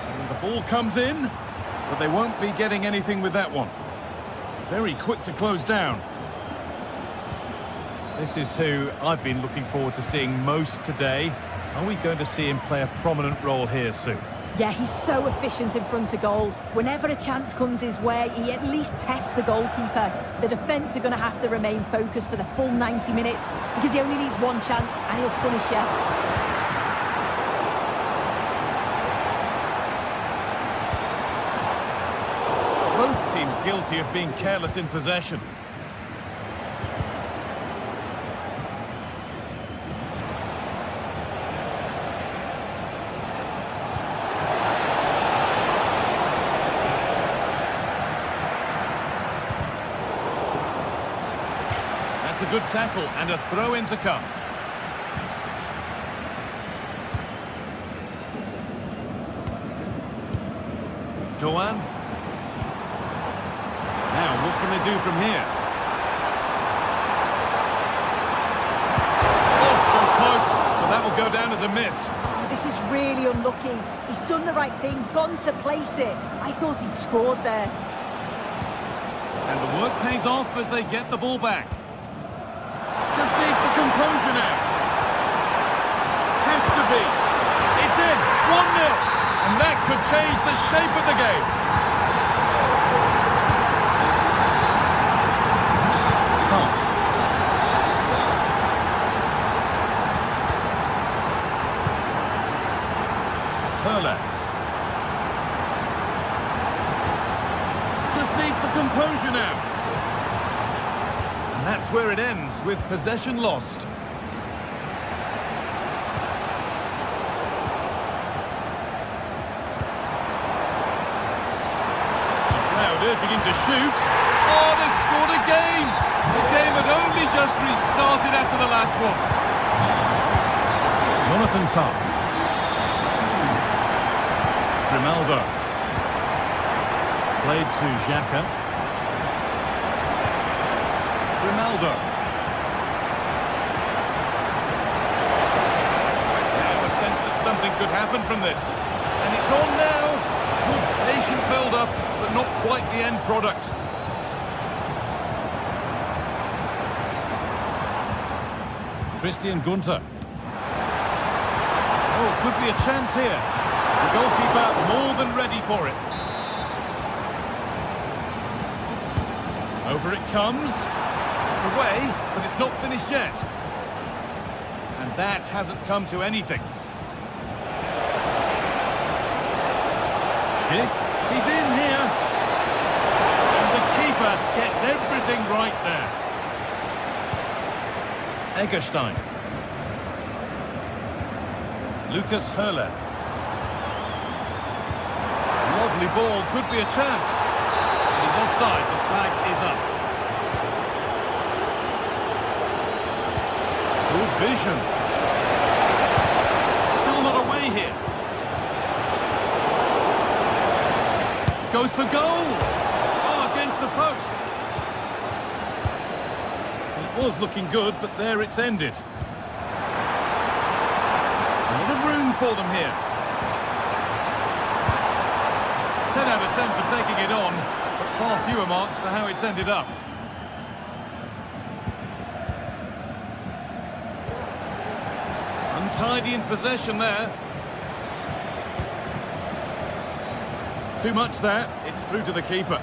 And the ball comes in, but they won't be getting anything with that one. Very quick to close down. This is who I've been looking forward to seeing most today. Are we going to see him play a prominent role here, Sue? Yeah, he's so efficient in front of goal. Whenever a chance comes his way, he at least tests the goalkeeper. The defence are going to have to remain focused for the full 90 minutes because he only needs one chance and he'll punish you. Both teams guilty of being careless in possession. A good tackle and a throw in to come. Doan. Now, what can they do from here? Oh, so close, but that will go down as a miss. Oh, this is really unlucky. He's done the right thing, gone to place it. I thought he'd scored there. And the work pays off as they get the ball back. Just needs the composure now. Has to be. It's in. 1-0. And that could change the shape of the game. Tom. Hurler. Just needs the composure now. And that's where it ends, with possession lost. The crowd urging him to shoot. Oh, they've scored again! The game had only just restarted after the last one. Jonathan Tah. Grimaldo. Played to Xhaka. Ronaldo. Now a sense that something could happen from this. And it's on now. Good patient build-up, but not quite the end product. Christian Gunter. Oh, could be a chance here. The goalkeeper more than ready for it. Over it comes. Away, but it's not finished yet. And that hasn't come to anything. Schick, he's in here. And the keeper gets everything right there. Egerstein. Lucas Hurler. Lovely ball, could be a chance. He's offside. The flag is up. Good vision. Still not away here. Goes for goal. Oh, against the post. It was looking good, but there it's ended. A lot of room for them here. 10 out of 10 for taking it on, but far fewer marks for how it's ended up. Untidy in possession there. Too much there. It's through to the keeper.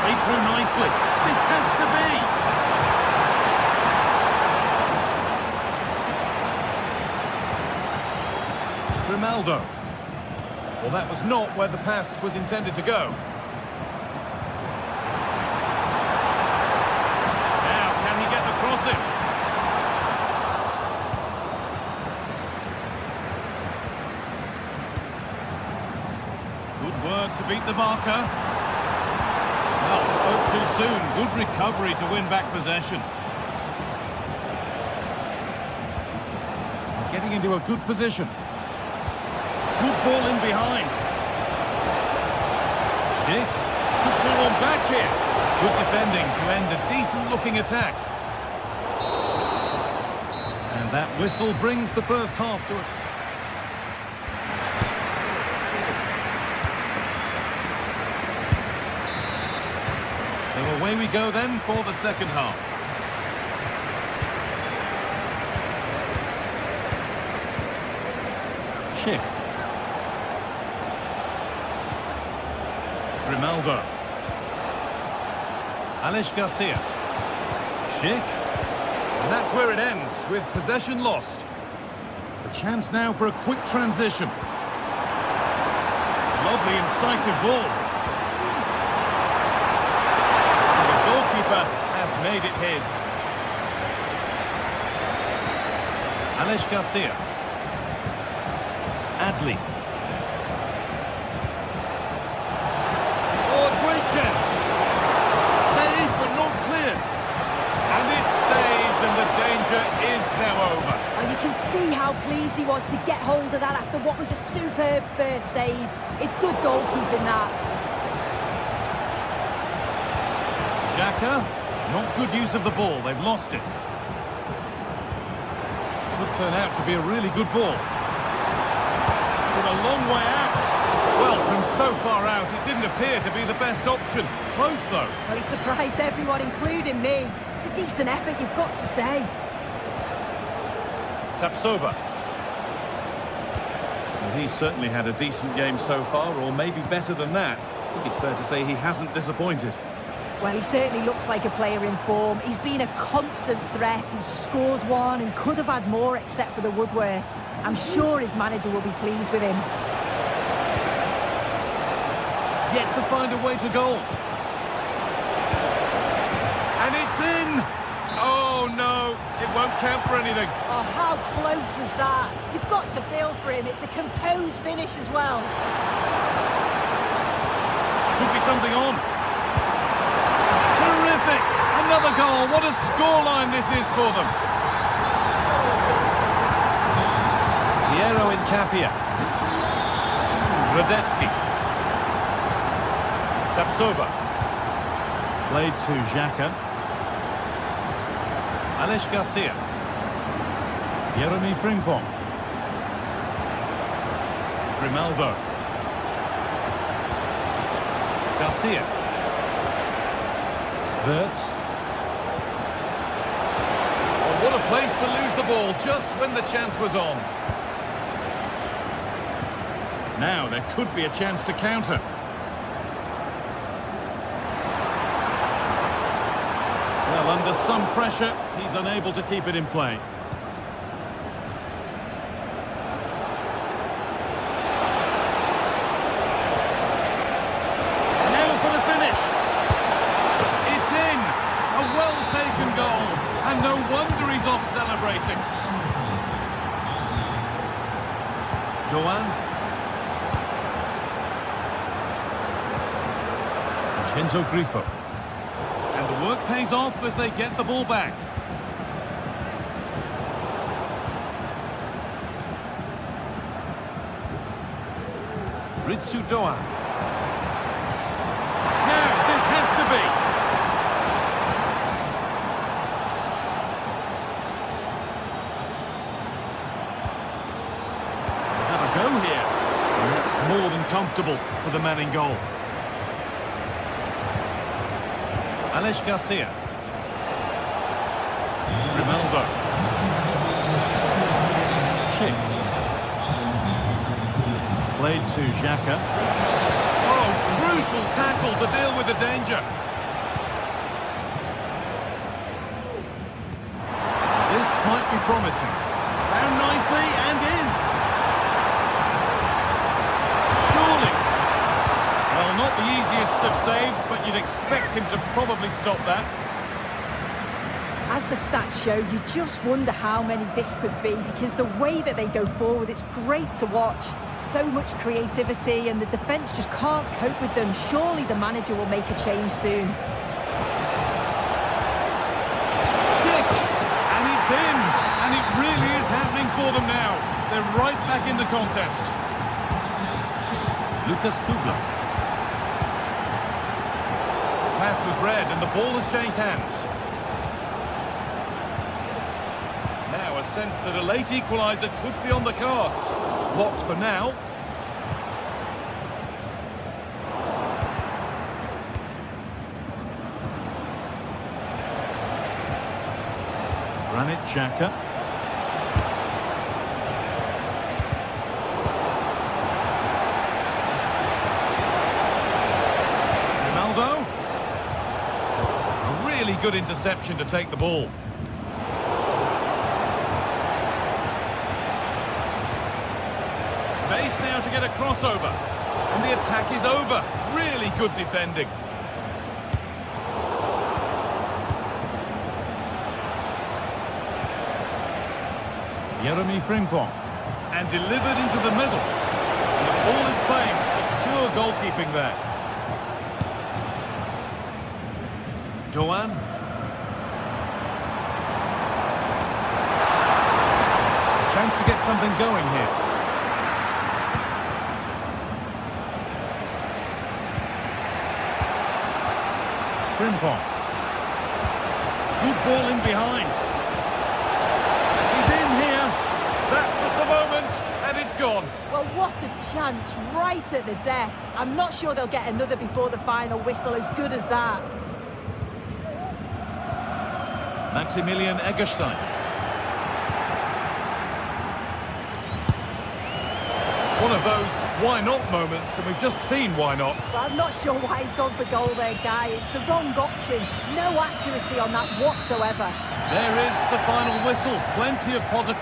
Played through nicely. This has to be. Ronaldo. Well, that was not where the pass was intended to go. Now, can he get the crossing? Good work to beat the marker. Well, spoke too soon. Good recovery to win back possession. Getting into a good position. Good ball in behind. Schick. Good ball on back here. Good defending to end a decent-looking attack. And that whistle brings the first half to a... So away we go then for the second half. Schick. Ronaldo. Alex Garcia. Schick. And that's where it ends, with possession lost. A chance now for a quick transition. Lovely, incisive ball. And the goalkeeper has made it his. Alex Garcia. Adli. Oh, great chance. Saved but not cleared. And it's saved and the danger is now over. And you can see how pleased he was to get hold of that after what was a superb first save. It's good goalkeeping, that. Xhaka, not good use of the ball. They've lost it. Could turn out to be a really good ball. A long way out. Well, from so far out, it didn't appear to be the best option. Close, though. Well, he surprised everyone, including me. It's a decent effort, you've got to say. Tapsoba. Well, he's certainly had a decent game so far, or maybe better than that. I think it's fair to say he hasn't disappointed. Well, he certainly looks like a player in form. He's been a constant threat. He's scored one and could have had more except for the woodwork. I'm sure his manager will be pleased with him. Yet to find a way to goal. And it's in! Oh, no, it won't count for anything. Oh, how close was that? You've got to feel for him. It's a composed finish as well. Could be something on. Terrific! Another goal. What a scoreline this is for them. Piero Incapia. Radetzky. Tapsoba. Played to Xhaka. Alex Garcia. Jeremy Frimpong. Grimaldo. Garcia. Wirtz. Oh, what a place to lose the ball just when the chance was on. Now there could be a chance to counter. Well, under some pressure, he's unable to keep it in play. Now for the finish. It's in. A well-taken goal. And no wonder he's off celebrating. Doan. Vincenzo Grifo. And the work pays off as they get the ball back. Ritsu Doan. Now, this has to be. Have a go here. And that's more than comfortable for the man in goal. Alex Garcia. Ronaldo. Chick. Played to Xhaka. Oh, crucial tackle to deal with the danger. This might be promising. Found nicely and in. Surely. Well, not the easiest of saves, but you'd expect him to probably stop that. As the stats show, you just wonder how many this could be, because the way that they go forward, it's great to watch. So much creativity, and the defence just can't cope with them. Surely the manager will make a change soon. Chick! And it's in! And it really is happening for them now. They're right back in the contest. Lucas Kubler. Pass was read and the ball has changed hands. Now a sense that a late equaliser could be on the cards. Blocked for now. Granit Xhaka. Ronaldo. A really good interception to take the ball. Space now to get a crossover. And the attack is over. Really good defending. Jeremy Frimpong. And delivered into the middle. And the ball is claimed. Secure goalkeeping there. Doan. Chance to get something going here. Frimpong. Good ball in behind. He's in here. That was the moment, and it's gone. Well, what a chance right at the death. I'm not sure they'll get another before the final whistle, as good as that. Maximilian Eggestein. One of those why not moments, and we've just seen why not. Well, I'm not sure why he's gone for goal there, Guy. It's the wrong option. No accuracy on that whatsoever. There is the final whistle. Plenty of positive.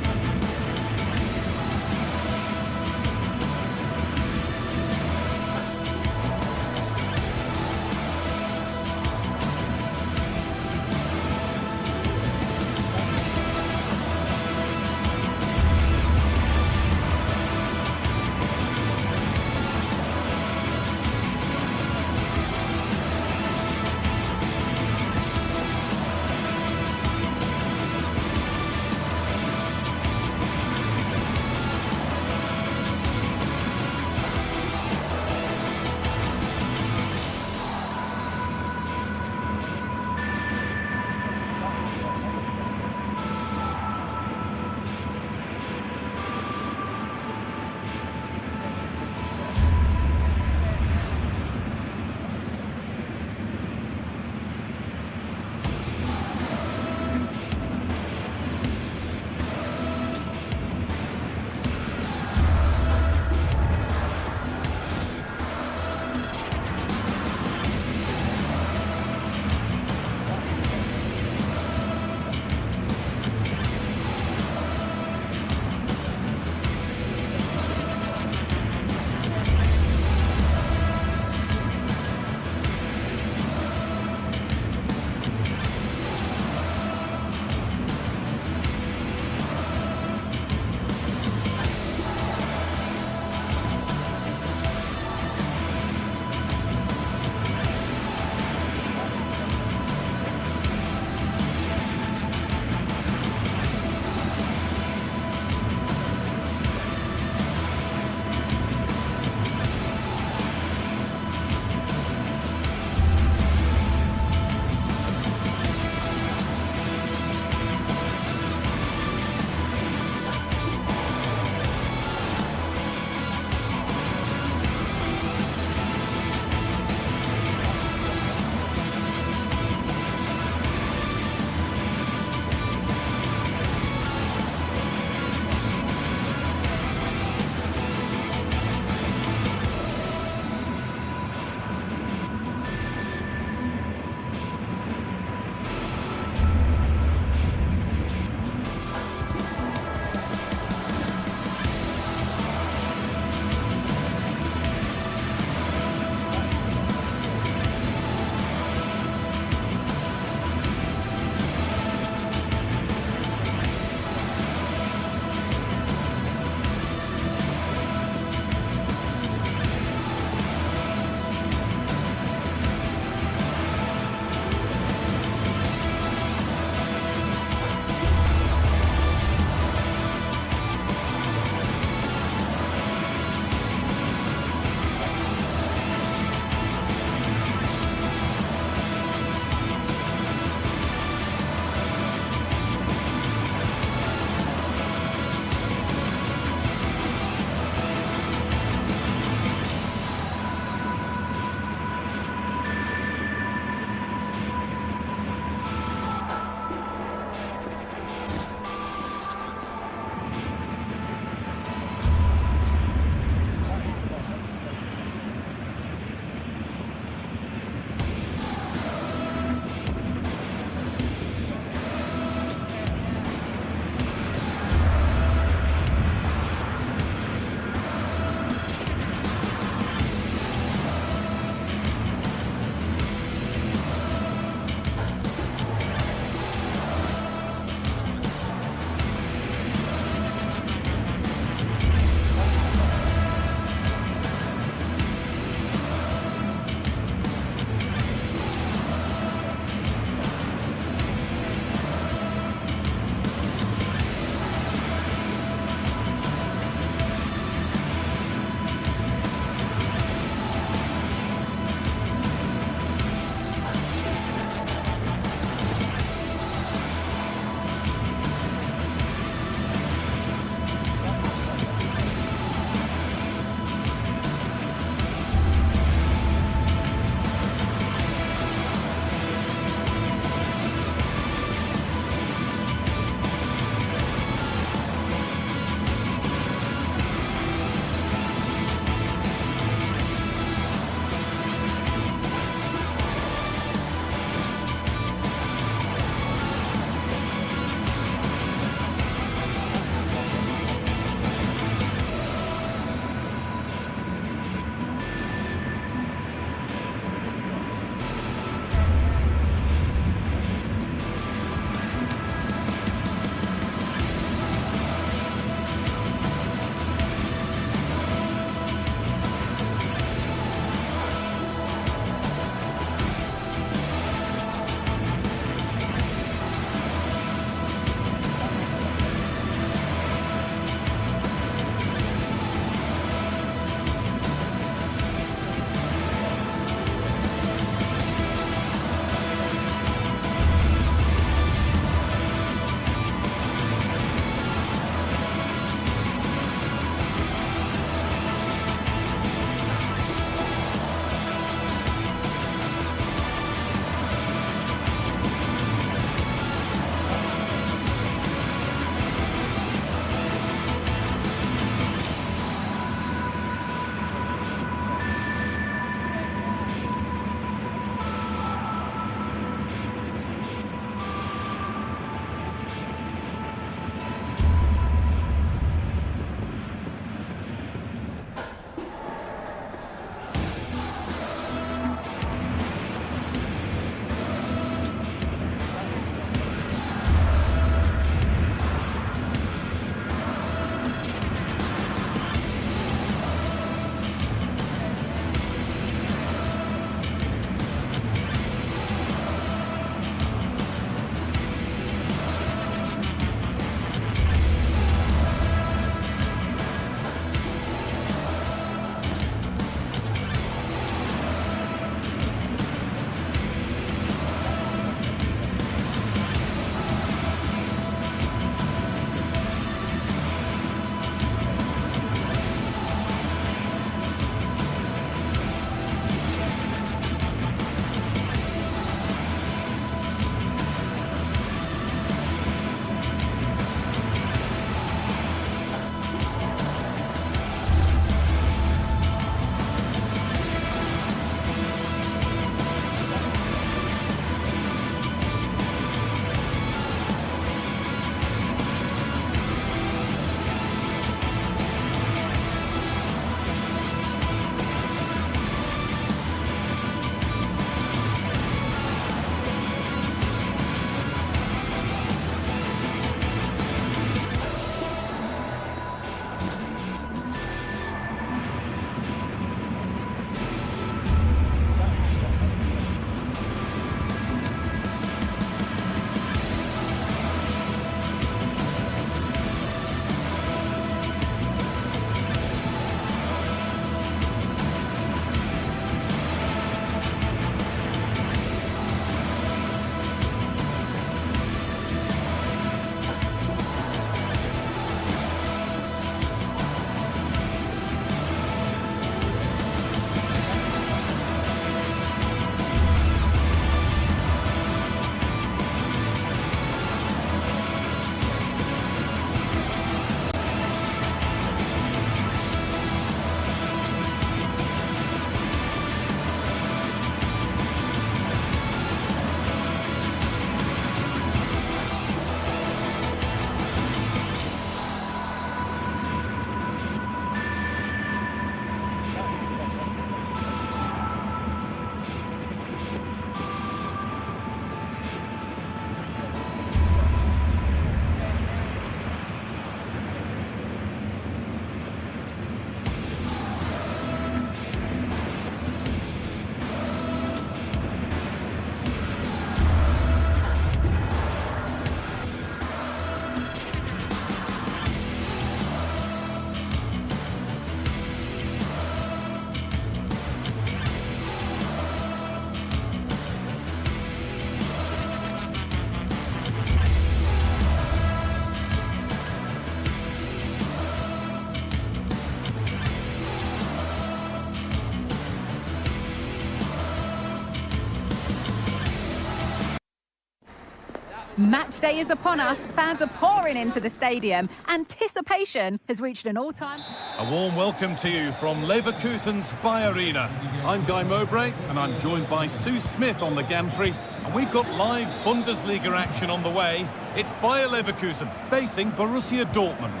Match day is upon us. Fans are pouring into the stadium. Anticipation has reached an all-time... A warm welcome to you from Leverkusen's Bayer Arena. I'm Guy Mowbray, and I'm joined by Sue Smith on the gantry. And we've got live Bundesliga action on the way. It's Bayer Leverkusen facing Borussia Dortmund.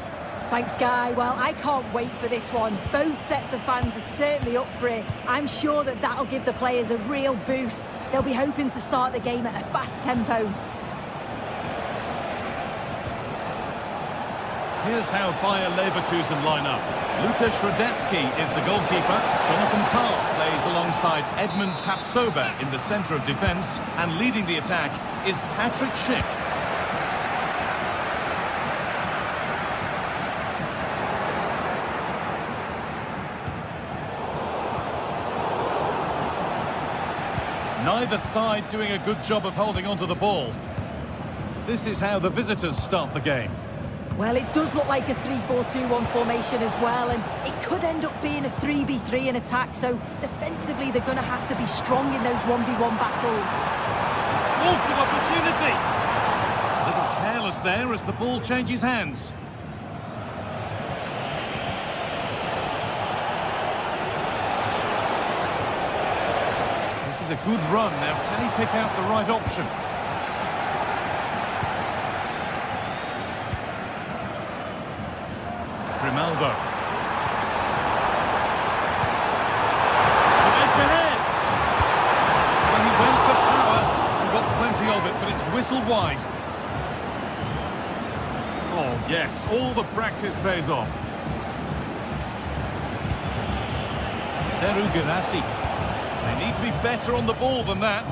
Thanks, Guy. Well, I can't wait for this one. Both sets of fans are certainly up for it. I'm sure that'll give the players a real boost. They'll be hoping to start the game at a fast tempo. Here's how Bayer Leverkusen line up. Lukas Radetzky is the goalkeeper. Jonathan Tah plays alongside Edmund Tapsoba in the centre of defence. And leading the attack is Patrick Schick. Neither side doing a good job of holding onto the ball. This is how the visitors start the game. Well, it does look like a 3-4-2-1 formation as well, and it could end up being a 3v3 in attack, so defensively they're going to have to be strong in those 1v1 battles. Oh, good opportunity! A little careless there as the ball changes hands. This is a good run. Now, can he pick out the right option? Grimaldo. The edge ahead. Well, he went for power and got plenty of it, but it's whistled wide. Oh, yes, all the practice pays off. Seru Girassi. They need to be better on the ball than that.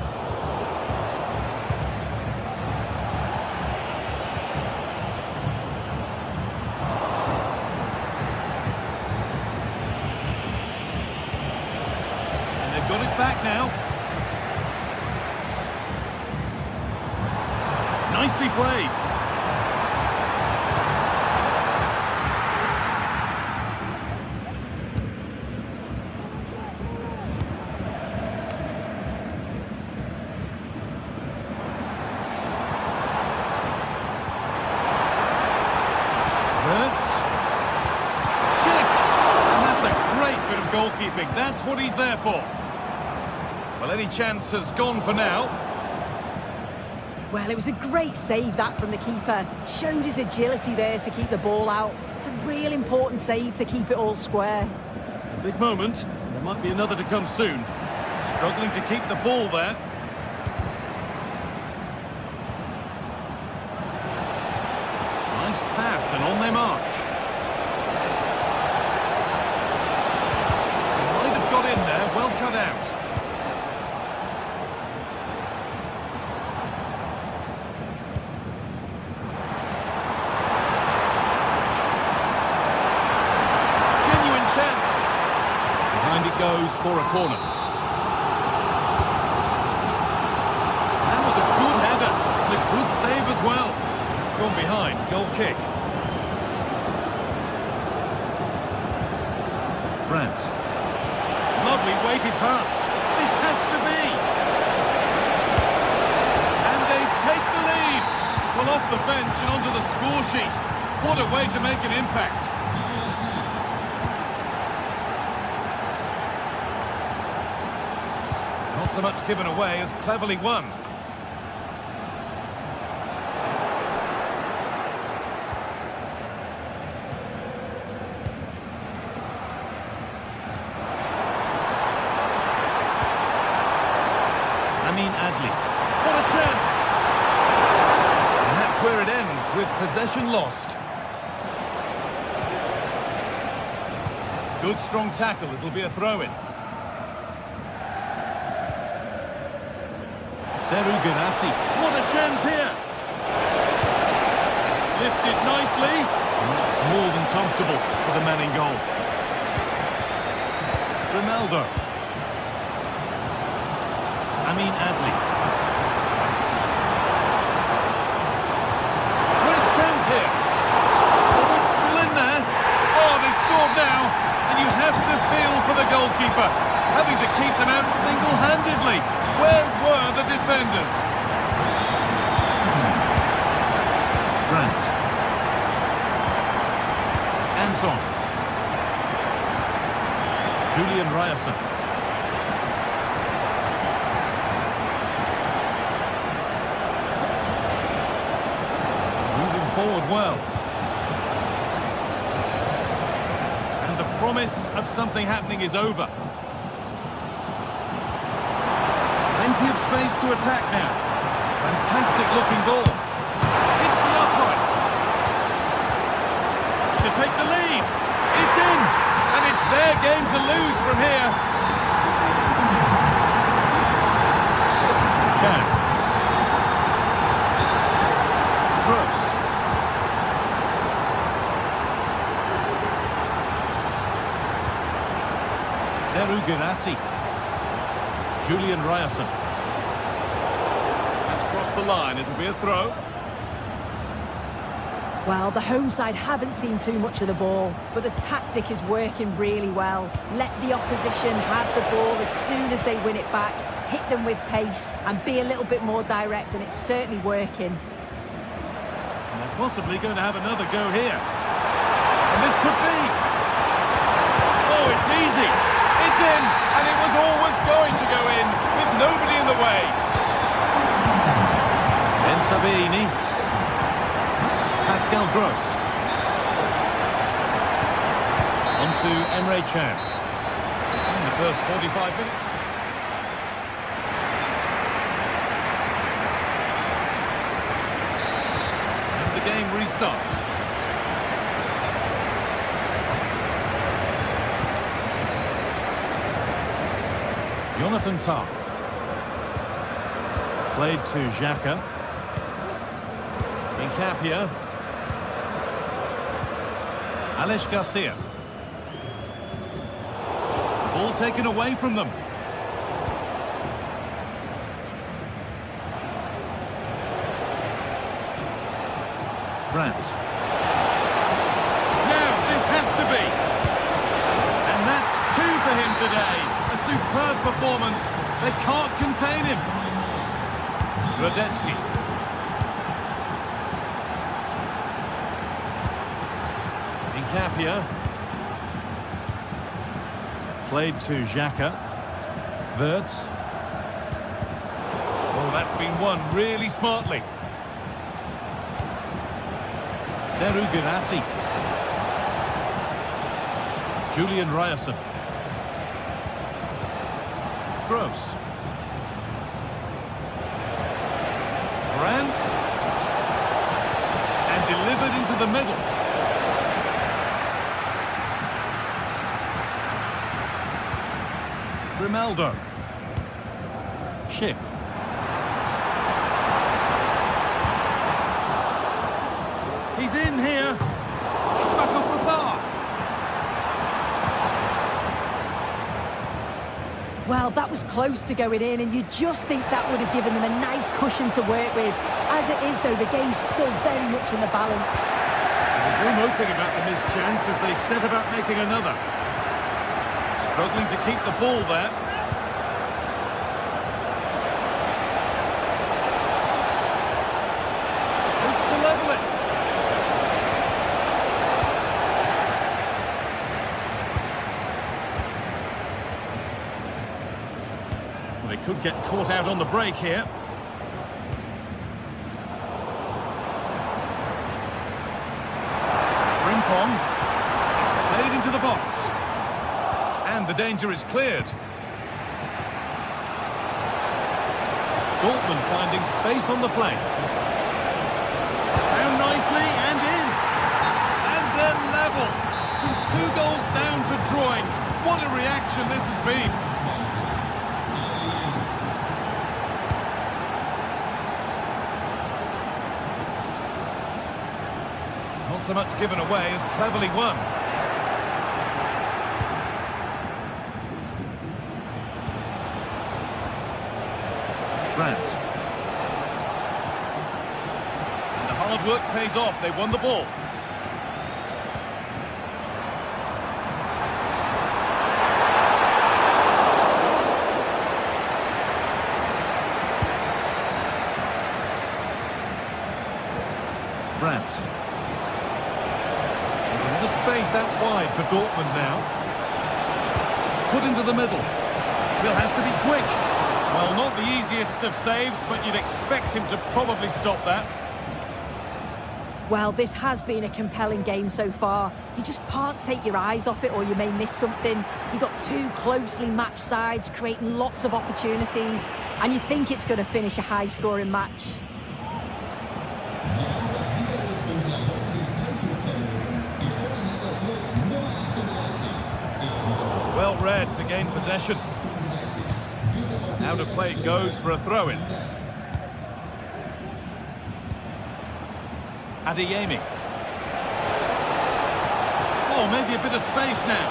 Got it back now. Nicely played. Hurts. Schick. And that's a great bit of goalkeeping. That's what he's there for. Well, any chance has gone for now. Well, it was a great save, that, from the keeper. Showed his agility there to keep the ball out. It's a real important save to keep it all square. Big moment. There might be another to come soon. Struggling to keep the ball there. Nice pass, and on they march. Might have got in there, well cut out. Goes for a corner. That was a good header and a good save as well. It's gone behind. Goal kick. Brandt. Lovely weighted pass. This has to be. And they take the lead. Well, off the bench and onto the score sheet. What a way to make an impact. Not so much given away as cleverly won. Adli. What a chance! And that's where it ends, with possession lost. Good strong tackle, it'll be a throw-in. Seru Girassi. What a chance here! It's lifted nicely. And that's more than comfortable for the man in goal. Ronaldo. Adli. Great chance here. Oh, it's still in there. Oh, they've scored now. And you have to feel for the goalkeeper, having to keep them out single-handedly. Where were the defenders? Julian Ryerson. Moving forward well. And the promise of something happening is over. Plenty of space to attack now. Fantastic looking ball. It's the upright. To take the lead. It's in. And it's their game to lose from here. Chan. Gross. Seru Girassi. Julian Ryerson. That's crossed the line. It'll be a throw. Well, the home side haven't seen too much of the ball, but the tactic is working really well. Let the opposition have the ball as soon as they win it back, hit them with pace and be a little bit more direct, and it's certainly working. And they're possibly going to have another go here. And this could be. Oh, it's easy. It's in, and it was always going to go in with nobody in the way. Ben Sabini. Pascal Gross. On to Emre Can. In the first 45 minutes. And the game restarts. Jonathan Tah. Played to Xhaka. Incapia. Alex Garcia. Ball taken away from them. Brandt. Now, this has to be. And that's 2 for him today. A superb performance. They can't contain him. Radetzky. Incapia. Played to Xhaka. Wirtz. Oh, that's been won really smartly. Seru Girassi. Julian Ryerson. Gross. Brandt. And delivered into the middle. Grimaldo. Schick. He's in here. It's back up the bar. Well, that was close to going in, and you just think that would have given them a nice cushion to work with. As it is, though, the game's still very much in the balance. There's no moping about the missed chance as they set about making another. Struggling to keep the ball there. Just to level it. Well, they could get caught out on the break here. Frimpong. It's played into the box. And the danger is cleared. Dortmund finding space on the flank. Down nicely and in. And they're level. From 2 goals down to drawing. What a reaction this has been. Not so much given away as cleverly won. Brandt. And the hard work pays off. They won the ball. Brandt. A lot of space out wide for Dortmund now. put into the middle. He'll have to be quick. Well, not the easiest of saves, but you'd expect him to probably stop that. Well, this has been a compelling game so far. You just can't take your eyes off it or you may miss something. You've got two closely matched sides creating lots of opportunities and you think it's going to finish a high-scoring match. Well read to gain possession. Out of play it goes for a throw-in. Adeyemi. Oh, maybe a bit of space now.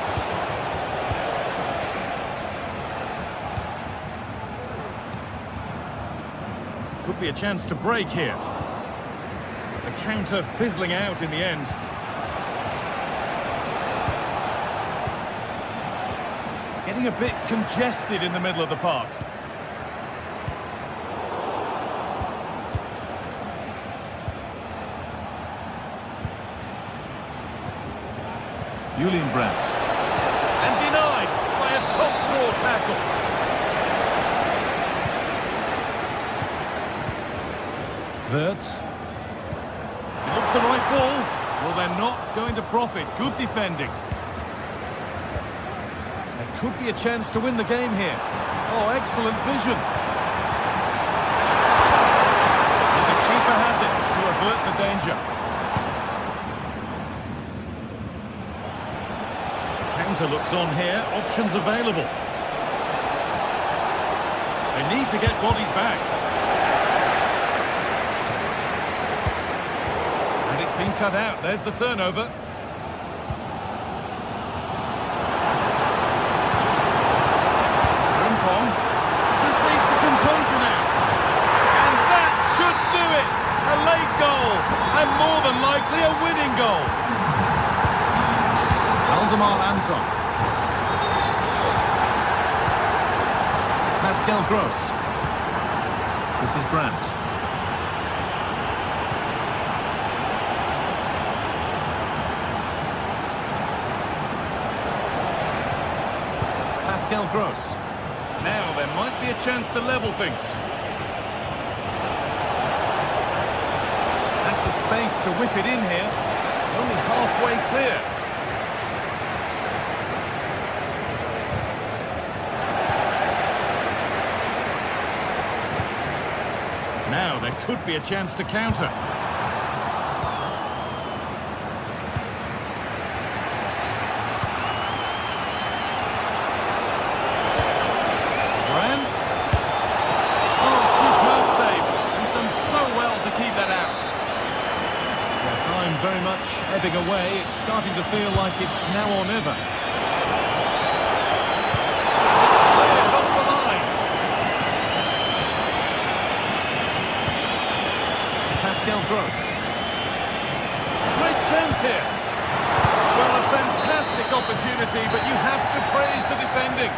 Could be a chance to break here. The counter fizzling out in the end. Getting a bit congested in the middle of the park. Julian Brandt. And denied by a top-draw tackle. Wirtz. It looks the right ball. Well, they're not going to profit. Good defending. There could be a chance to win the game here. Oh, excellent vision. And the keeper has it to avert the danger. Counter looks on here, options available. They need to get bodies back. And it's been cut out, there's the turnover. Frimpong just needs the composure now. And that should do it! A late goal, and more than likely a winning goal. Valdemar Anton. Pascal Gross. This is Brandt. Pascal Gross. Now there might be a chance to level things. That's the space to whip it in here. It's only halfway clear. Now there could be a chance to counter. Brandt. Oh, superb save. He's done so well to keep that out. Well, time very much ebbing away. It's starting to feel like it's now or never. It's cleared off the line. Pascal Gross. Great chance here. Well, a fantastic opportunity, but you have to praise the defending.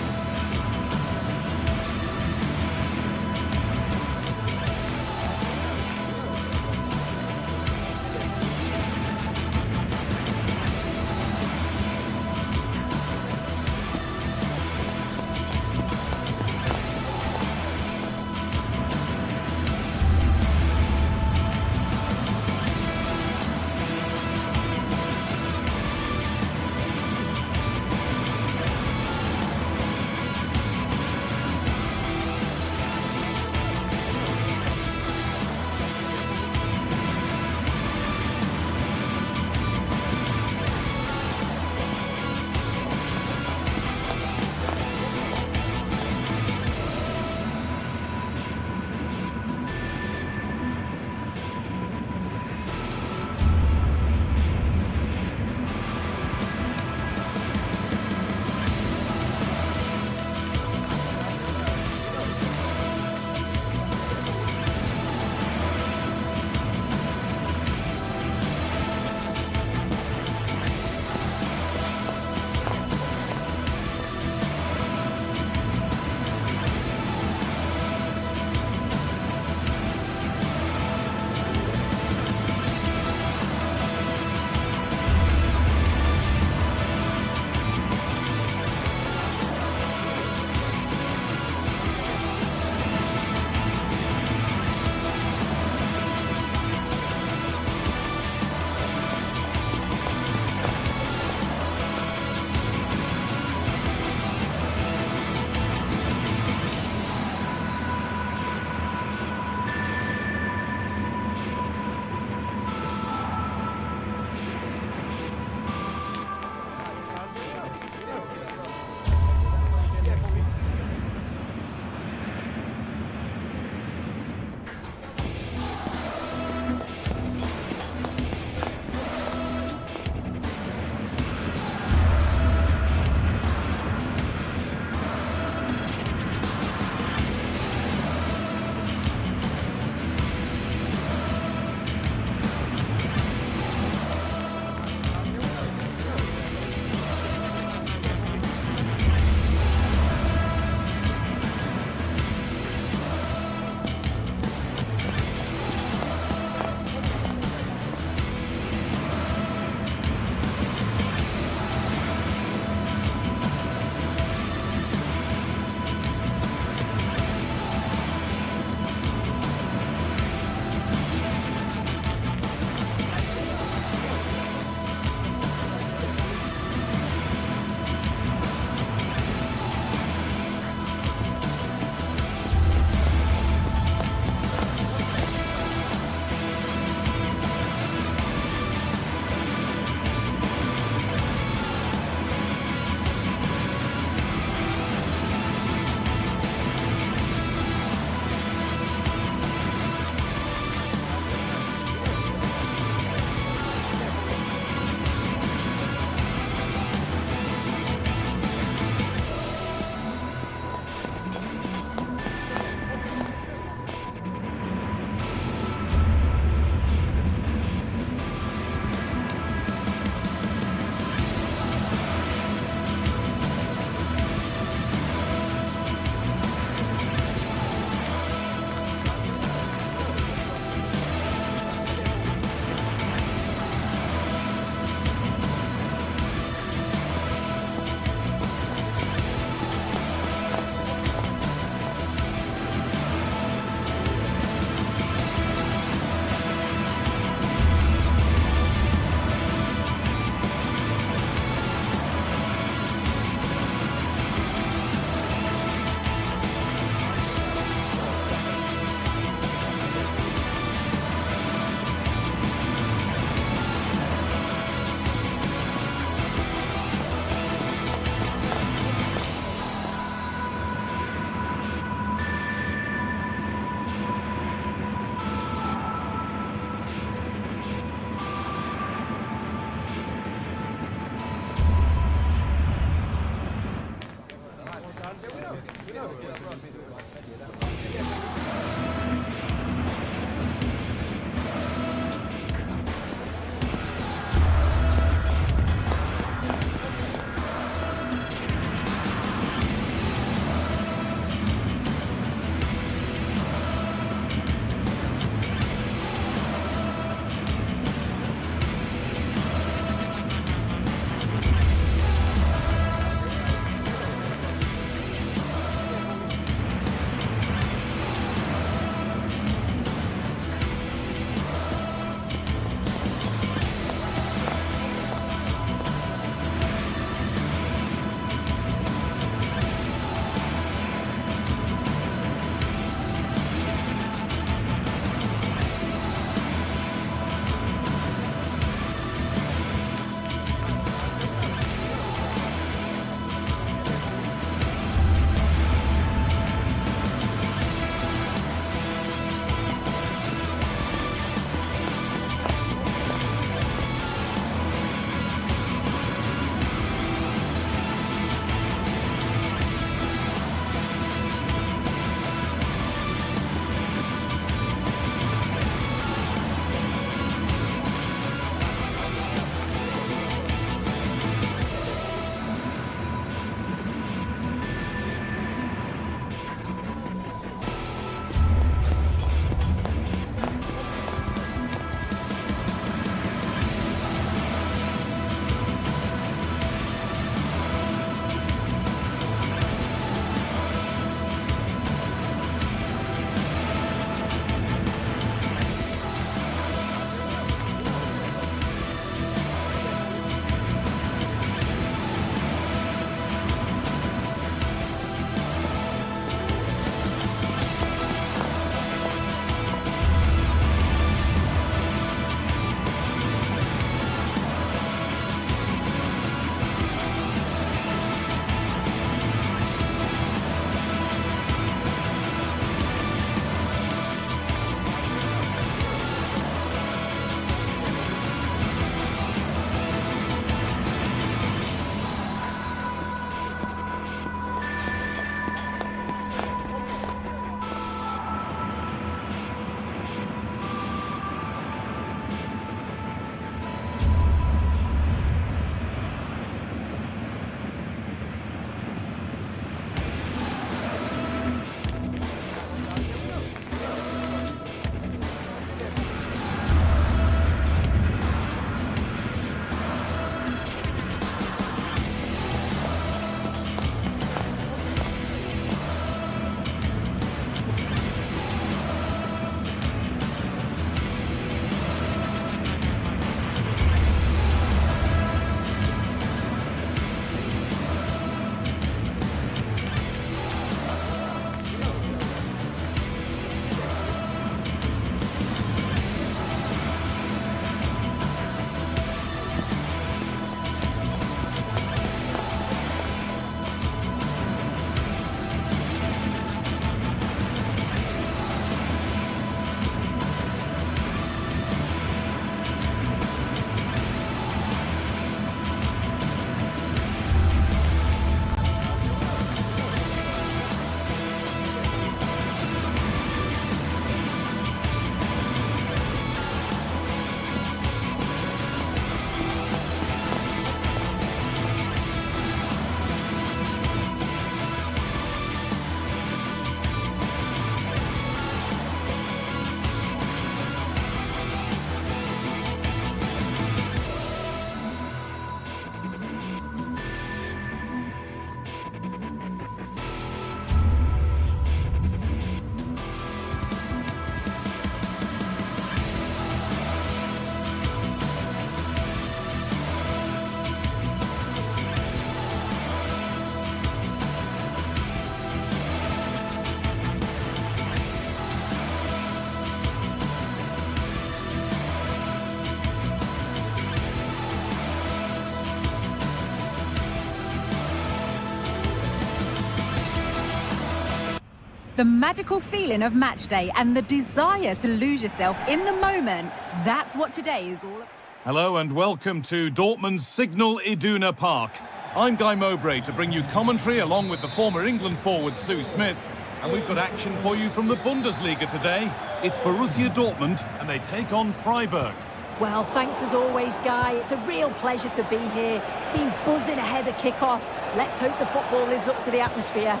The magical feeling of match day and the desire to lose yourself in the moment, that's what today is all about. Hello and welcome to Dortmund's Signal Iduna Park. I'm Guy Mowbray to bring you commentary along with the former England forward Sue Smith. And we've got action for you from the Bundesliga today. It's Borussia Dortmund and they take on Freiburg. Well, thanks as always, Guy. It's a real pleasure to be here. It's been buzzing ahead of kick-off. Let's hope the football lives up to the atmosphere.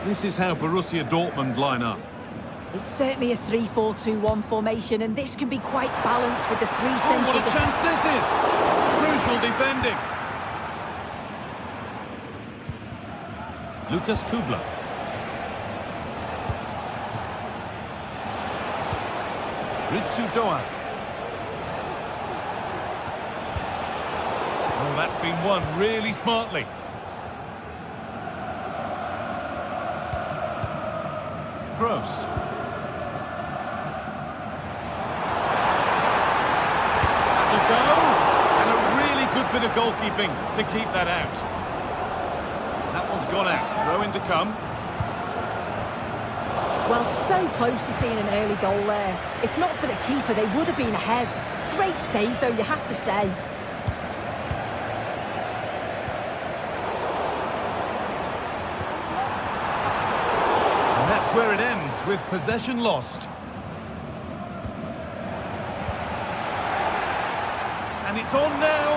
This is how Borussia Dortmund line up. It's certainly a 3-4-2-1 formation, and this can be quite balanced with the three central... Oh, what a chance this is! Crucial defending. Lucas Kubler. Ritsu Doan. Oh, that's been won really smartly. Gross. That's a go! And a really good bit of goalkeeping to keep that out. That one's gone out. Throw in to come. Well, so close to seeing an early goal there. If not for the keeper, they would have been ahead. Great save, though, you have to say. And that's where it ends, with possession lost. And it's on now.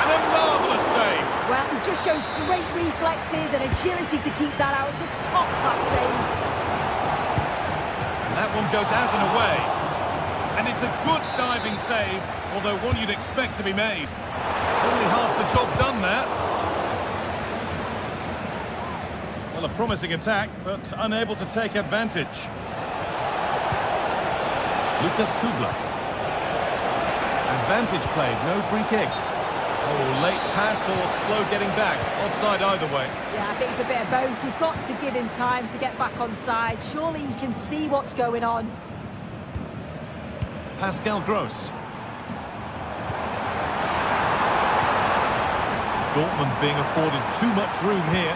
And a marvellous save. Well, it just shows great reflexes and agility to keep that out. It's a top-class save. And that one goes out and away. And it's a good diving save, although one you'd expect to be made. Only half the job done there. Well, a promising attack, but unable to take advantage. Lucas Kubler. Advantage played, no free kick. Oh, late pass or slow getting back. Offside either way. Yeah, I think it's a bit of both. You've got to give him time to get back on side. Surely you can see what's going on. Pascal Gross. Dortmund being afforded too much room here.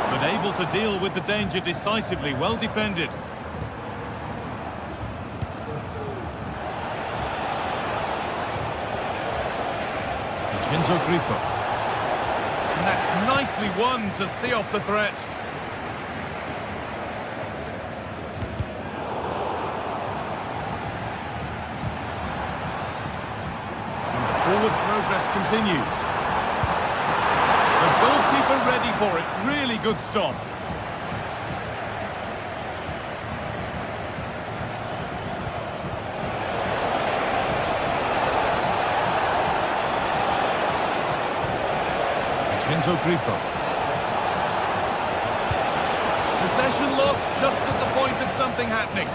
But able to deal with the danger decisively. Well defended. Enzo Grifo. And that's nicely won to see off the threat. And the forward progress continues. The goalkeeper ready for it. Really good stop. Enzo Grifo. Possession lost just at the point of something happening.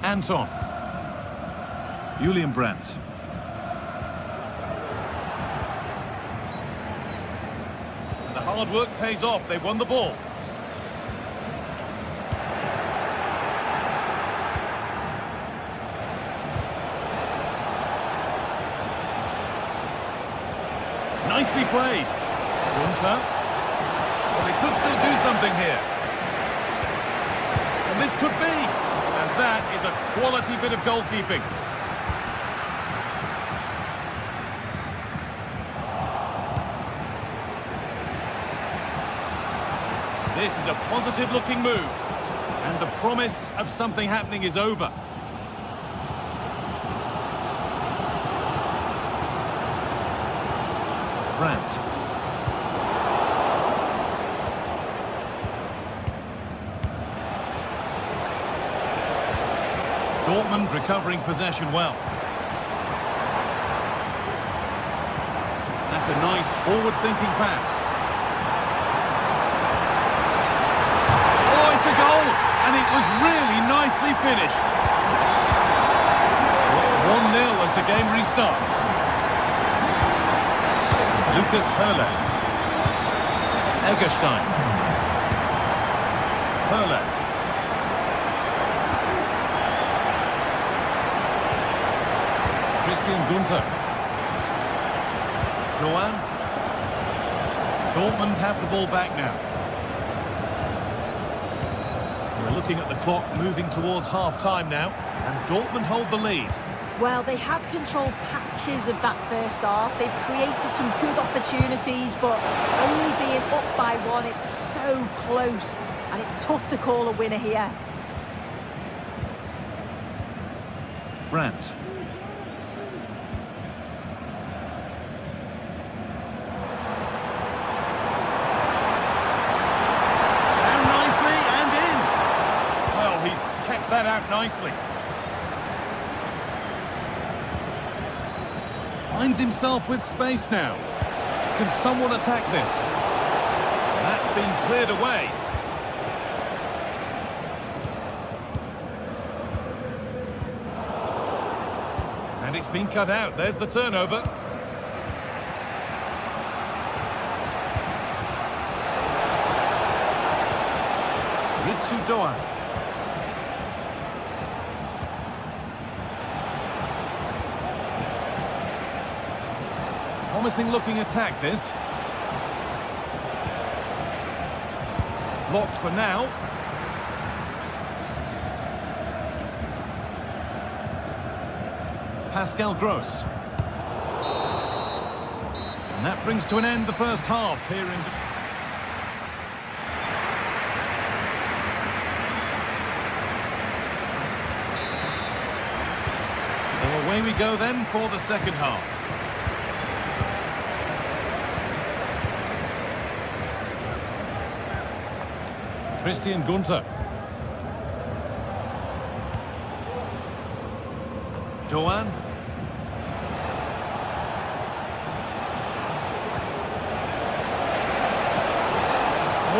Anton. Julian Brandt. The hard work pays off. They won the ball. Nicely played. Gunter. Well, they could still do something here. And this could be. And that is a quality bit of goalkeeping. This is a positive-looking move. And the promise of something happening is over. Brandt. Dortmund recovering possession well. That's a nice forward-thinking pass. Oh, it's a goal! And it was really nicely finished. It's 1-0 as the game restarts. Lucas Höhle. Eggestein. Höhle. Christian Gunter. Doan. Dortmund have the ball back now. We're looking at the clock moving towards half-time now, and Dortmund hold the lead. Well, they have controlled patches of that first half. They've created some good opportunities, but only being up by one, it's so close, and it's tough to call a winner here. Brandt. Down nicely and in. Well, he's kept that out nicely. Finds himself with space now. Can someone attack this? That's been cleared away. And it's been cut out. There's the turnover. Ritsu Doan. Promising looking attack this. Blocked for now. Pascal Gross. And that brings to an end the first half here in... So away we go then for the second half. Christian Gunther. Doan.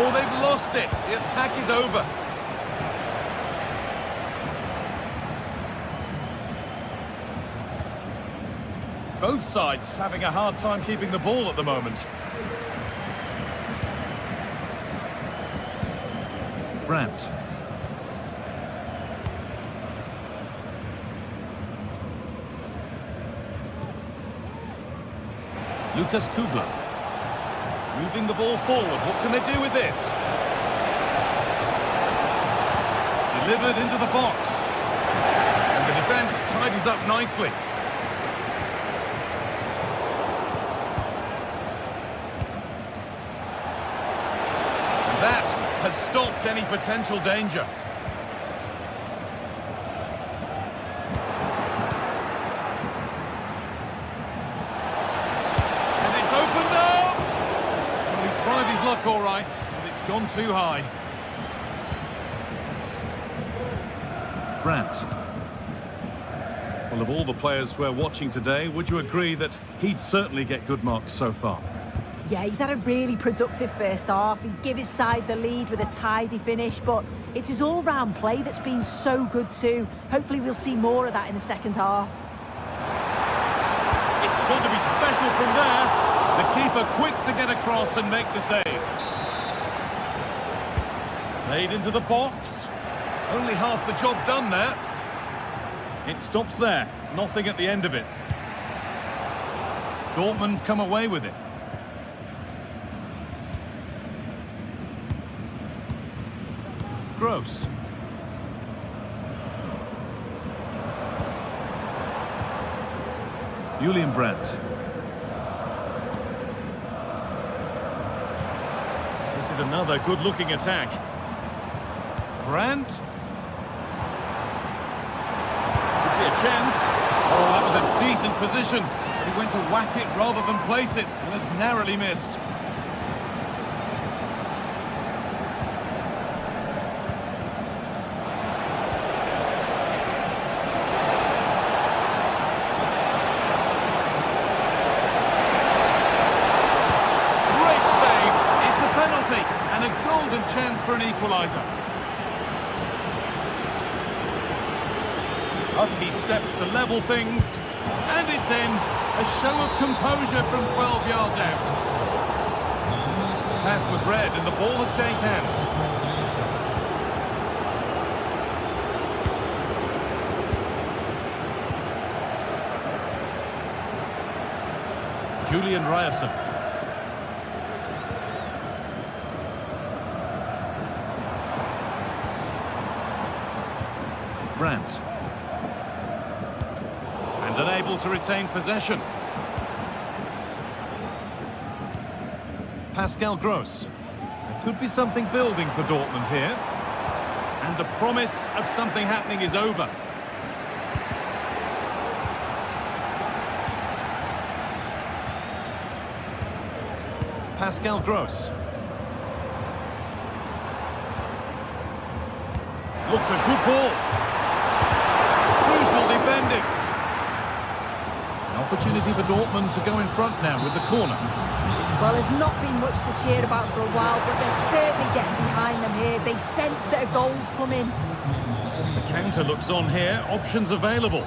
Oh, they've lost it. The attack is over. Both sides having a hard time keeping the ball at the moment. Brandt. Lucas Kubler. Moving the ball forward. What can they do with this? Delivered into the box. And the defence tidies up nicely. And that has stopped any potential danger. And it's opened up! Well, he tried his luck all right, but it's gone too high. Brandt. Well, of all the players we're watching today, would you agree that he'd certainly get good marks so far? Yeah, he's had a really productive first half. He gave his side the lead with a tidy finish, but it's his all-round play that's been so good too. Hopefully we'll see more of that in the second half. It's going to be special from there. The keeper quick to get across and make the save. Played into the box. Only half the job done there. It stops there. Nothing at the end of it. Dortmund come away with it. Gross. Julian Brandt. This is another good-looking attack. Brandt. Could be a chance. Oh, that was a decent position. But he went to whack it rather than place it, and has narrowly missed. And a golden chance for an equaliser. Up he steps to level things, and it's in. A show of composure from 12 yards out. The pass was read and the ball has changed hands. Julian Ryerson. Brandt. And unable to retain possession. Pascal Gross. There could be something building for Dortmund here. And the promise of something happening is over. Pascal Gross. Looks a good ball. Crucial defending. An opportunity for Dortmund to go in front now with the corner. Well, there's not been much to cheer about for a while, but they're certainly getting behind them here. They sense that a goal's coming. The counter looks on here. Options available.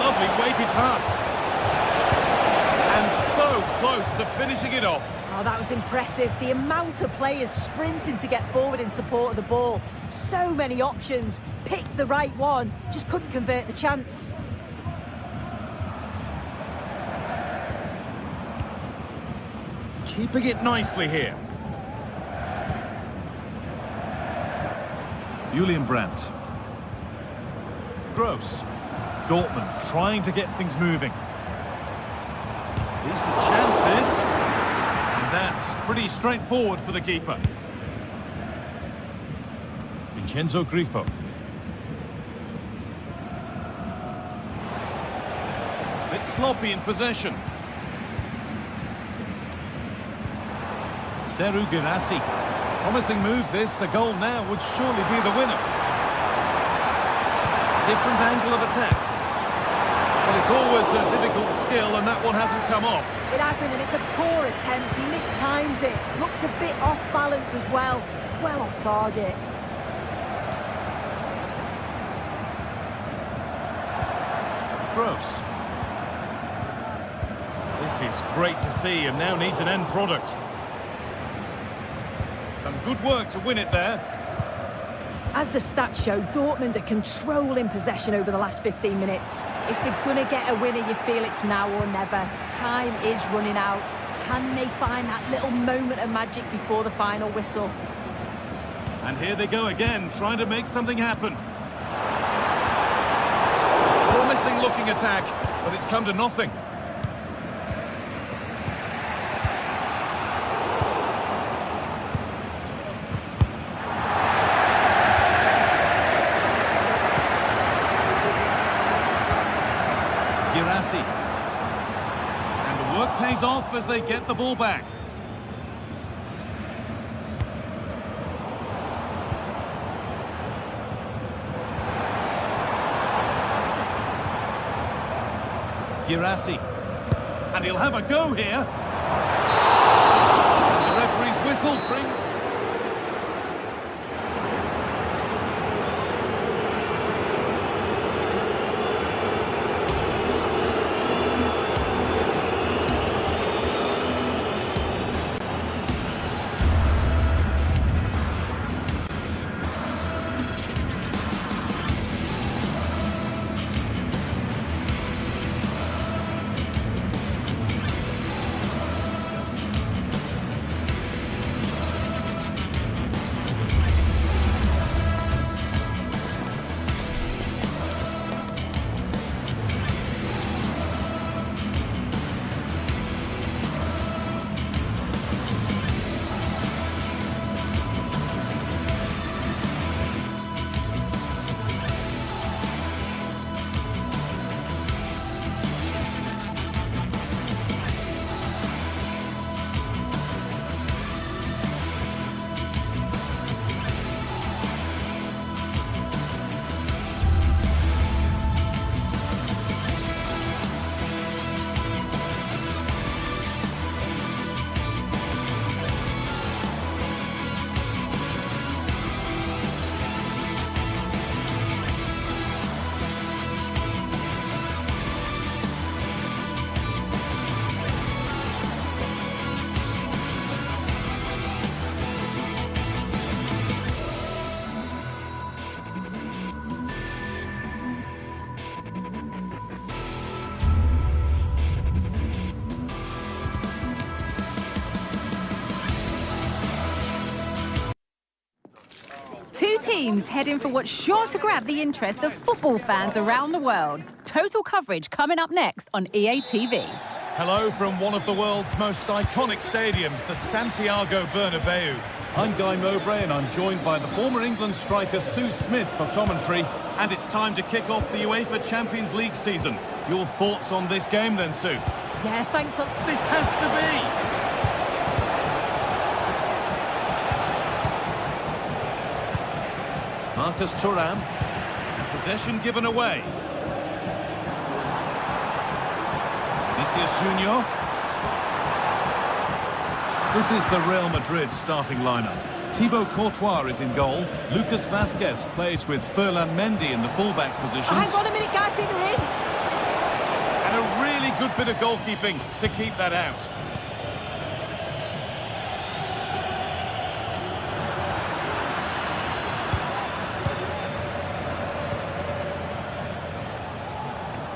Lovely weighted pass. And so close to finishing it off. Oh, that was impressive. The amount of players sprinting to get forward in support of the ball. So many options. Picked the right one. Just couldn't convert the chance. Keeping it nicely here. Julian Brandt. Gross. Dortmund trying to get things moving. Decent chance this. And that's pretty straightforward for the keeper. Vincenzo Grifo. Bit sloppy in possession. Serhou Guirassy. Promising move this. A goal now would surely be the winner. Different angle of attack. Well, it's always a difficult skill, and that one hasn't come off. It hasn't, and it's a poor attempt. He mistimes it. Looks a bit off balance as well. It's well off target. Gross. This is great to see, and now needs an end product. Some good work to win it there. As the stats show, Dortmund are controlling possession over the last 15 minutes. If they're going to get a winner, you feel it's now or never. Time is running out. Can they find that little moment of magic before the final whistle? And here they go again, trying to make something happen. Promising looking attack, but it's come to nothing. Guirassy. And the work pays off as they get the ball back. Guirassy. And he'll have a go here. And the referee's whistle brings... teams heading for what's sure to grab the interest of football fans around the world. Total coverage coming up next on EA TV. Hello from one of the world's most iconic stadiums, the Santiago Bernabeu. I'm Guy Mowbray and I'm joined by the former England striker Sue Smith for commentary. And it's time to kick off the UEFA Champions League season. Your thoughts on this game then, Sue? Yeah, thanks. This has to be! Marcus Thuram. And possession given away. Vinicius Junior. This is the Real Madrid starting lineup. Thibaut Courtois is in goal. Lucas Vazquez plays with Ferland Mendy in the fullback positions. Oh, hang on a minute, guys, I think they're in. And a really good bit of goalkeeping to keep that out.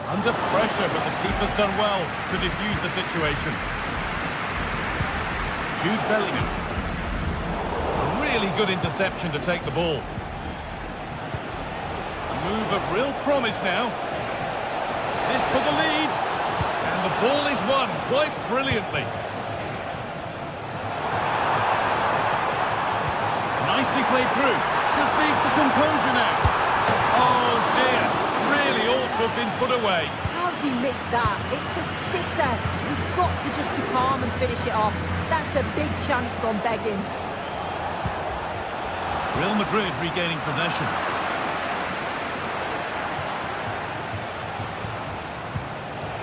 Under pressure, but the keeper's done well to defuse the situation. Jude Bellingham. A really good interception to take the ball. A move of real promise now. This for the lead. And the ball is won quite brilliantly. Nicely played through. Just needs the composure now. Oh dear. Really ought to have been put away. How's he missed that? It's a sitter. He's got to just be calm and finish it off. That's a big chance from Begging. Real Madrid regaining possession.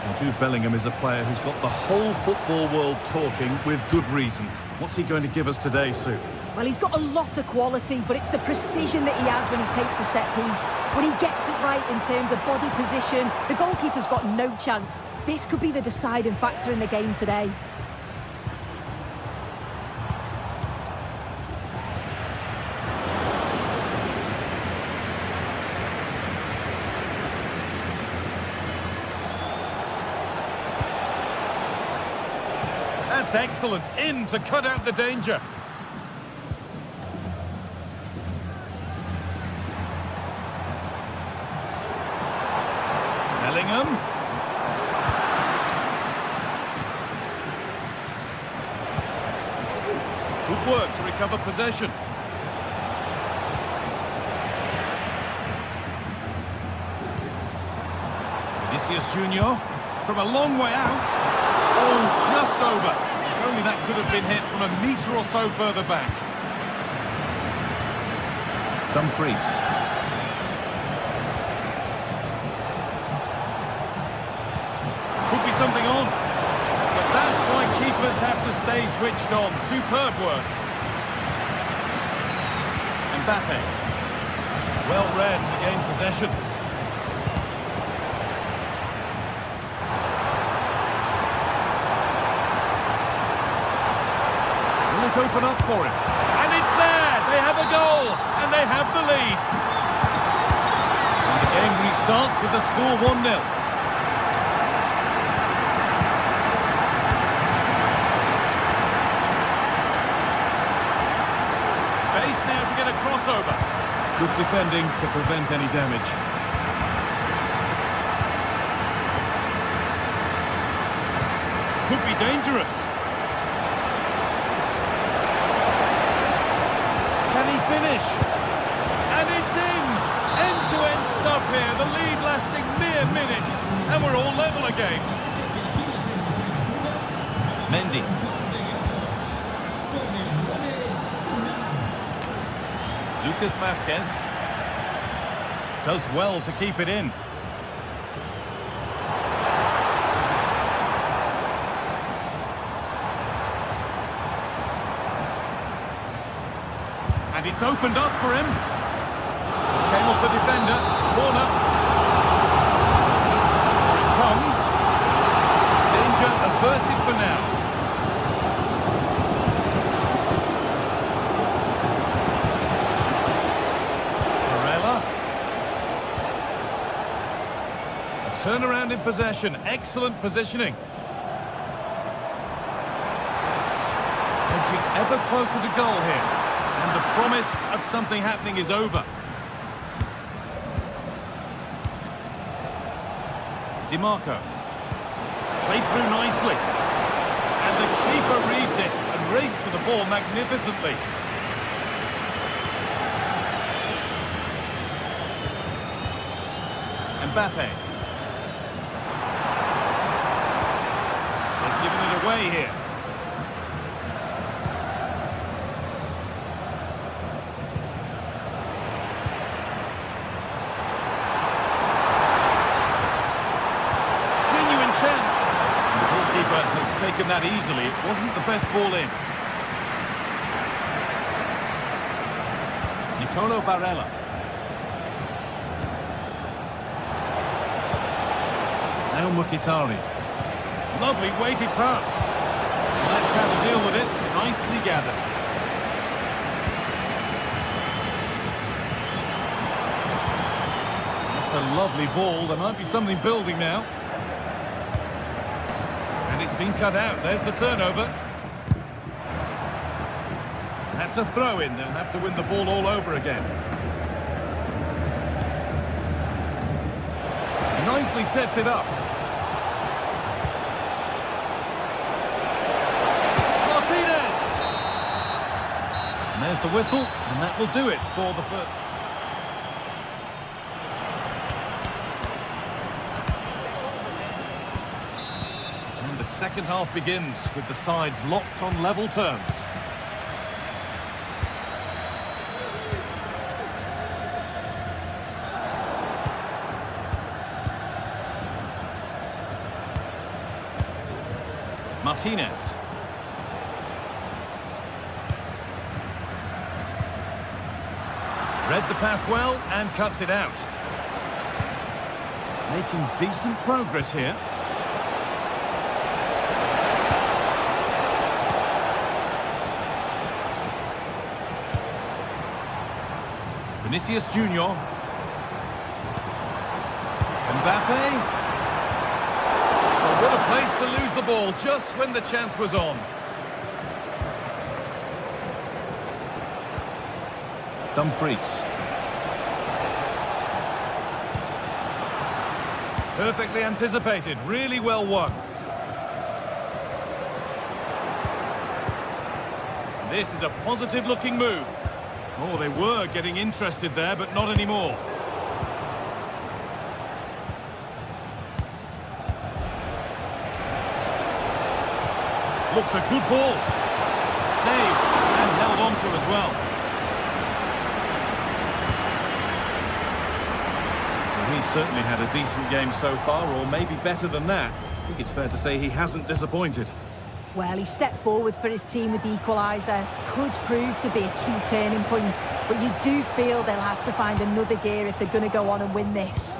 And Jude Bellingham is a player who's got the whole football world talking with good reason. What's he going to give us today, Sue? Well, he's got a lot of quality, but it's the precision that he has when he takes a set piece. When he gets it right in terms of body position, the goalkeeper's got no chance. This could be the deciding factor in the game today. That's excellent. In to cut out the danger. Bellingham. Good work to recover possession. Vinicius Junior from a long way out. Oh, just over. If only that could have been hit from a metre or so further back. Dumfries. Could be something on. But that's why keepers have to stay switched on. Superb work. Mbappe. Well read to gain possession. Will it open up for him? And it's there! They have a goal! And they have the lead. And the game restarts with the score 1-0. Crossover. Good defending to prevent any damage. Could be dangerous. Can he finish? And it's in! End-to-end stuff here. The lead lasting mere minutes. And we're all level again. Mendy. Lucas Vazquez does well to keep it in. And it's opened up for him. Came off the defender. Corner. Here it comes. Danger averted for now. Turnaround in possession, excellent positioning. Edging ever closer to goal here. And the promise of something happening is over. DiMarco. Played through nicely. And the keeper reads it and raced to the ball magnificently. Mbappe. They've given it away here. Genuine chance. And the goalkeeper has taken that easily. It wasn't the best ball in. Nicolo Barella. Now Mkhitaryan. Lovely weighted pass. That's how to deal with it. Nicely gathered. That's a lovely ball. There might be something building now. And it's been cut out. There's the turnover. That's a throw-in. They'll have to win the ball all over again. Nicely sets it up. There's the whistle, and that will do it for the first. And the second half begins with the sides locked on level terms. Martinez. Read the pass well and cuts it out. Making decent progress here. Vinicius Junior. Mbappe. Oh, what a place to lose the ball just when the chance was on. Dumfries. Perfectly anticipated, really well won. This is a positive looking move. Oh, they were getting interested there, but not anymore. Looks a good ball. Saved and held on to as well. He's certainly had a decent game so far, or maybe better than that. I think it's fair to say he hasn't disappointed. Well, he stepped forward for his team with the equaliser. Could prove to be a key turning point, but you do feel they'll have to find another gear if they're going to go on and win this.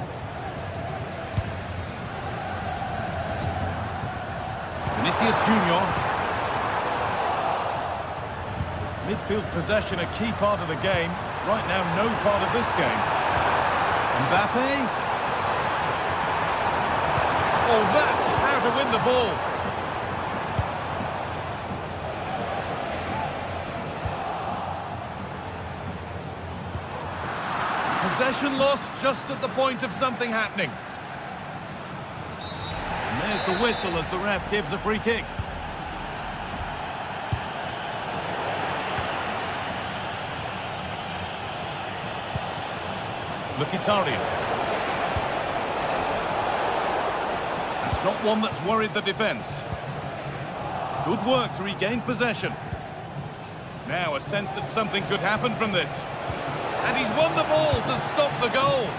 Vinicius Junior. Midfield possession, a key part of the game. Right now, no part of this game. Mbappe. Oh, that's how to win the ball. Possession lost just at the point of something happening. And there's the whistle as the ref gives a free kick. Mkhitaryan. That's not one that's worried the defence. Good work to regain possession. Now a sense that something could happen from this. And he's won the ball to stop the goal.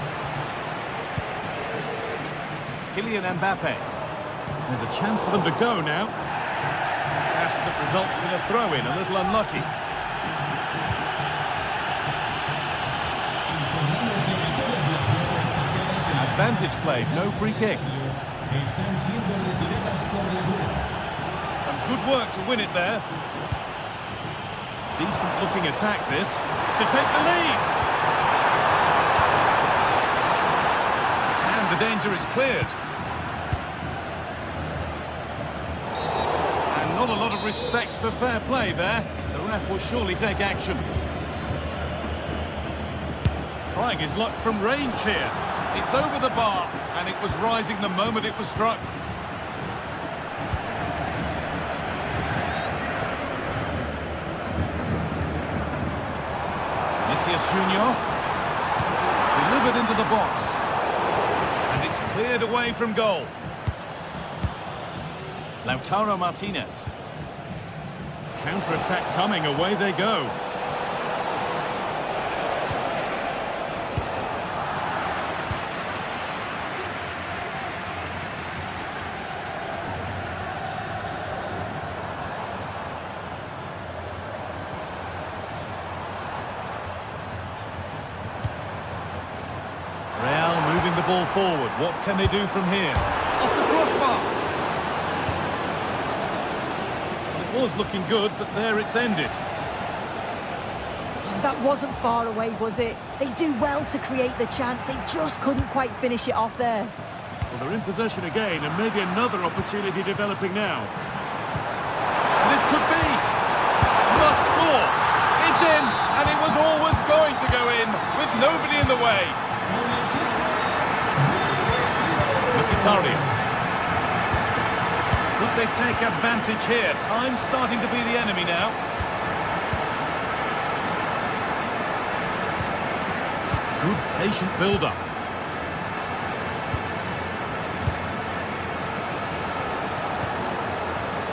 Kylian Mbappe. There's a chance for them to go now. Pass that results in a throw-in, a little unlucky. Advantage played, no free kick. Some good work to win it there. Decent looking attack this, to take the lead. And the danger is cleared. And not a lot of respect for fair play there. The ref will surely take action. Trying his luck from range here. It's over the bar, and it was rising the moment it was struck. Junior delivered into the box, and it's cleared away from goal. Lautaro Martinez. Counter-attack coming, away they go. The ball forward. What can they do from here? Off the crossbar. It was looking good, but there it's ended. Oh, that wasn't far away, was it? They do well to create the chance. They just couldn't quite finish it off there. Well, they're in possession again, and maybe another opportunity developing now. This could be. Must score. It's in, and it was always going to go in, with nobody in the way. Could they take advantage here? Time's starting to be the enemy now. Good patient build-up.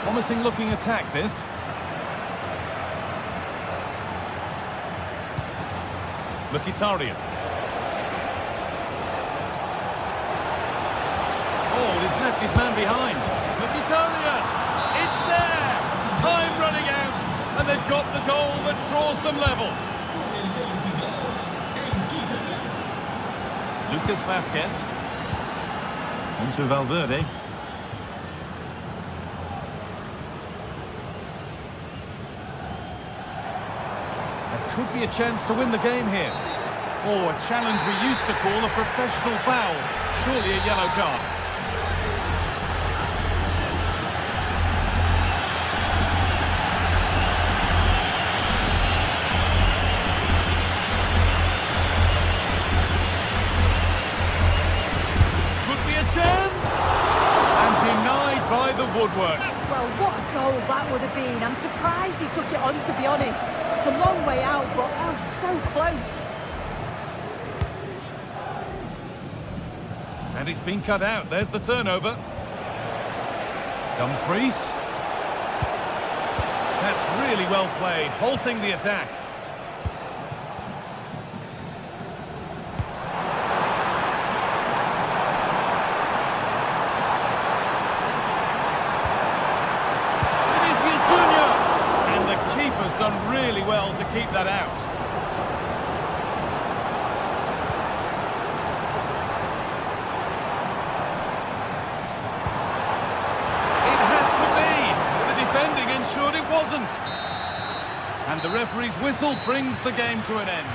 Promising looking attack, this. Mkhitaryan. Oh, he's left his man behind. Mkhitaryan! It's there! Time running out, and they've got the goal that draws them level. Lucas Vazquez. On to Valverde. There could be a chance to win the game here. Oh, a challenge we used to call a professional foul. Surely a yellow card. Woodwork. Well, what a goal that would have been. I'm surprised he took it on, to be honest. It's a long way out, but oh, so close. And it's been cut out. There's the turnover. Dumfries. That's really well played, halting the attack. Done really well to keep that out. It had to be. The defending ensured it wasn't. And the referee's whistle brings the game to an end.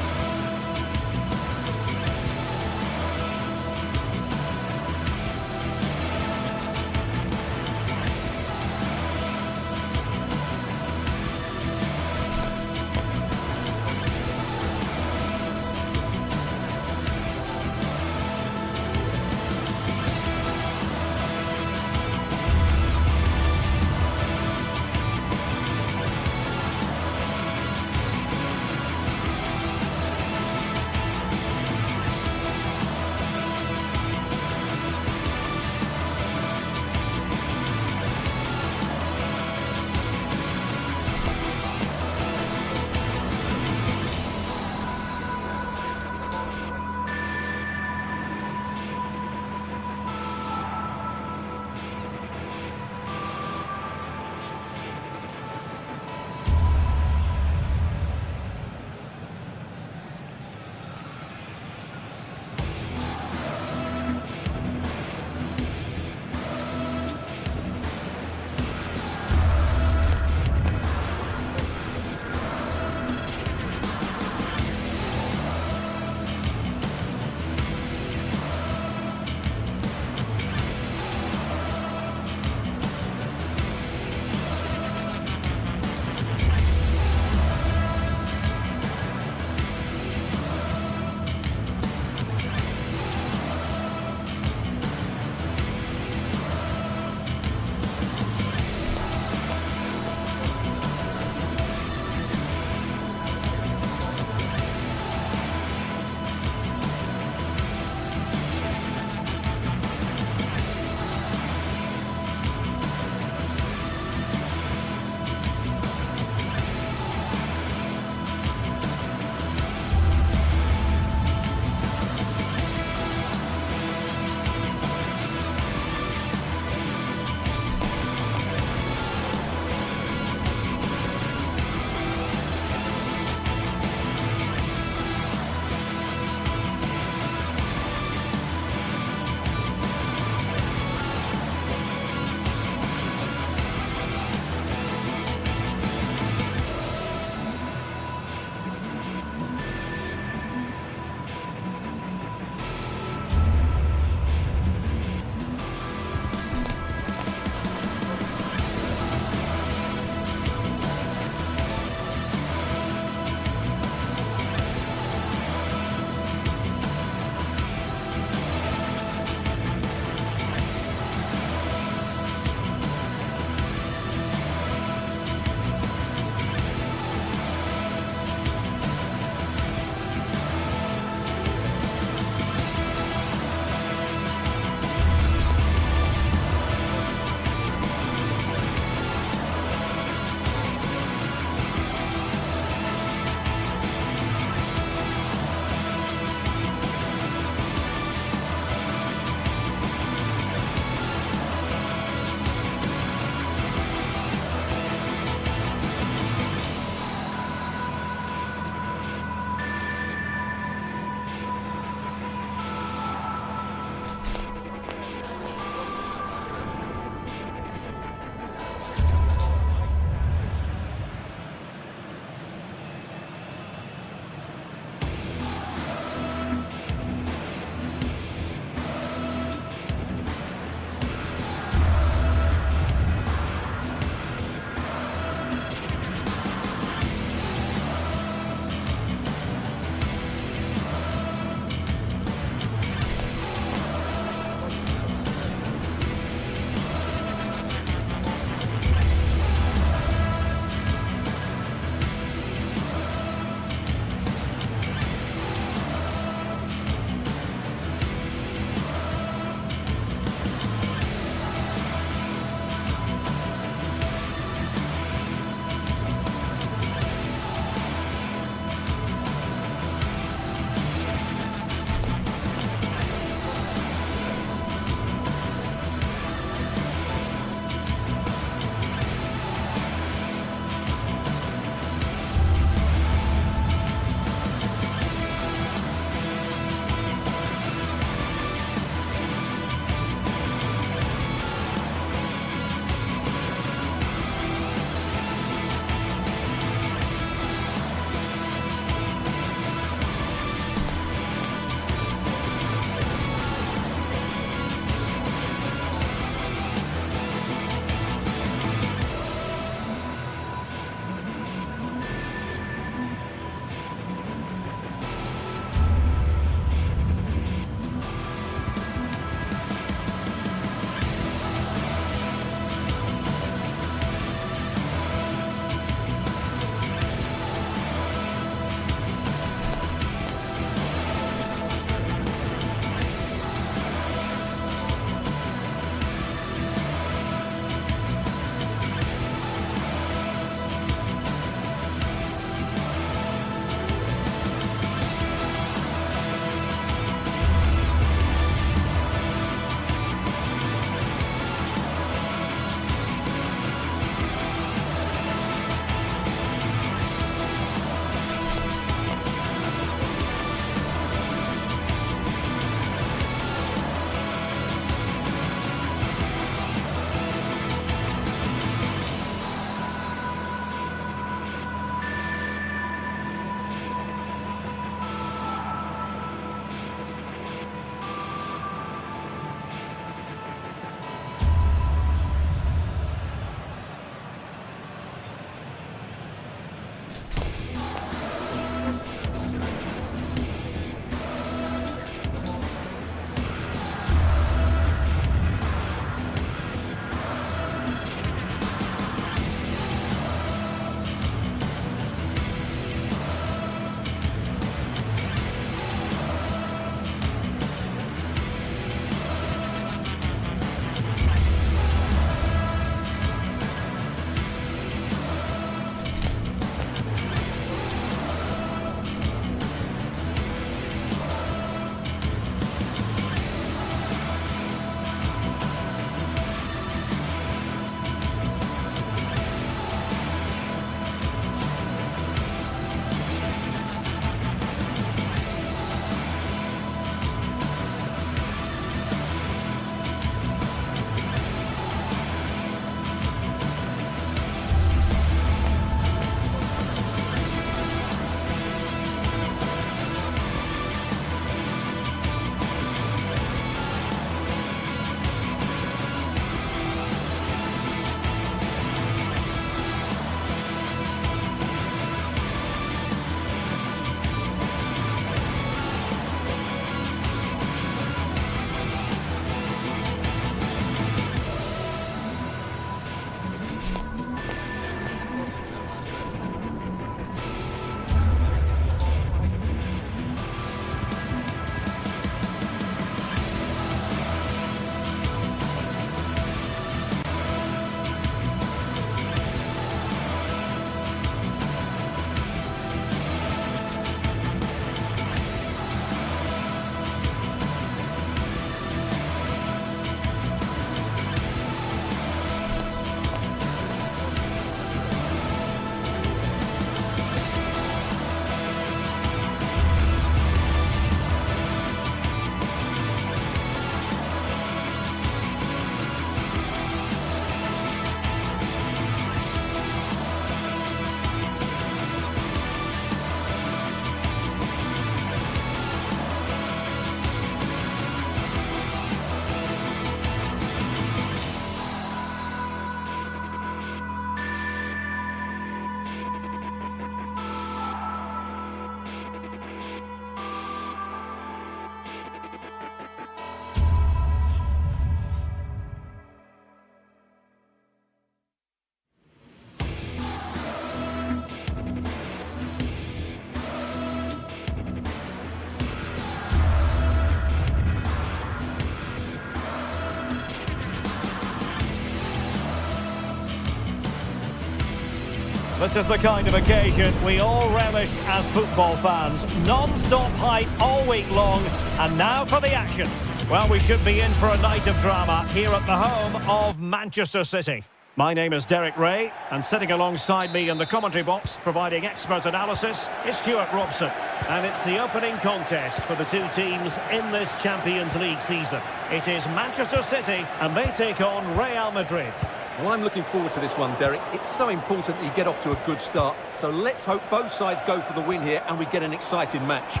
This is the kind of occasion we all relish as football fans. Non-stop hype all week long, and now for the action. Well, we should be in for a night of drama here at the home of Manchester City. My name is Derek Ray, and sitting alongside me in the commentary box, providing expert analysis, is Stuart Robson. And it's the opening contest for the two teams in this Champions League season. It is Manchester City, and they take on Real Madrid. Well, I'm looking forward to this one, Derek. It's so important that you get off to a good start. So let's hope both sides go for the win here and we get an exciting match.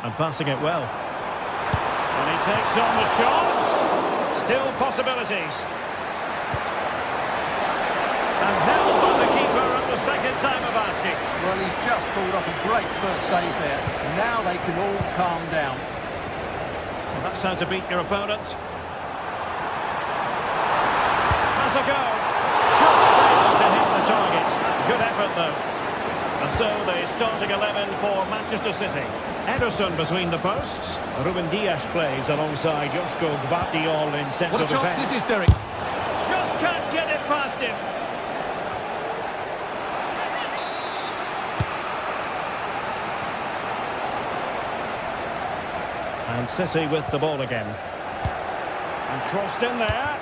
And passing it well. And he takes on the shots. Still possibilities. And held by the keeper at the second time of asking. Well, he's just pulled off a great first save there. Now they can all calm down. Well, that's how to beat your opponent. Has a go. Just failed to hit the target. Good effort, though. And so the starting 11 for Manchester City. Ederson between the posts. Ruben Dias plays alongside Joško Gvardiol in central defence. What a chance this is, Derek. Just can't get it past him. And City with the ball again. And crossed in there.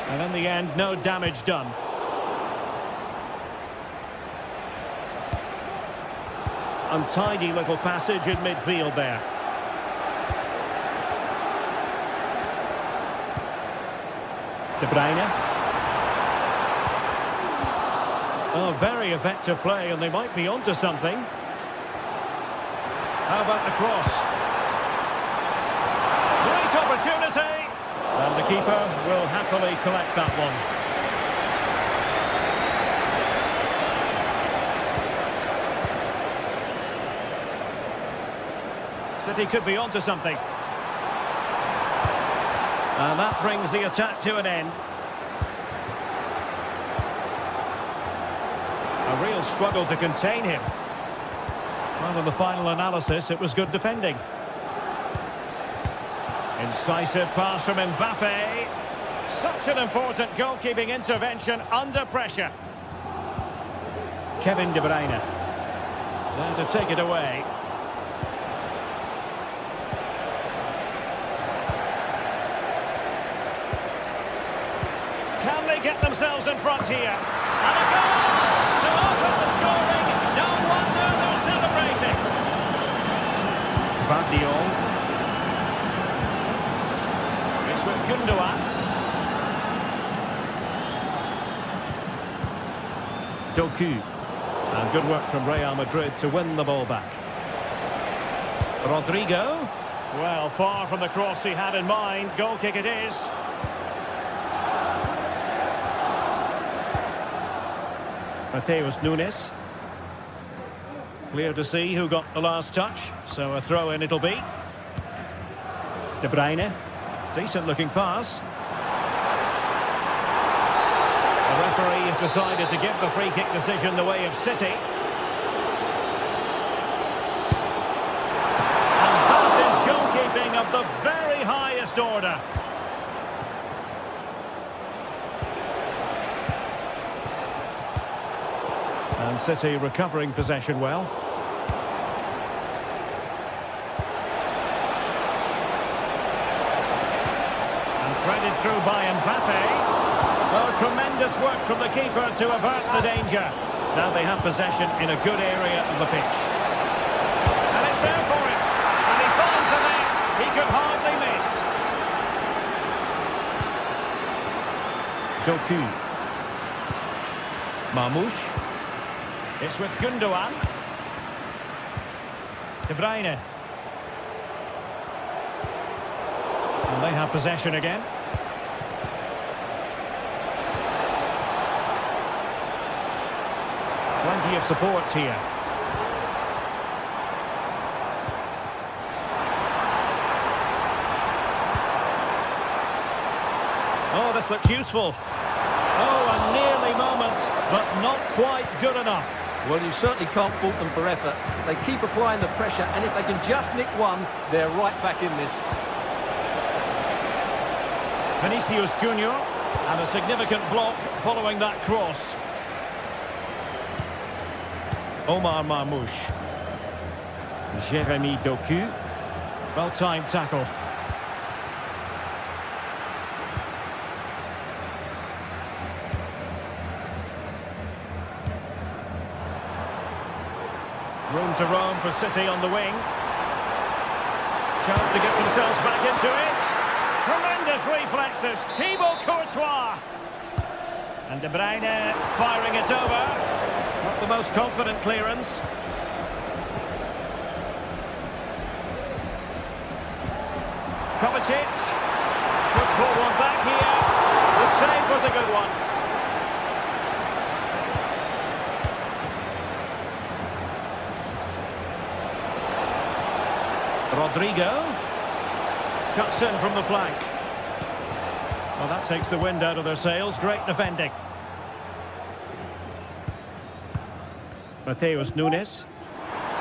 And in the end, no damage done. Untidy little passage in midfield there. De Bruyne. Oh, very effective play, and they might be onto something. How about the cross? Great opportunity! And the keeper will happily collect that one. City could be onto something. And that brings the attack to an end. A real struggle to contain him. Well, in the final analysis, it was good defending. Incisive pass from Mbappe. Such an important goalkeeping intervention under pressure. Kevin De Bruyne. Then to take it away. Can they get themselves in front here? And a goal to open the scoring. No wonder they're celebrating. Gvardiol. It's with Gundogan. Doku. And good work from Real Madrid to win the ball back. Rodrigo. Well, far from the cross he had in mind. Goal kick it is. Mateus Nunes. Clear to see who got the last touch, so a throw-in it'll be. De Bruyne. Decent looking pass. The referee has decided to give the free kick decision the way of City. And that is goalkeeping of the very highest order. And City recovering possession well. And threaded through by Mbappe. Oh, tremendous work from the keeper to avert the danger. Now they have possession in a good area of the pitch. And it's there for him. And he finds the net. He could hardly miss. Doku. Marmoush. It's with Gundogan. De Bruyne. And they have possession again. Plenty of support here. Oh, this looks useful. Oh, a nearly moment, but not quite good enough. Well, you certainly can't fault them for effort. They keep applying the pressure, and if they can just nick one, they're right back in this. Vinicius Junior. And a significant block following that cross. Omar Marmouche. Jérémy Doku. Well-timed tackle. Room to roam for City on the wing. Chance to get themselves back into it. Tremendous reflexes. Thibaut Courtois. And De Bruyne firing it over. Not the most confident clearance. Kovacic. Could pull one back here. The save was a good one. Rodrigo. Cuts in from the flank. Well, that takes the wind out of their sails. Great defending. Mateus Nunes.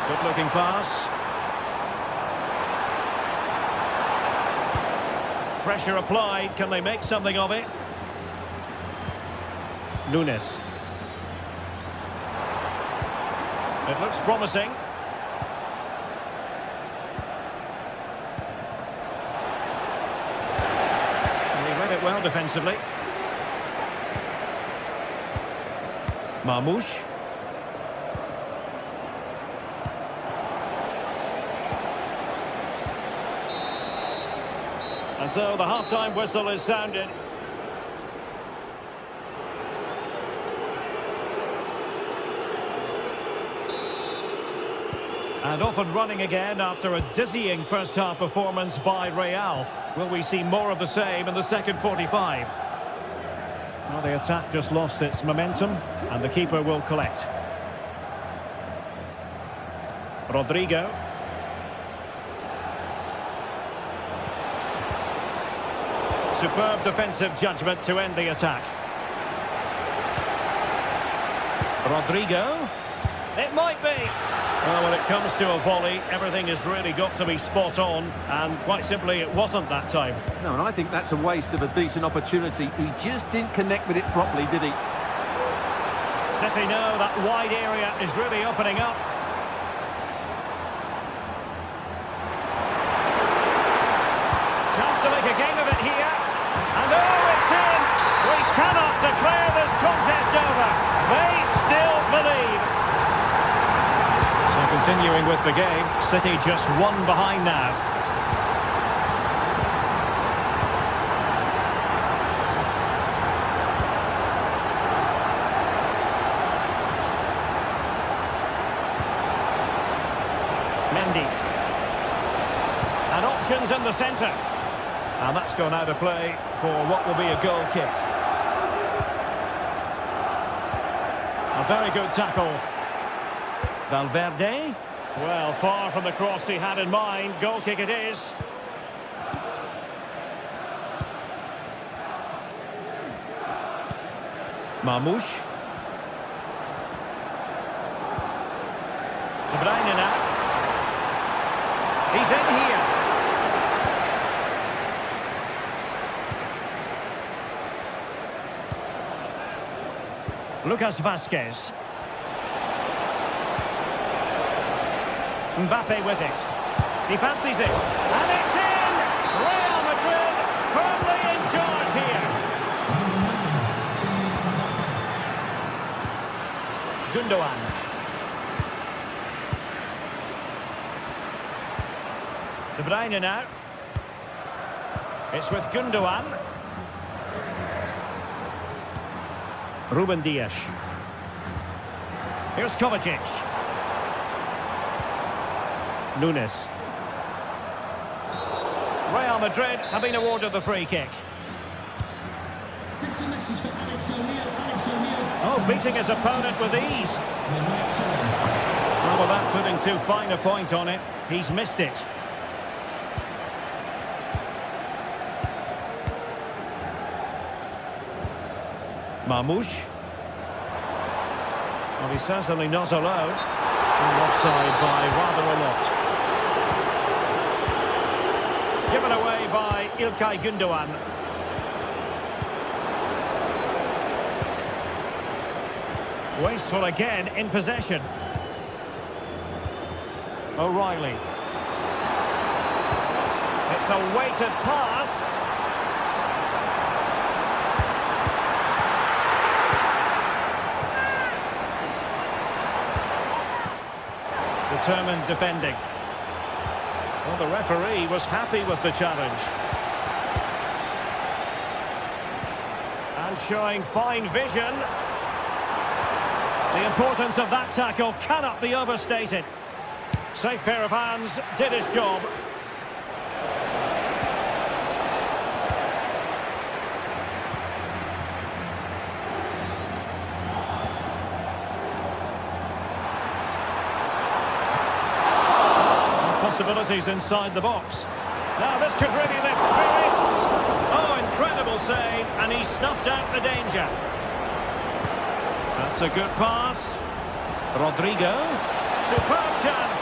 Good-looking pass. Pressure applied. Can they make something of it? Nunes. It looks promising. Well defensively. Marmouche. And so the half-time whistle is sounded. And off and running again after a dizzying first-half performance by Real. Will we see more of the same in the second 45? Well, the attack just lost its momentum, and the keeper will collect. Rodrigo. Superb defensive judgment to end the attack. Rodrigo. It might be. Well, when it comes to a volley, everything has really got to be spot on, and quite simply, it wasn't that time. No, and I think that's a waste of a decent opportunity. He just didn't connect with it properly, did he? City know that wide area is really opening up. Chance to make a game of it here. And oh, it's in! We cannot declare this contest over. They still believe. Continuing with the game, City just one behind now. Mendy. And options in the centre. And that's gone out of play for what will be a goal kick. A very good tackle. Valverde. Well, far from the cross he had in mind. Goal kick it is. Marmouche. De Bruyne now. He's in here. Lucas Vazquez. Mbappe with it. He fancies it. And it's in! Real Madrid firmly in charge here. Gundogan. De Bruyne now. It's with Gundogan. Ruben Dias. Here's Kovacic. Nunes. Real Madrid have been awarded the free kick. Oh, beating his opponent with ease. Well, without putting too fine a point on it, he's missed it. Marmouche. Well, he's certainly not alone. Offside by rather a lot. Given away by İlkay Gündoğan. Wasteful again in possession. O'Reilly. It's a weighted pass. Determined defending. Well, the referee was happy with the challenge. And showing fine vision. The importance of that tackle cannot be overstated. Safe pair of hands, did his job. Possibilities inside the box. Now this could really lift spirits. Oh, incredible save, and he snuffed out the danger. That's a good pass. Rodrigo. Superb chance.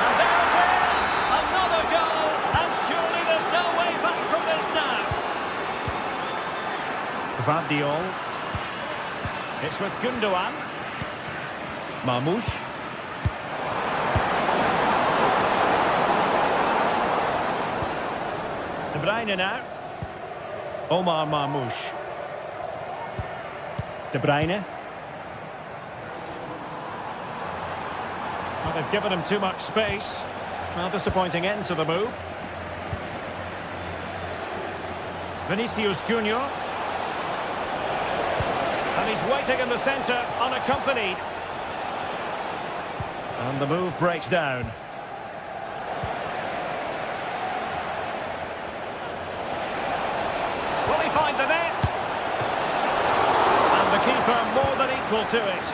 And there it is. Another goal. And surely there's no way back from this now. Gvardiol. It's with Gundogan. Marmoush. De Bruyne now. Omar Marmoush. De Bruyne. Well, they've given him too much space. Well, disappointing end to the move. Vinicius Junior. And he's waiting in the centre, unaccompanied. And the move breaks down. Will he find the net? And the keeper more than equal to it.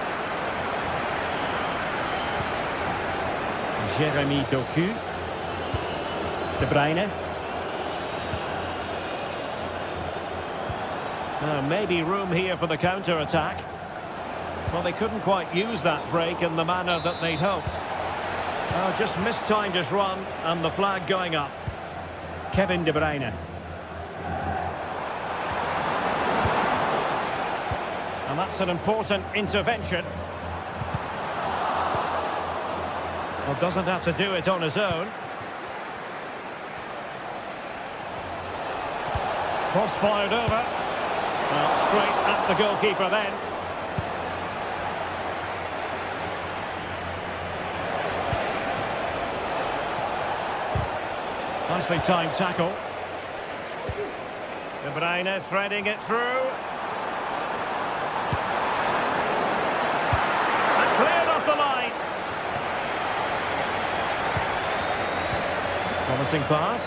Jeremy Doku. De Bruyne. Maybe room here for the counter-attack. Well, they couldn't quite use that break in the manner that they'd hoped. Just mistimed his run, and the flag going up. Kevin De Bruyne. And that's an important intervention. Well, doesn't have to do it on his own. Cross fired over. Well, straight at the goalkeeper then. Nicely timed tackle. De Bruyne threading it through. And cleared off the line. Promising pass.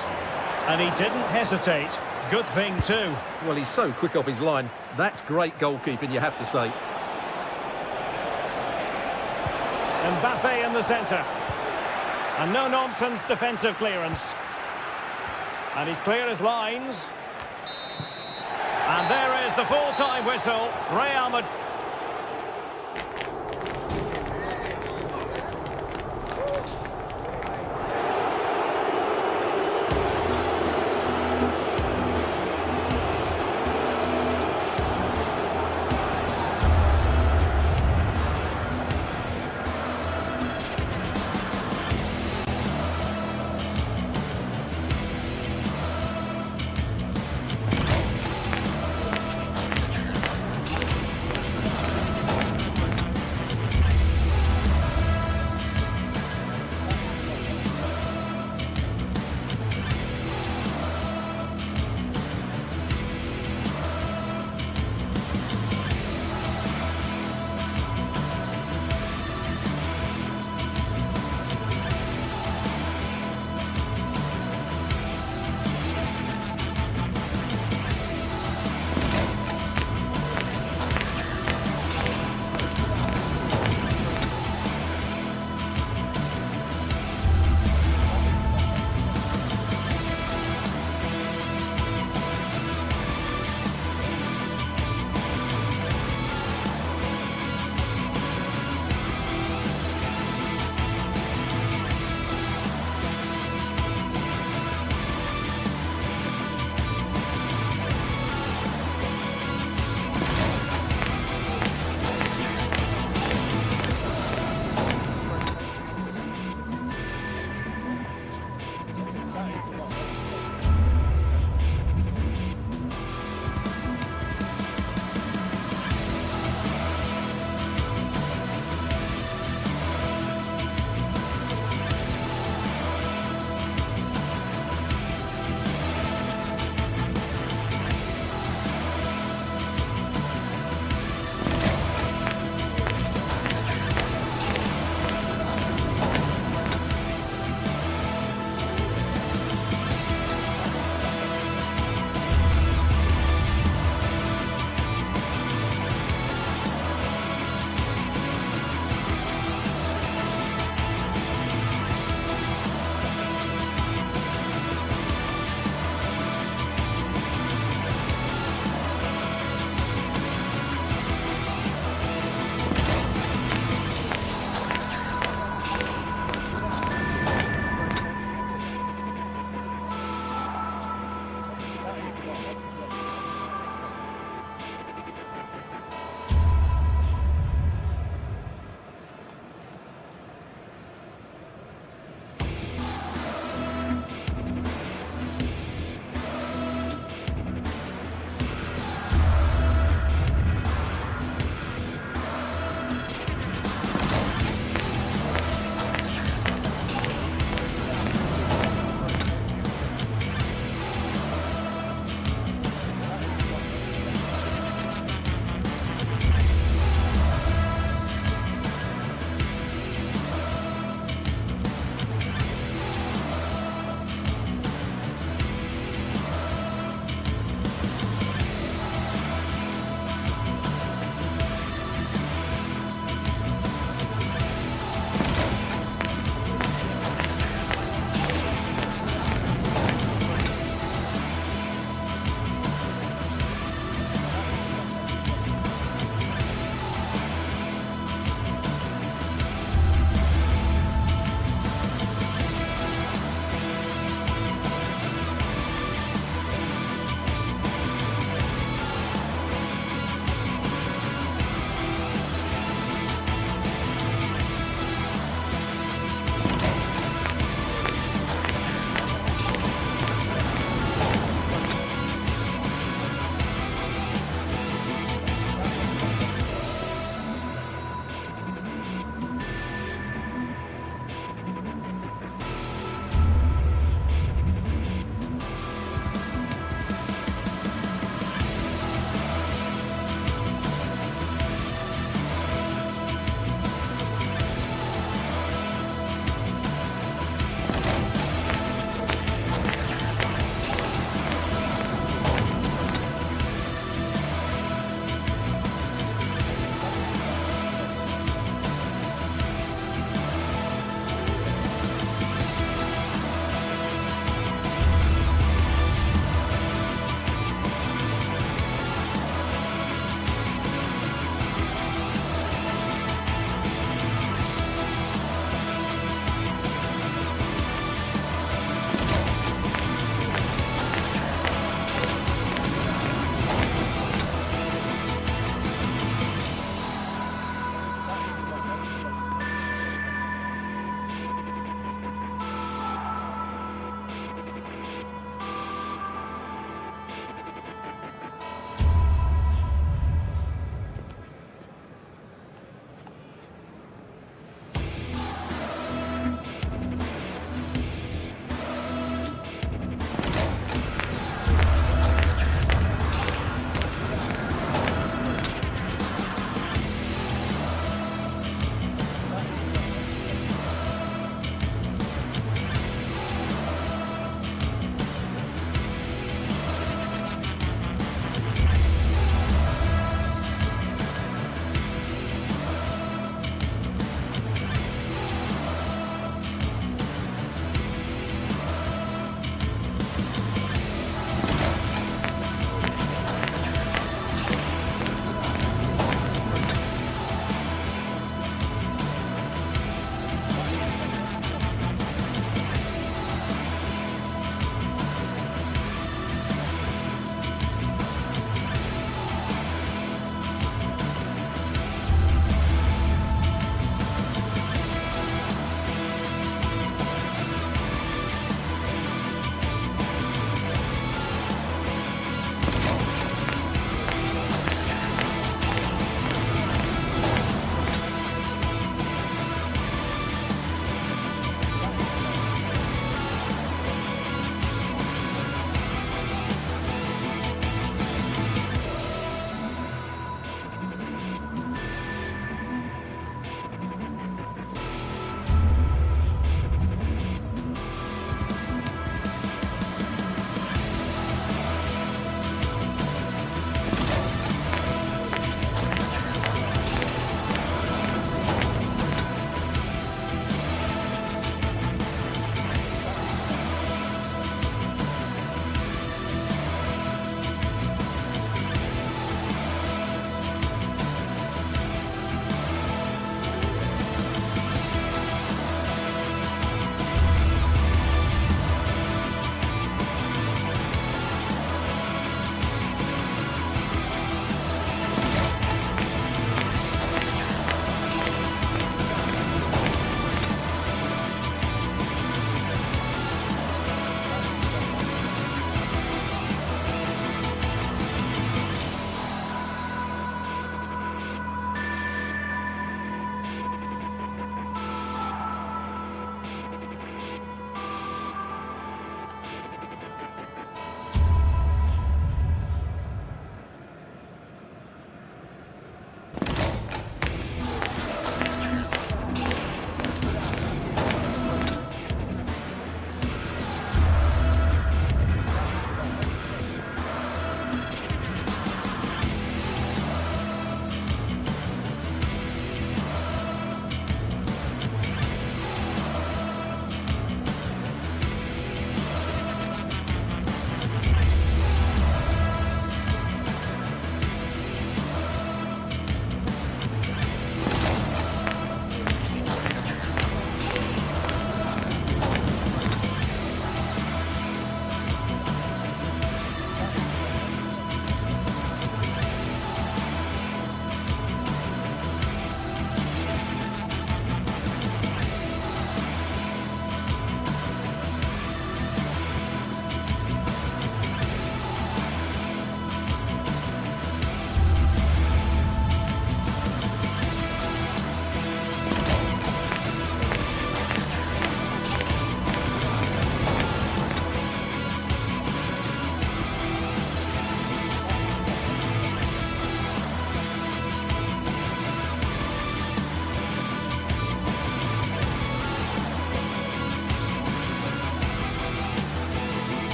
And he didn't hesitate. Good thing too. Well, he's so quick off his line. That's great goalkeeping, you have to say. Mbappe in the centre. And no-nonsense defensive clearance. And he's clear his lines. And there is the full-time whistle. Real Madrid.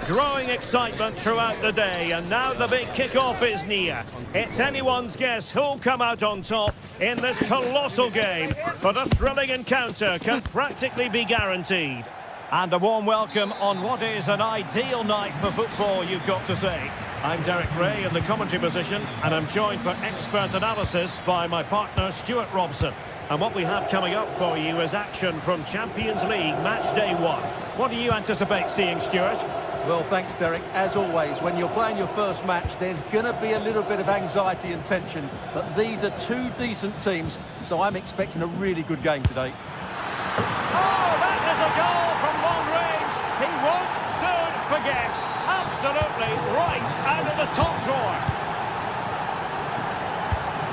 Growing excitement throughout the day, and now the big kick-off is near. It's anyone's guess who'll come out on top in this colossal game, but a thrilling encounter can practically be guaranteed. And a warm welcome on what is an ideal night for football, you've got to say. I'm Derek Ray in the commentary position, and I'm joined for expert analysis by my partner Stuart Robson. And what we have coming up for you is action from Champions League match day 1. What do you anticipate seeing, Stuart? Well, thanks, Derek. As always, when you're playing your first match, there's going to be a little bit of anxiety and tension. But these are two decent teams, so I'm expecting a really good game today. Oh, that is a goal from long range. He won't soon forget. Absolutely right out of the top drawer.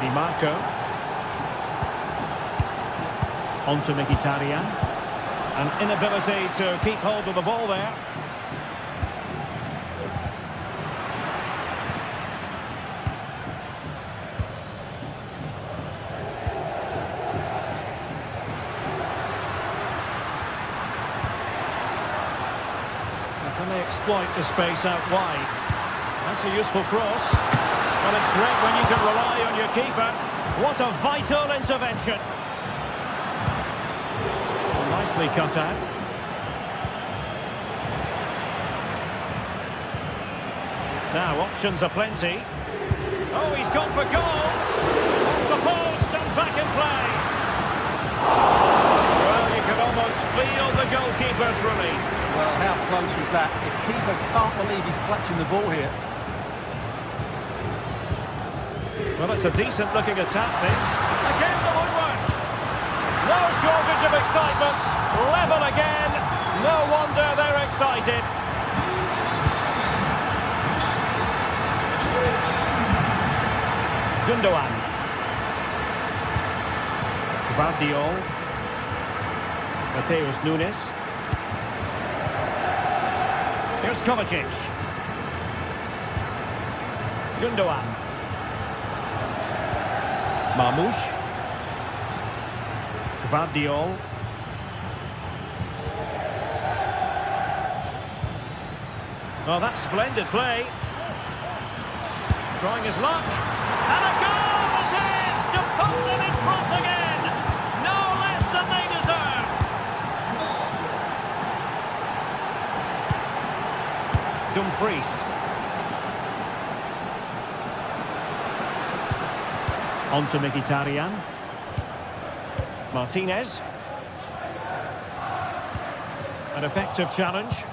Di Marco. On to Mkhitaryan. An inability to keep hold of the ball there. Can they exploit the space out wide? That's a useful cross. Well, it's great when you can rely on your keeper. What a vital intervention. Nicely cut out. Now options are plenty. Oh, he's gone for goal. Off the post and back in play. Well, you can almost feel the goalkeeper's relief. Well, how close was that? The keeper can't believe he's clutching the ball here. Well, it's a decent-looking attack, this. Again, the woodwork. No shortage of excitement. Level again. No wonder they're excited. Gundogan. Gvardiol. Mateus Nunes. Here's Kovacic. Gundogan. Marmoush. Gvardiol. Oh, that's splendid play. Trying his luck. And a goal it is to put them in front again. No less than they deserve. Dumfries. On to Mkhitaryan. Martinez. An effective challenge.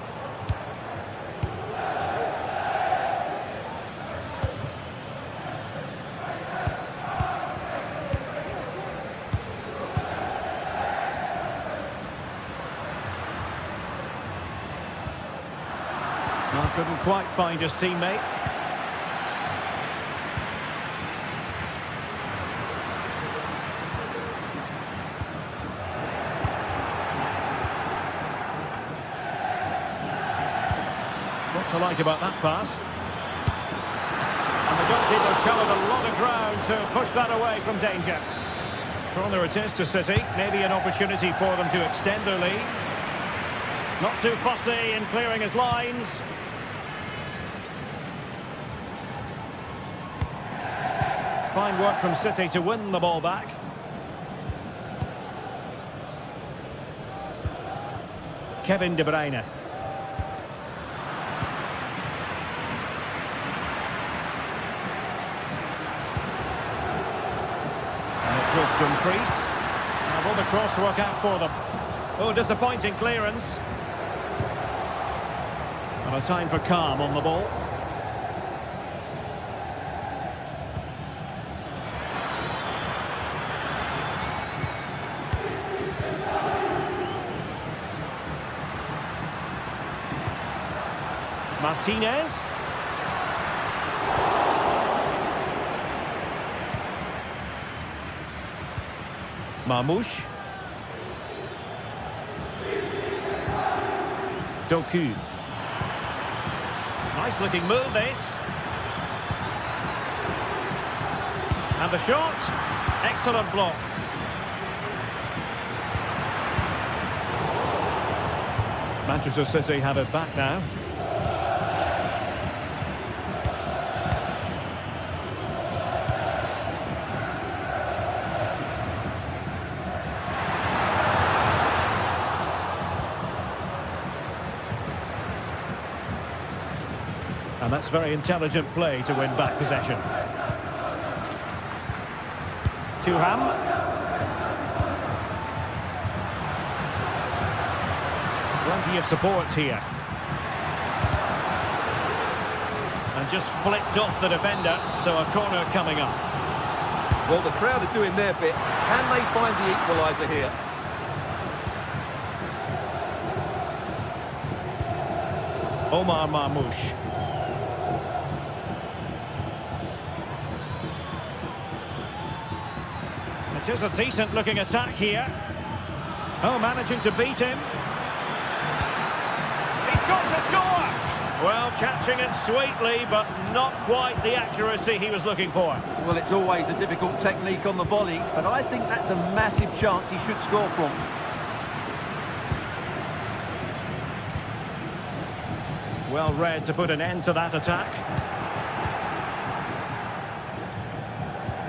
Well, couldn't quite find his teammate. What to like about that pass? And the goalkeeper covered a lot of ground to push that away from danger. Corner it is to City. Maybe an opportunity for them to extend their lead. Not too fussy in clearing his lines. Fine work from City to win the ball back. Kevin De Bruyne. And it's with Dumfries. Now will the cross work out for them? Oh, disappointing clearance. And a time for calm on the ball. Martinez. Marmoush. Doku. Nice looking move, this. And the shot. Excellent block. Manchester City have it back now. And that's very intelligent play to win back possession. Thuram. Plenty of support here. And just flicked off the defender, so a corner coming up. Well, the crowd are doing their bit. Can they find the equaliser here? Omar Marmoush. It is a decent-looking attack here. Oh, managing to beat him. He's got to score! Well, catching it sweetly, but not quite the accuracy he was looking for. Well, it's always a difficult technique on the volley, but I think that's a massive chance he should score from. Well read to put an end to that attack.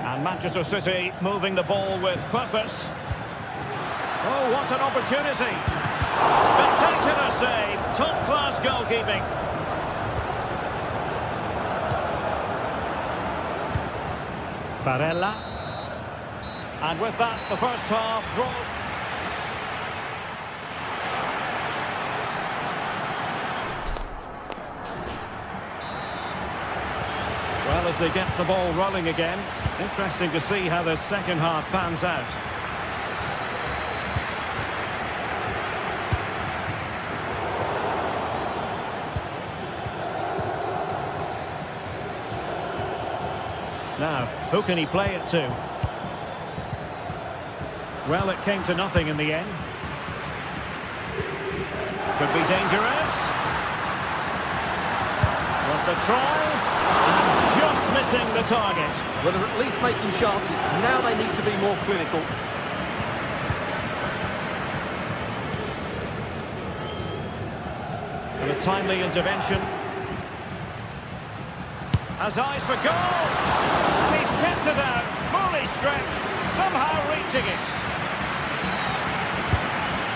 And Manchester City moving the ball with purpose. Oh, what an opportunity. Spectacular save. Top-class goalkeeping. Barella. And with that, the first half draws. Well, as they get the ball rolling again, interesting to see how the second half pans out. Now, who can he play it to? Well, it came to nothing in the end. Could be dangerous. With the try. And just missing the target. Well, they're at least making chances. Now they need to be more clinical. And a timely intervention. Has eyes for goal. And he's kept it out. Fully stretched. Somehow reaching it.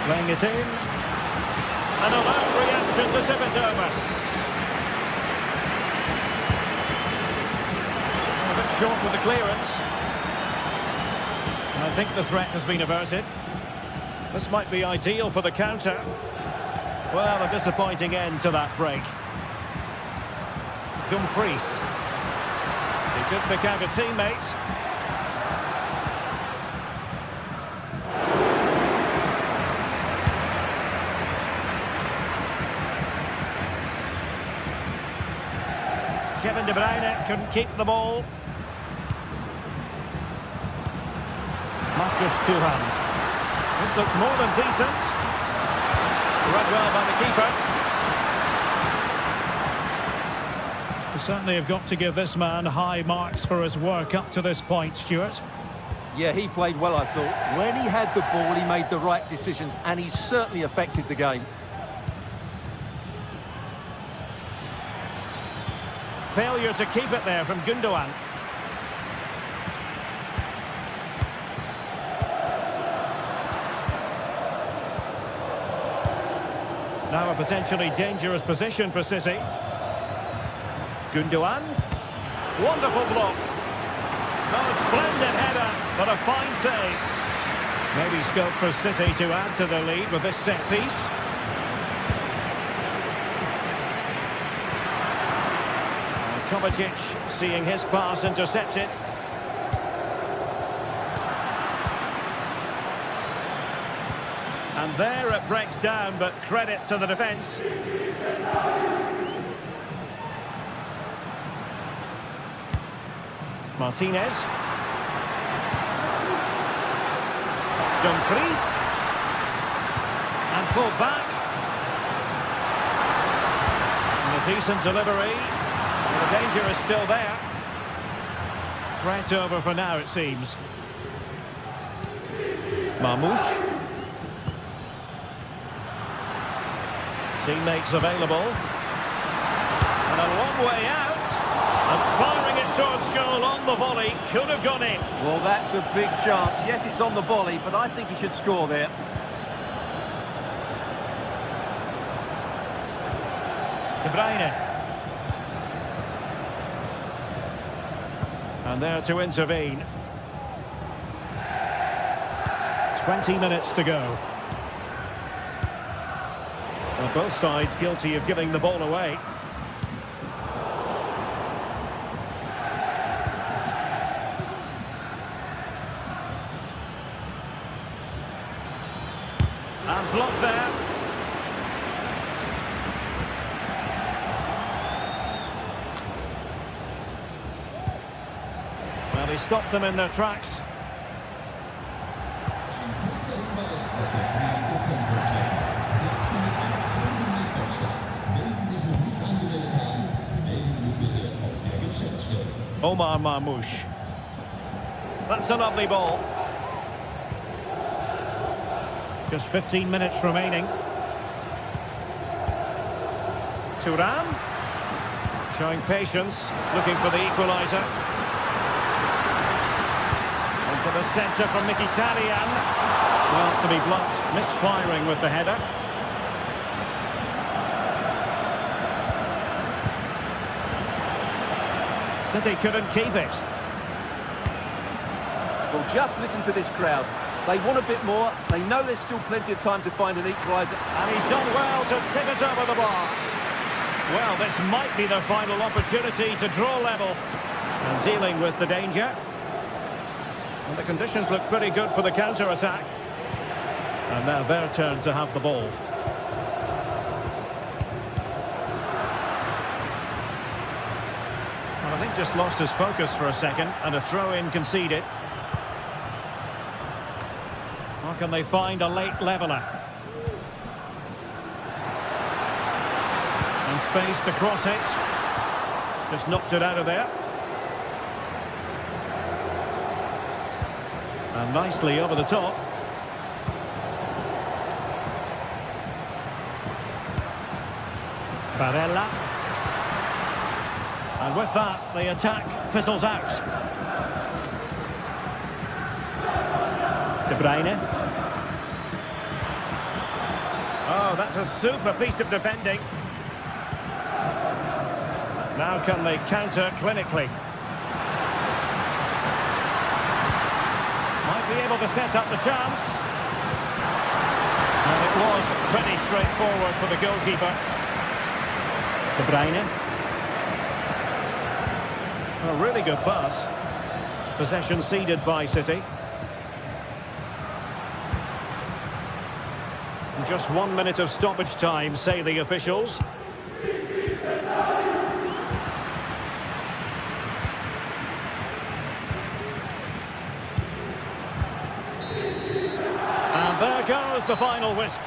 Playing it in. And a loud reaction to tip it over. Short with the clearance. And I think the threat has been averted. This might be ideal for the counter. Well, a disappointing end to that break. Dumfries. He could pick out a teammate. Kevin De Bruyne couldn't keep the ball. Marcus Thuram. This looks more than decent. Read well by the keeper. We certainly have got to give this man high marks for his work up to this point, Stuart. Yeah, he played well, I thought. When he had the ball, he made the right decisions, and he certainly affected the game. Failure to keep it there from Gundogan. Now a potentially dangerous position for City. Gundogan. Wonderful block. No, splendid header, but a fine save. Maybe scope for City to add to the lead with this set piece. And Kovacic seeing his pass intercepted. And there it breaks down, but credit to the defence. Martinez. Dumfries. And pulled back. And a decent delivery. And the danger is still there. Threat over for now, it seems. Marmoush. Teammates available. And a long way out. And firing it towards goal on the volley. Could have gone in. Well, that's a big chance. Yes, it's on the volley, but I think he should score there. De Bruyne. And there to intervene. 20 minutes to go. Well, both sides guilty of giving the ball away. And blocked there. Well, he stopped them in their tracks. Omar Marmoush. That's a lovely ball. Just 15 minutes remaining. Thuram. Showing patience, looking for the equaliser. Into the centre from Mkhitaryan. Well, to be blocked, misfiring with the header. City couldn't keep it. Well, just listen to this crowd. They want a bit more. They know there's still plenty of time to find an equaliser. And he's done well to tip it over the bar. Well, this might be the final opportunity to draw level. And dealing with the danger. And the conditions look pretty good for the counter-attack. And now their turn to have the ball. Well, I think just lost his focus for a second, and a throw-in conceded. How can they find a late leveller? And space to cross it. Just knocked it out of there. And nicely over the top. Barella. And with that, the attack fizzles out. De Bruyne. Oh, that's a super piece of defending. Now can they counter clinically? Might be able to set up the chance. And it was pretty straightforward for the goalkeeper. De Bruyne. A really good pass. Possession ceded by City. Just 1 minute of stoppage time, say the officials. And there goes the final whistle.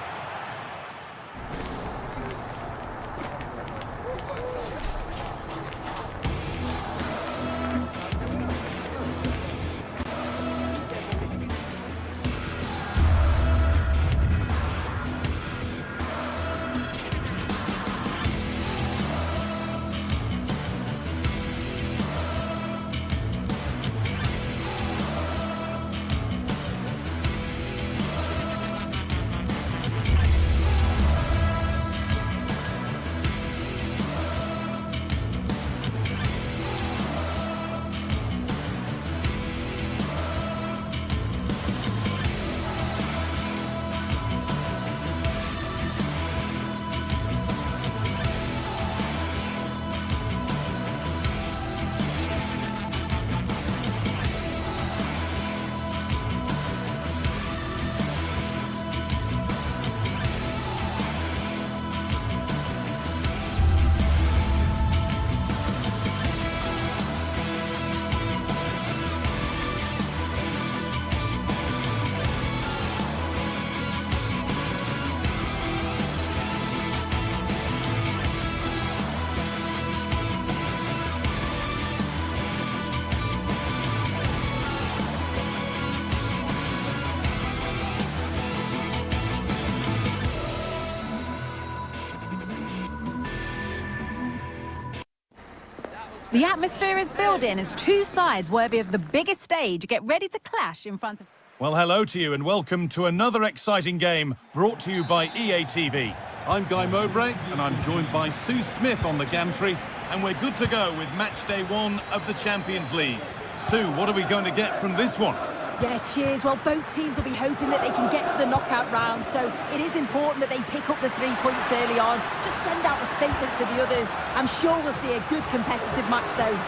The atmosphere is building as two sides worthy of the biggest stage get ready to clash in front of... Well, hello to you and welcome to another exciting game brought to you by EA TV. I'm Guy Mowbray and I'm joined by Sue Smith on the gantry, and we're good to go with match day 1 of the Champions League. Sue, what are we going to get from this one? Yeah, cheers. Well, both teams will be hoping that they can get to the knockout round, so it is important that they pick up the 3 points early on. Just send out a statement to the others. I'm sure we'll see a good competitive match, though.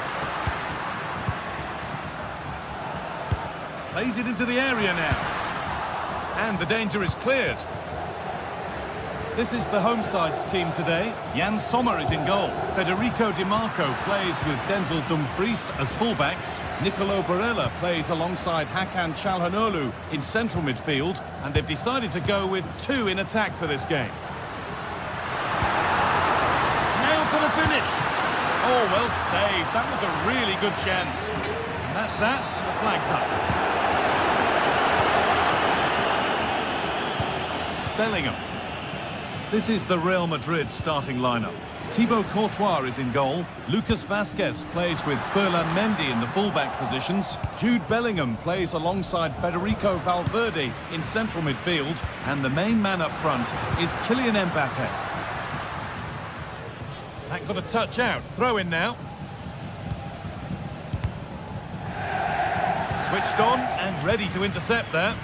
Plays it into the area now. And the danger is cleared. This is the home side's team today. Jan Sommer is in goal. Federico Di Marco plays with Denzel Dumfries as fullbacks. Nicolo Barella plays alongside Hakan Çalhanoğlu in central midfield. And they've decided to go with 2 in attack for this game. Now for the finish. Oh, well saved. That was a really good chance. And that's that. The flag's up. Bellingham. This is the Real Madrid starting lineup. Thibaut Courtois is in goal. Lucas Vazquez plays with Ferland Mendy in the fullback positions. Jude Bellingham plays alongside Federico Valverde in central midfield. And the main man up front is Kylian Mbappe. That got a touch out. Throw in now. Switched on and ready to intercept there.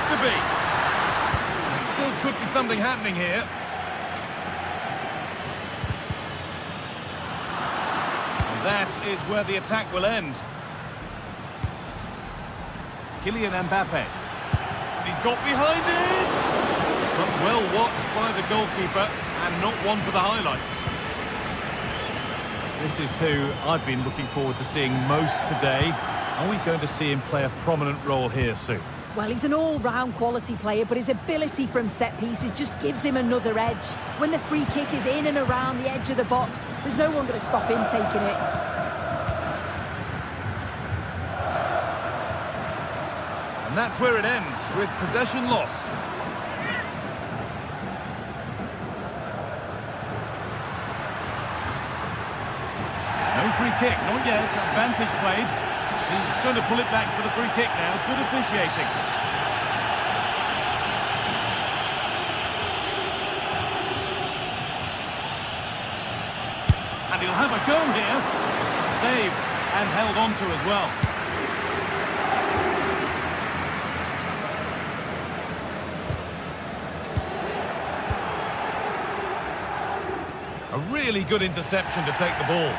To be. There still could be something happening here. And that is where the attack will end. Kylian Mbappe. He's got behind it! But well watched by the goalkeeper and not one for the highlights. This is who I've been looking forward to seeing most today. Are we going to see him play a prominent role here, Sue? Well, he's an all-round quality player, but his ability from set pieces just gives him another edge. When the free kick is in and around the edge of the box, there's no one going to stop him taking it. And that's where it ends, with possession lost. No free kick, not yet. Advantage played. He's going to pull it back for the free kick now. Good officiating. And he'll have a go here. Saved and held on to as well. A really good interception to take the ball.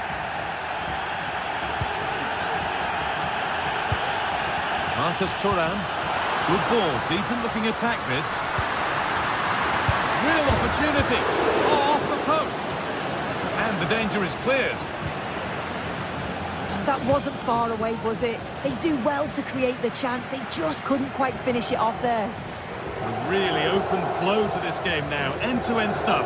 Marcus Thuram. Good ball. Decent looking attack this. Real opportunity. Oh, off the post. And the danger is cleared. That wasn't far away, was it? They do well to create the chance. They just couldn't quite finish it off there. A really open flow to this game now. End-to-end stuff.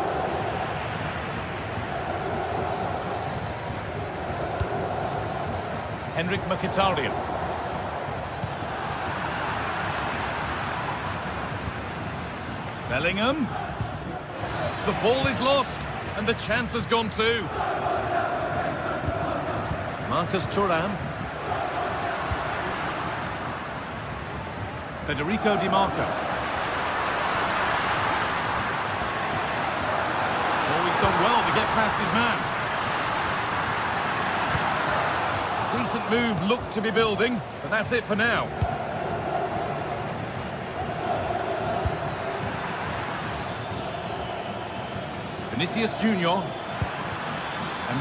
Henrik Mkhitaryan. Bellingham. The ball is lost, and the chance has gone too. Marcus Thuram. Federico Di Marco. Always done well to get past his man. Decent move looked to be building, but that's it for now. Vinicius Junior.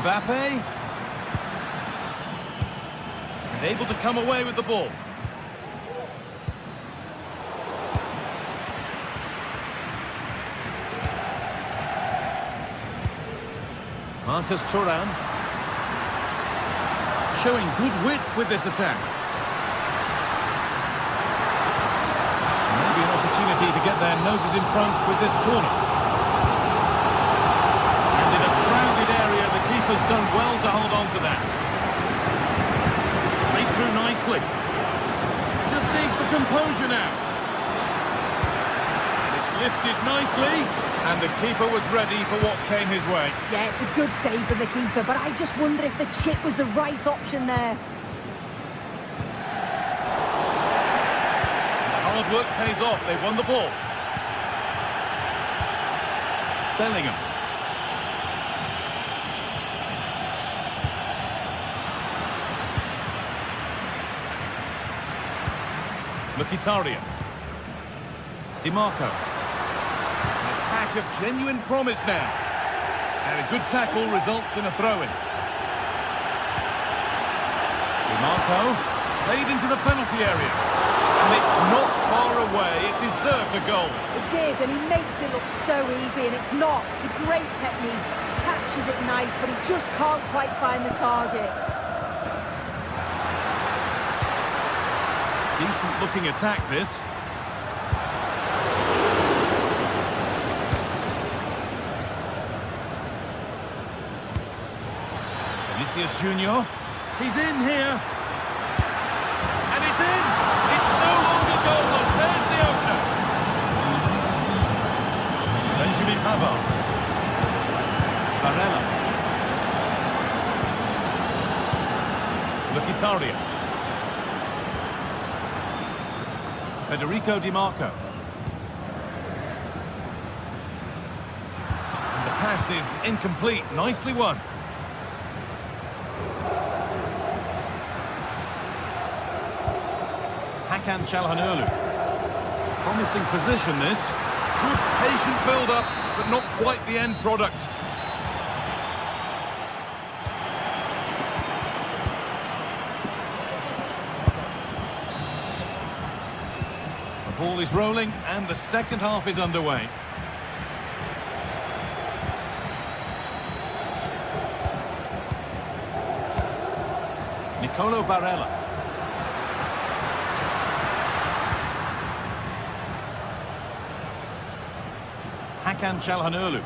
Mbappe. And able to come away with the ball. Marcus Thuram. Showing good wit with this attack. Maybe an opportunity to get their noses in front with this corner. Has done well to hold on to that. Break through nicely. Just needs the composure now. It's lifted nicely, and the keeper was ready for what came his way. Yeah, it's a good save from the keeper, but I just wonder if the chip was the right option there. The hard work pays off. They won the ball. Mkhitaryan. DiMarco. An attack of genuine promise now. And a good tackle results in a throw-in. DiMarco played into the penalty area. And it's not far away. It deserved a goal. It did, and he makes it look so easy, and it's not. It's a great technique. Catches it nice, but he just can't quite find the target. Decent looking attack, this. Vinicius Junior. He's in here. And it's in! It's no longer goalless. There's the opener. Benjamin Pavard. Barella. Mkhitaryan. Federico DiMarco. And the pass is incomplete. Nicely won. Hakan Çalhanoğlu. Promising position, this. Good patient build-up, but not quite the end product. The ball is rolling, and the second half is underway. Nicolo Barella. Hakan Çalhanoğlu.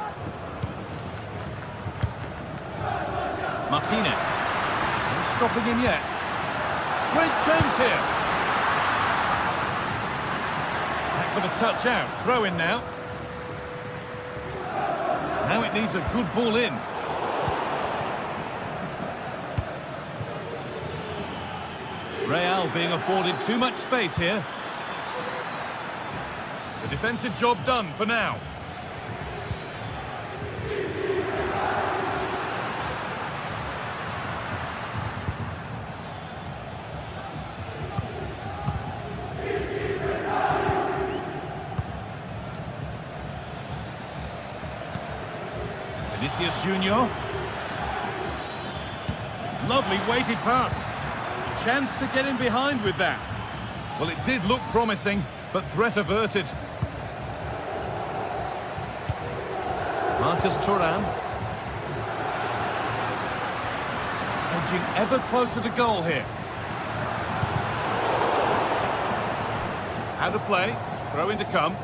Martinez. No stopping him yet. Great chance here. That got a touch out. Throw in now. Now it needs a good ball in. Real being afforded too much space here. The defensive job done for now. Vinicius Junior. Lovely weighted pass. A chance to get in behind with that. Well, it did look promising, but threat averted. Marcus Thuram. Edging ever closer to goal here. Out of play. Throw in to come.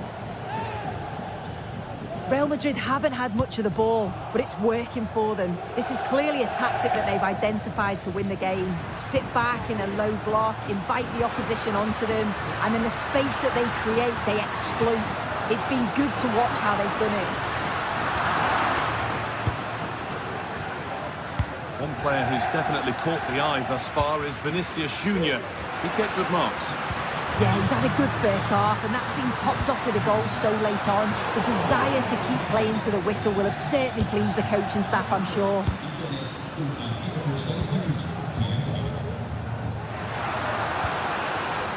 Real Madrid haven't had much of the ball, but it's working for them. This is clearly a tactic that they've identified to win the game. Sit back in a low block, invite the opposition onto them, and then the space that they create, they exploit. It's been good to watch how they've done it. One player who's definitely caught the eye thus far is Vinicius Junior. He'd get good marks. Yeah, he's had a good first half, and that's been topped off with a goal so late on. The desire to keep playing to the whistle will have certainly pleased the coaching staff, I'm sure.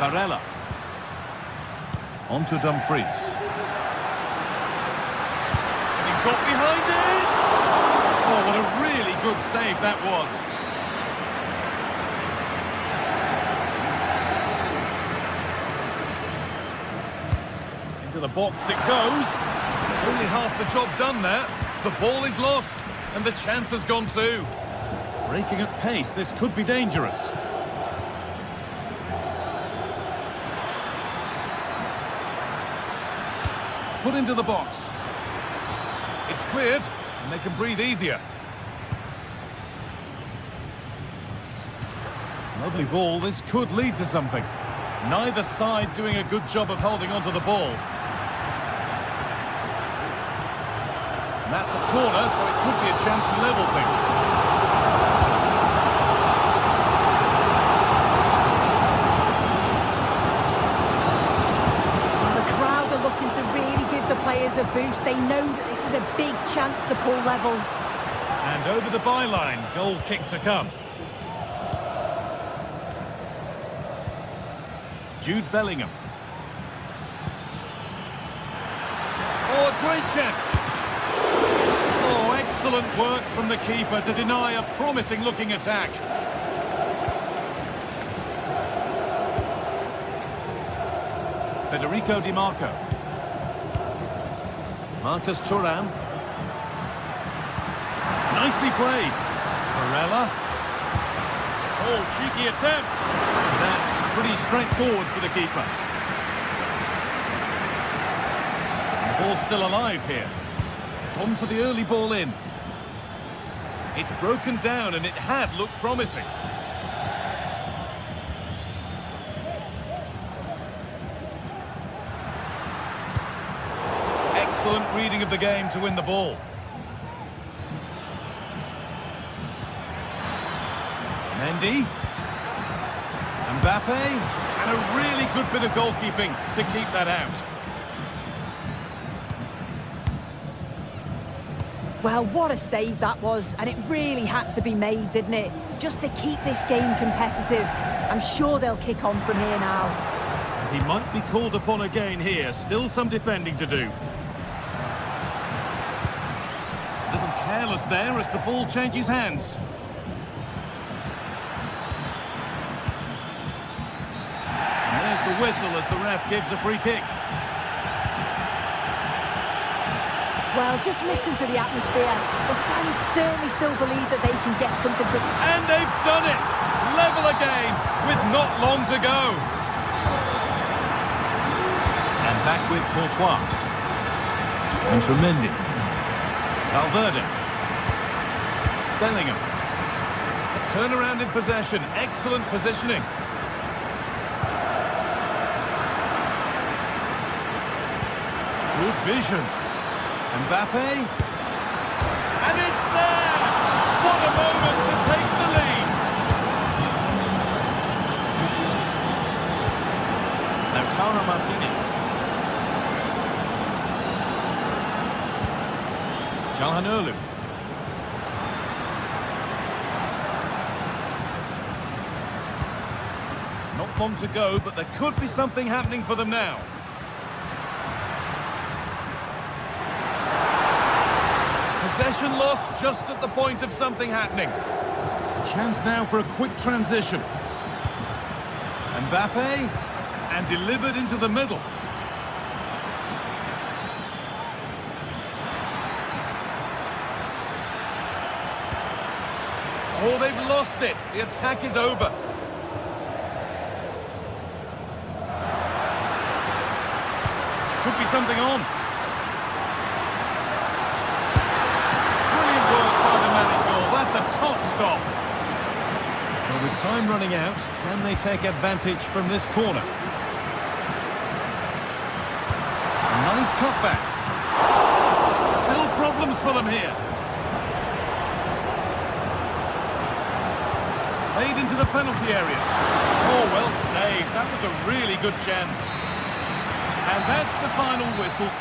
Barella. On to Dumfries. And he's got behind it! Oh, what a really good save that was. To the box it goes. Only half the job done there. The ball is lost, and the chance has gone too. Breaking at pace, this could be dangerous. Put into the box. It's cleared, and they can breathe easier. Lovely ball, this could lead to something. Neither side doing a good job of holding onto the ball. That's a corner, so it could be a chance to level things. Well, the crowd are looking to really give the players a boost. They know that this is a big chance to pull level. And over the byline, goal kick to come. Jude Bellingham. Oh, a great chance. Oh, excellent work from the keeper to deny a promising-looking attack. Federico Di Marco. Marcus Thuram. Nicely played. Barella. Oh, cheeky attempt. That's pretty straightforward for the keeper. The ball's still alive here. On for the early ball in. It's broken down and it had looked promising. Excellent reading of the game to win the ball. Mendy. Mbappe. And a really good bit of goalkeeping to keep that out. Well, what a save that was, and it really had to be made, didn't it? Just to keep this game competitive. I'm sure they'll kick on from here now. He might be called upon again here. Still some defending to do. A little careless there as the ball changes hands. And there's the whistle as the ref gives a free kick. Well, just listen to the atmosphere. The fans certainly still believe that they can get something from... And they've done it! Level again with not long to go. And back with Courtois. And for Mendy. Valverde. Bellingham. A turnaround in possession. Excellent positioning. Good vision. Mbappe. And it's there! What a moment to take the lead! Lautaro Martinez. Calhanoglu. Not long to go, but there could be something happening for them now. Possession lost just at the point of something happening. Chance now for a quick transition. Mbappe, and delivered into the middle. Oh, they've lost it. The attack is over. Could be something on. That's a top stop. Well, with time running out, can they take advantage from this corner? A nice cutback. Still problems for them here. Played into the penalty area. Oh, well saved. That was a really good chance. And that's the final whistle.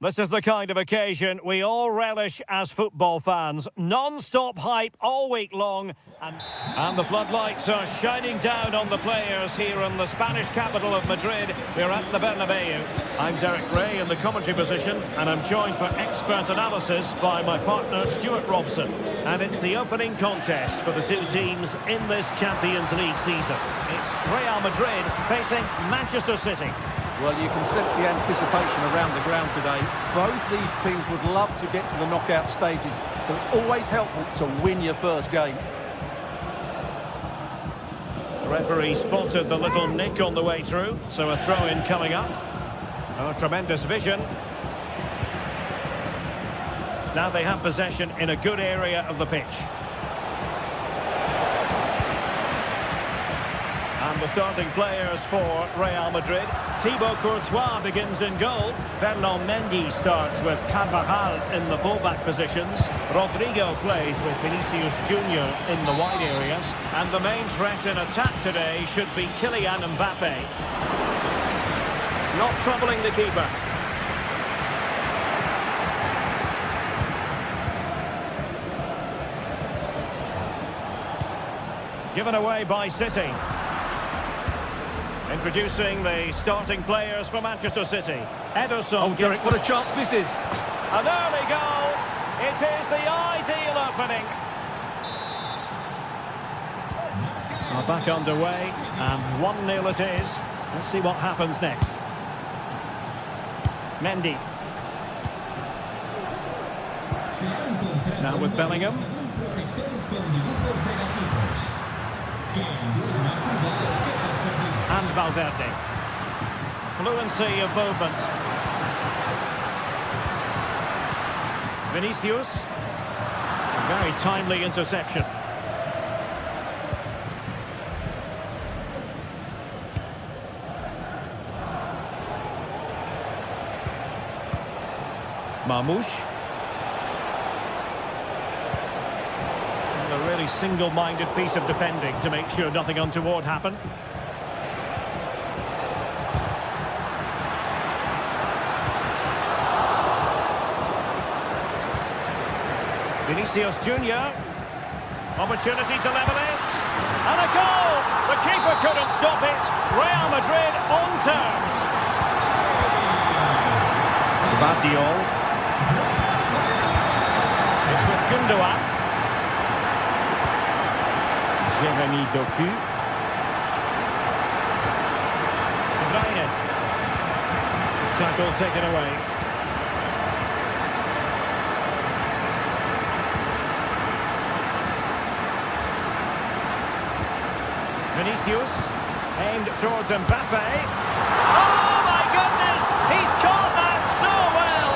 This is the kind of occasion we all relish as football fans. Non-stop hype all week long. And the floodlights are shining down on the players here in the Spanish capital of Madrid. We're at the Bernabeu. I'm Derek Ray in the commentary position, and I'm joined for expert analysis by my partner Stuart Robson. And it's the opening contest for the two teams in this Champions League season. It's Real Madrid facing Manchester City. Well, you can sense the anticipation around the ground today. Both these teams would love to get to the knockout stages, so it's always helpful to win your first game. The referee spotted the little nick on the way through, so a throw-in coming up. Oh, tremendous vision. Now they have possession in a good area of the pitch. And the starting players for Real Madrid. Thibaut Courtois begins in goal. Ferland Mendy starts with Carvajal in the fullback positions. Rodrigo plays with Vinicius Junior in the wide areas. And the main threat in attack today should be Kylian Mbappe. Not troubling the keeper. Given away by City. Introducing the starting players for Manchester City. Ederson. Oh, Derek, what a chance this is. An early goal. It is the ideal opening. Are back underway, and 1-0 it is. Let's see what happens next. Mendy. Now with Bellingham. And Valverde. Fluency of movement. Vinicius. Very timely interception. Marmoush. A really single-minded piece of defending to make sure nothing untoward happened. Vinicius Junior. Opportunity to level it. And a goal! The keeper couldn't stop it. Real Madrid on terms. Guardiola. It's with Gundogan. Jeremy Doku. De Bruyne. Tackle taken away. Vinicius, aimed towards Mbappe. Oh my goodness, he's caught that so well.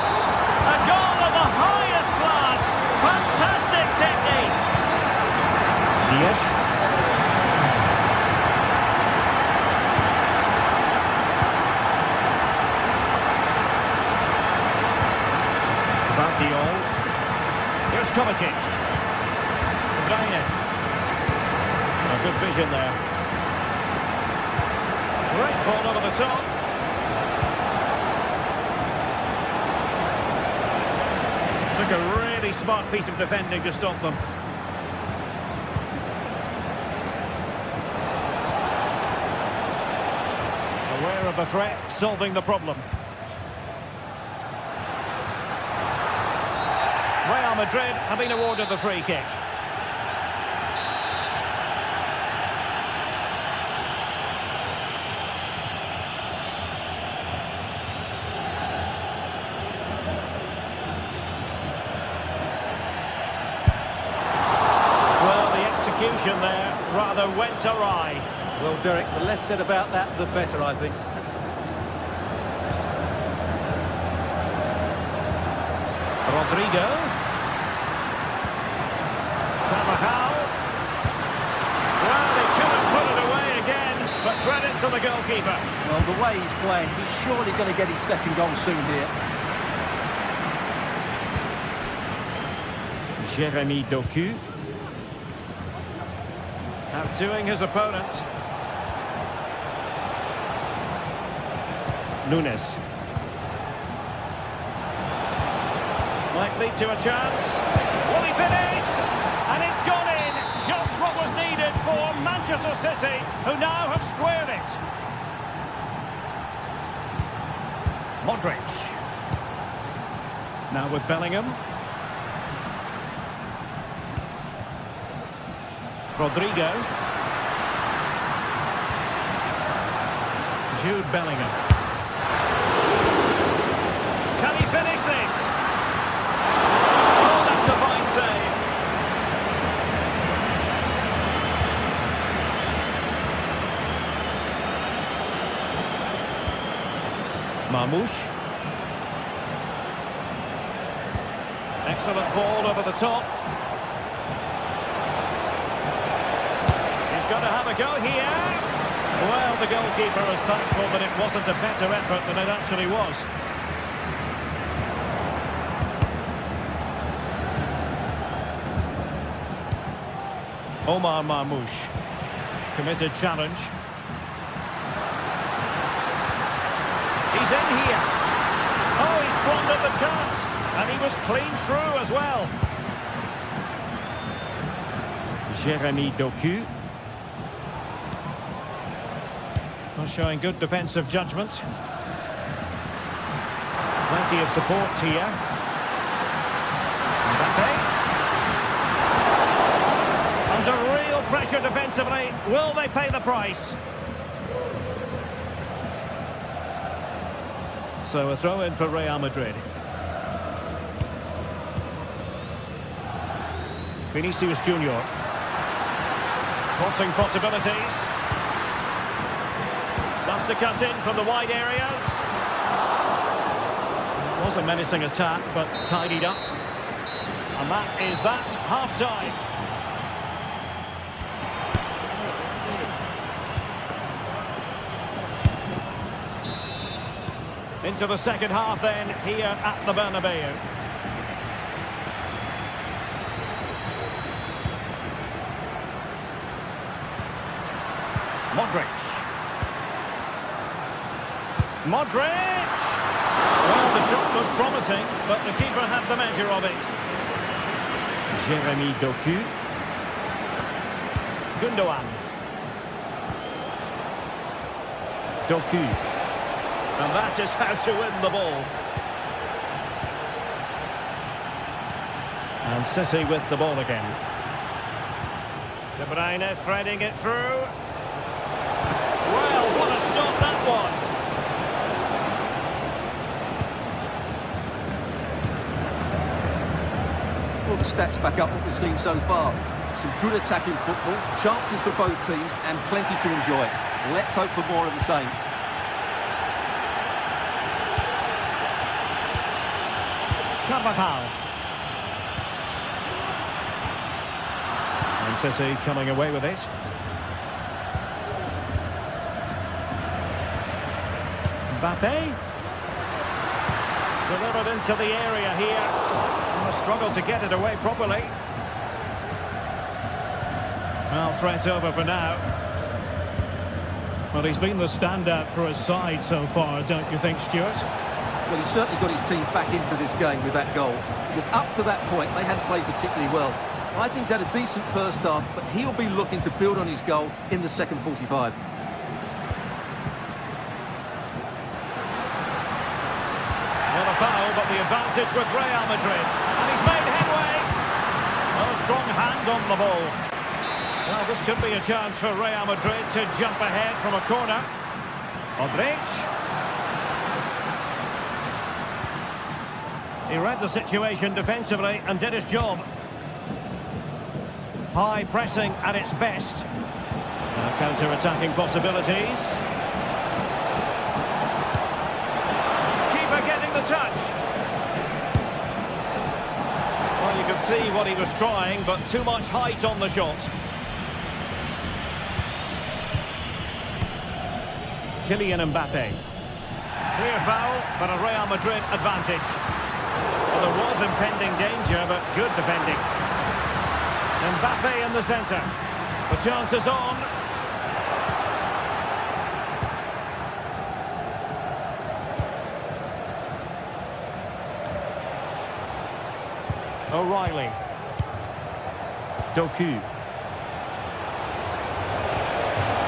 A goal of the highest class. Fantastic technique. Diaz. Guardiola. Here's Kovacic. De Bruyne. A good vision there. Great ball over the top. Took a really smart piece of defending to stop them. Aware of the threat, solving the problem. Real Madrid have been awarded the free kick. There rather went awry. Well, Derek, the less said about that, the better, I think. Rodrigo. Carvajal. Well, they couldn't put it away again, but credit to the goalkeeper. Well, the way he's playing, he's surely going to get his second goal soon here. Jeremy Doku. Outdoing his opponent. Nunes. Might lead to a chance. Will he finish? And it's gone in. Just what was needed for Manchester City, who now have squared it. Modric. Now with Bellingham. Rodrigo. Jude Bellingham. Can he finish this? Oh, that's a fine save. Marmoush. Excellent ball over the top. He's got to have a go here. Well, the goalkeeper is thankful that it wasn't a better effort than it actually was. Omar Marmoush. Committed challenge. He's in here. Oh, he squandered the chance. And he was clean through as well. Jeremy Doku. Showing good defensive judgment. Plenty of support here. Mbappe. Under real pressure defensively. Will they pay the price? So a throw in for Real Madrid. Vinicius Junior. Crossing possibilities. Loves to cut in from the wide areas. It was a menacing attack, but tidied up. And that is that, half-time. Into the second half then, here at the Bernabeu. Modric. Modric! Well, the shot looked promising, but the keeper had the measure of it. Jeremy Doku. Gundogan. Doku. And that is how to win the ball. And City with the ball again. De Bruyne threading it through. Well, what a stop that was. Well, the stats back up what we've seen so far. Some good attacking football, chances for both teams, and plenty to enjoy. Let's hope for more of the same. Carvajal. And City coming away with it. Mbappe. Delivered into the area here. And a struggle to get it away properly. Well, threat over for now. Well, he's been the standout for his side so far, don't you think, Stuart? Well, he's certainly got his team back into this game with that goal. Because up to that point, they hadn't played particularly well. I think he's had a decent first half, but he'll be looking to build on his goal in the second 45. Well, a foul, but the advantage with Real Madrid. And he's made headway. Well, a strong hand on the ball. Well, this could be a chance for Real Madrid to jump ahead from a corner. Modric. He read the situation defensively and did his job. High pressing at its best. Now counter-attacking possibilities. Keeper getting the touch. Well, you could see what he was trying, but too much height on the shot. Kylian Mbappe. Clear foul, but a Real Madrid advantage. Well, there was impending danger, but good defending. Mbappe in the centre. The chance is on. O'Reilly. Doku.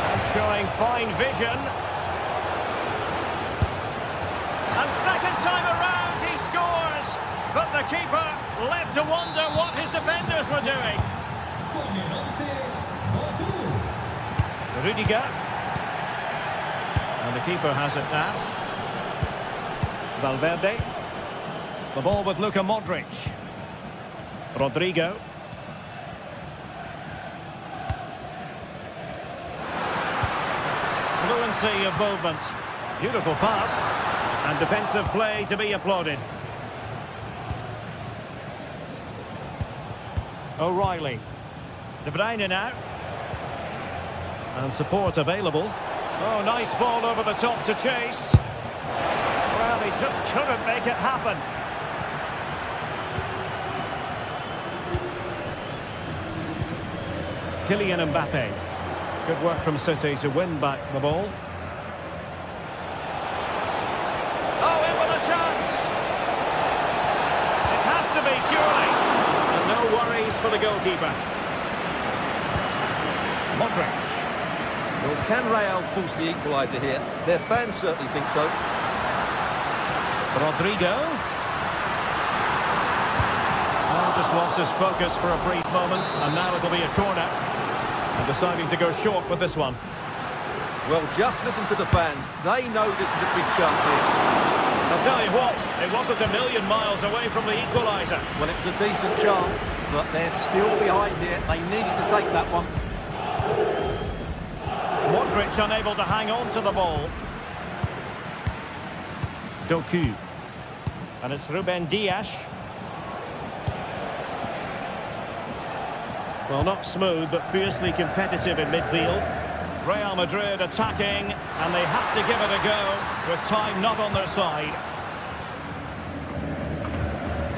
And showing fine vision. And second time around he scores. But the keeper left to wonder what his defenders were doing. Rudiger. And the keeper has it now. Valverde. The ball with Luka Modric. Rodrigo. Fluency of movement. Beautiful pass. And defensive play to be applauded. O'Reilly. De Bruyne now. And support available. Oh, nice ball over the top to chase. Well, he just couldn't make it happen. Kylian Mbappe. Good work from City to win back the ball. Oh, in with a chance. It has to be, surely. And no worries for the goalkeeper. Modric. Well, can Real force the equaliser here? Their fans certainly think so. Rodrigo. Oh, just lost his focus for a brief moment, and now it'll be a corner. And deciding to go short with this one. Well, just listen to the fans. They know this is a big chance here. I'll tell you what, it wasn't a million miles away from the equaliser. Well, it was a decent chance, but they're still behind here. They needed to take that one. Modric unable to hang on to the ball. Doku. And it's Ruben Dias. Well, not smooth, but fiercely competitive in midfield. Real Madrid attacking, and they have to give it a go, with time not on their side.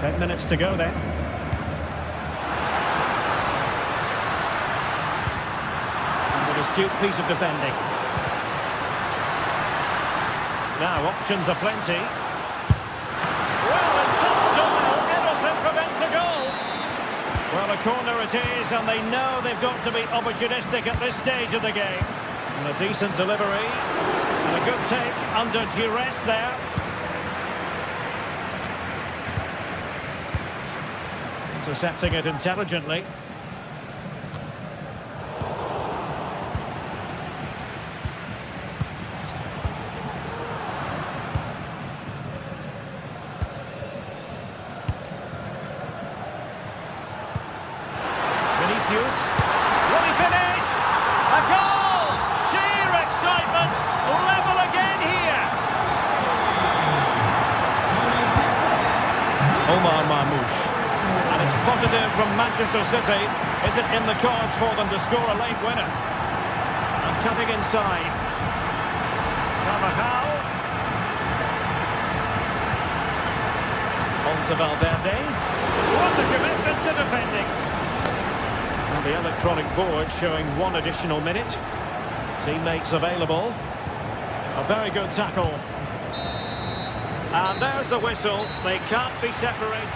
10 minutes to go then. And an astute piece of defending. Now, options are plenty. Well, in such style, Ederson prevents a goal. Well, a corner it is, and they know they've got to be opportunistic at this stage of the game. And a decent delivery, and a good take under duress there. Intercepting it intelligently. Will he finish? A goal! Sheer excitement! Level again here! Omar Marmoush. And it's positive from Manchester City. Is it in the cards for them to score a late winner? And cutting inside. Carvajal. On to Valverde. What a commitment to defending! The electronic board showing one additional minute. Teammates available. A very good tackle. And there's the whistle. They can't be separated.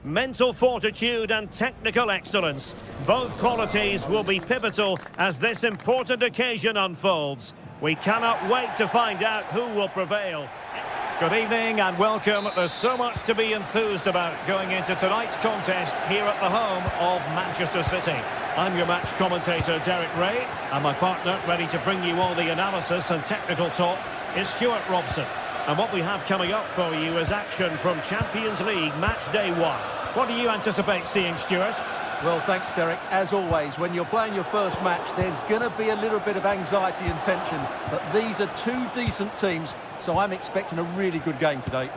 Mental fortitude and technical excellence. Both qualities will be pivotal as this important occasion unfolds. We cannot wait to find out who will prevail. Good evening and welcome. There's so much to be enthused about going into tonight's contest here at the home of Manchester City. I'm your match commentator, Derek Ray, and my partner, ready to bring you all the analysis and technical talk, is Stuart Robson. And what we have coming up for you is action from Champions League Match Day 1. What do you anticipate seeing, Stuart? Well, thanks, Derek. As always, when you're playing your first match, there's going to be a little bit of anxiety and tension. But these are two decent teams, so I'm expecting a really good game today.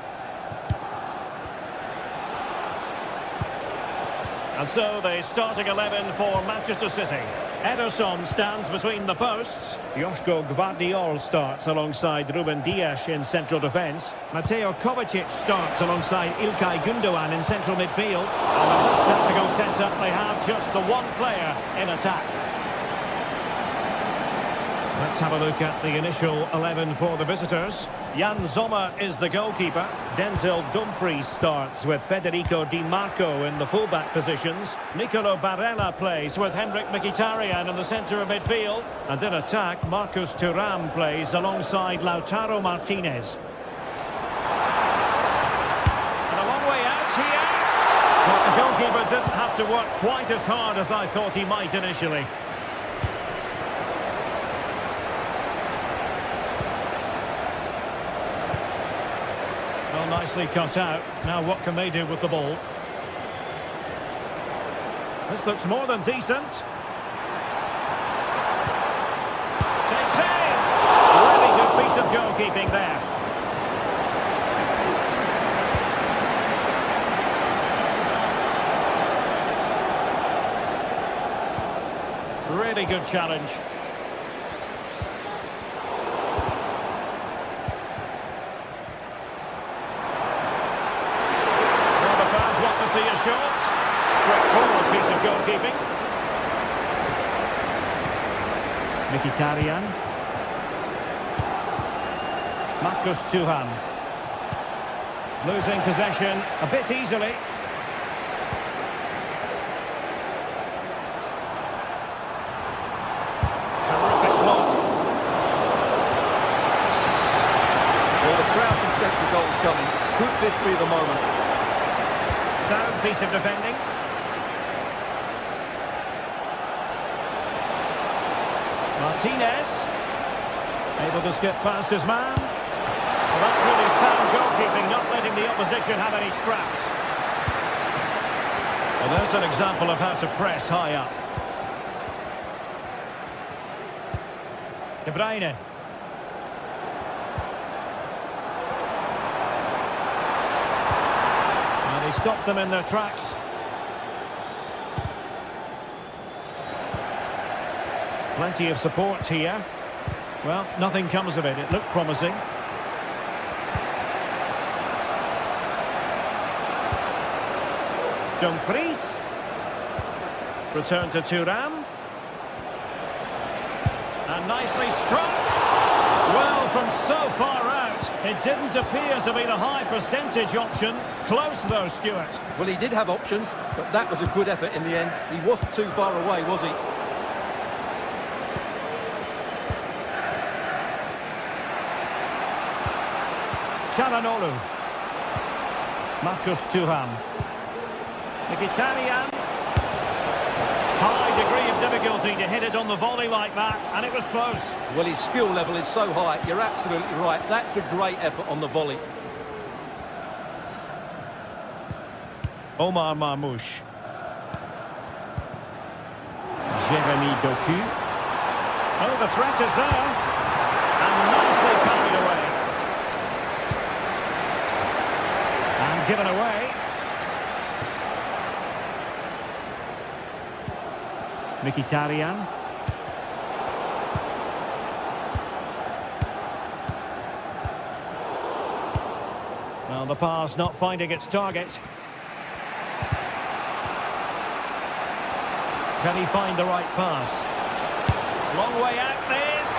And so the starting 11 for Manchester City. Ederson stands between the posts. Joško Gvardiol starts alongside Ruben Dias in central defence. Mateo Kovacic starts alongside Ilkay Gundogan in central midfield. And in this tactical setup, they have just the one player in attack. Let's have a look at the initial 11 for the visitors. Jan Sommer is the goalkeeper. Denzel Dumfries starts with Federico Di Marco in the fullback positions. Nicolo Barella plays with Henrik Mkhitaryan in the centre of midfield. And in attack, Marcus Thuram plays alongside Lautaro Martinez. And a long way out here. But the goalkeeper didn't have to work quite as hard as I thought he might initially. Well, nicely cut out. Now what can they do with the ball? This looks more than decent. Takes aim! Really good piece of goalkeeping there. Really good challenge. See a shot. Straightforward piece of goalkeeping. Mkhitaryan. Marcus Thuram. Losing possession a bit easily. Terrific block. Well, the crowd can sense the goals coming. Could this be the moment? Sound piece of defending. Martinez. Able to skip past his man. Well, that's really sound goalkeeping, not letting the opposition have any scraps. Well, there's an example of how to press high up. De Bruyne. He stopped them in their tracks. Plenty of support here. Well, nothing comes of it. It looked promising. Dumfries. Return to Thuram. And nicely struck. Well, from so far out, it didn't appear to be the high percentage option. Close though, Stuart. Well, he did have options, but that was a good effort in the end. He wasn't too far away, was he? Çalhanoğlu. Marcus Thuram. Mkhitaryan. High degree of difficulty to hit it on the volley like that, and it was close. Well, his skill level is so high. You're absolutely right. That's a great effort on the volley. Omar Marmoush. Jeremy Doku. Oh, the threat is there. And nicely carried away. And given away. Mkhitaryan. Well, the pass not finding its target. Can he find the right pass? Long way out this.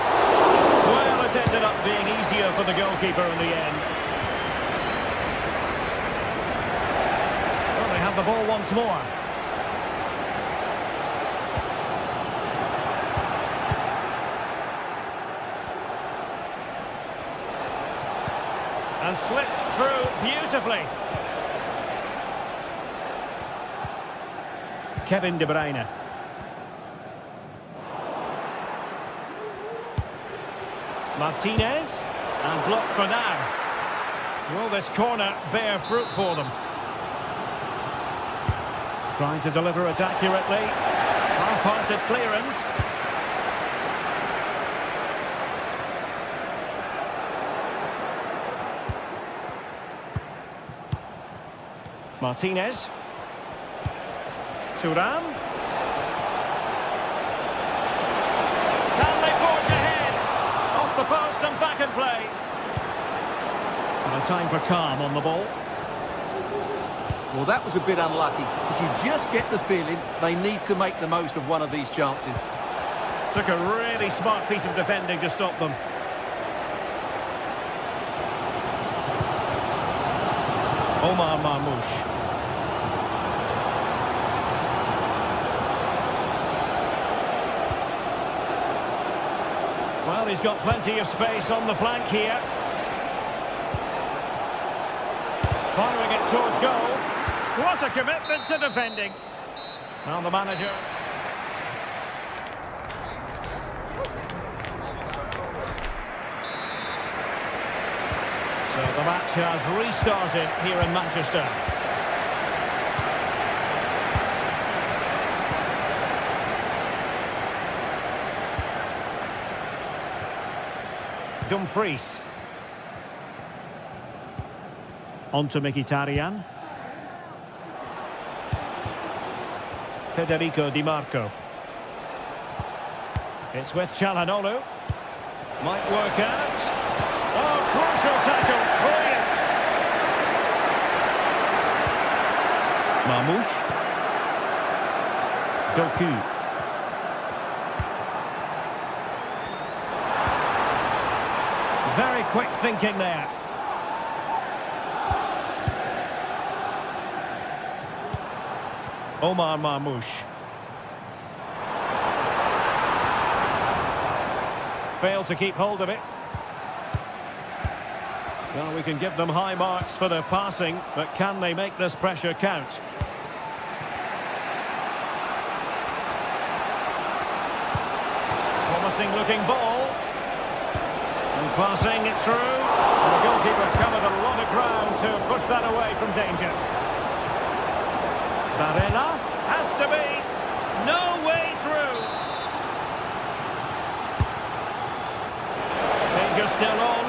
Well, it ended up being easier for the goalkeeper in the end. Well, they have the ball once more. And slipped through beautifully. Kevin De Bruyne. Martinez. And blocked for now. Will this corner bear fruit for them? Trying to deliver it accurately. Half-hearted clearance. Martinez. Thuram. Can they forge ahead? Off the post and back in play. And a time for calm on the ball. Well, that was a bit unlucky, because you just get the feeling they need to make the most of one of these chances. Took a really smart piece of defending to stop them. Omar Marmoush. Well, he's got plenty of space on the flank here. Firing it towards goal. What a commitment to defending. Well, the manager. So the match has restarted here in Manchester. Dumfries. On to Mkhitaryan. Federico Di Marco. It's with Çalhanoğlu. Might work out. Oh, crucial tackle. Brilliant. Marmoush. Doku. Very quick thinking there. Omar Marmoush. Failed to keep hold of it. Well, we can give them high marks for their passing, but can they make this pressure count? Promising looking ball. And passing it through. And the goalkeeper covered a lot of ground to push that away from danger. Barella has to be. No way through. Danger still on.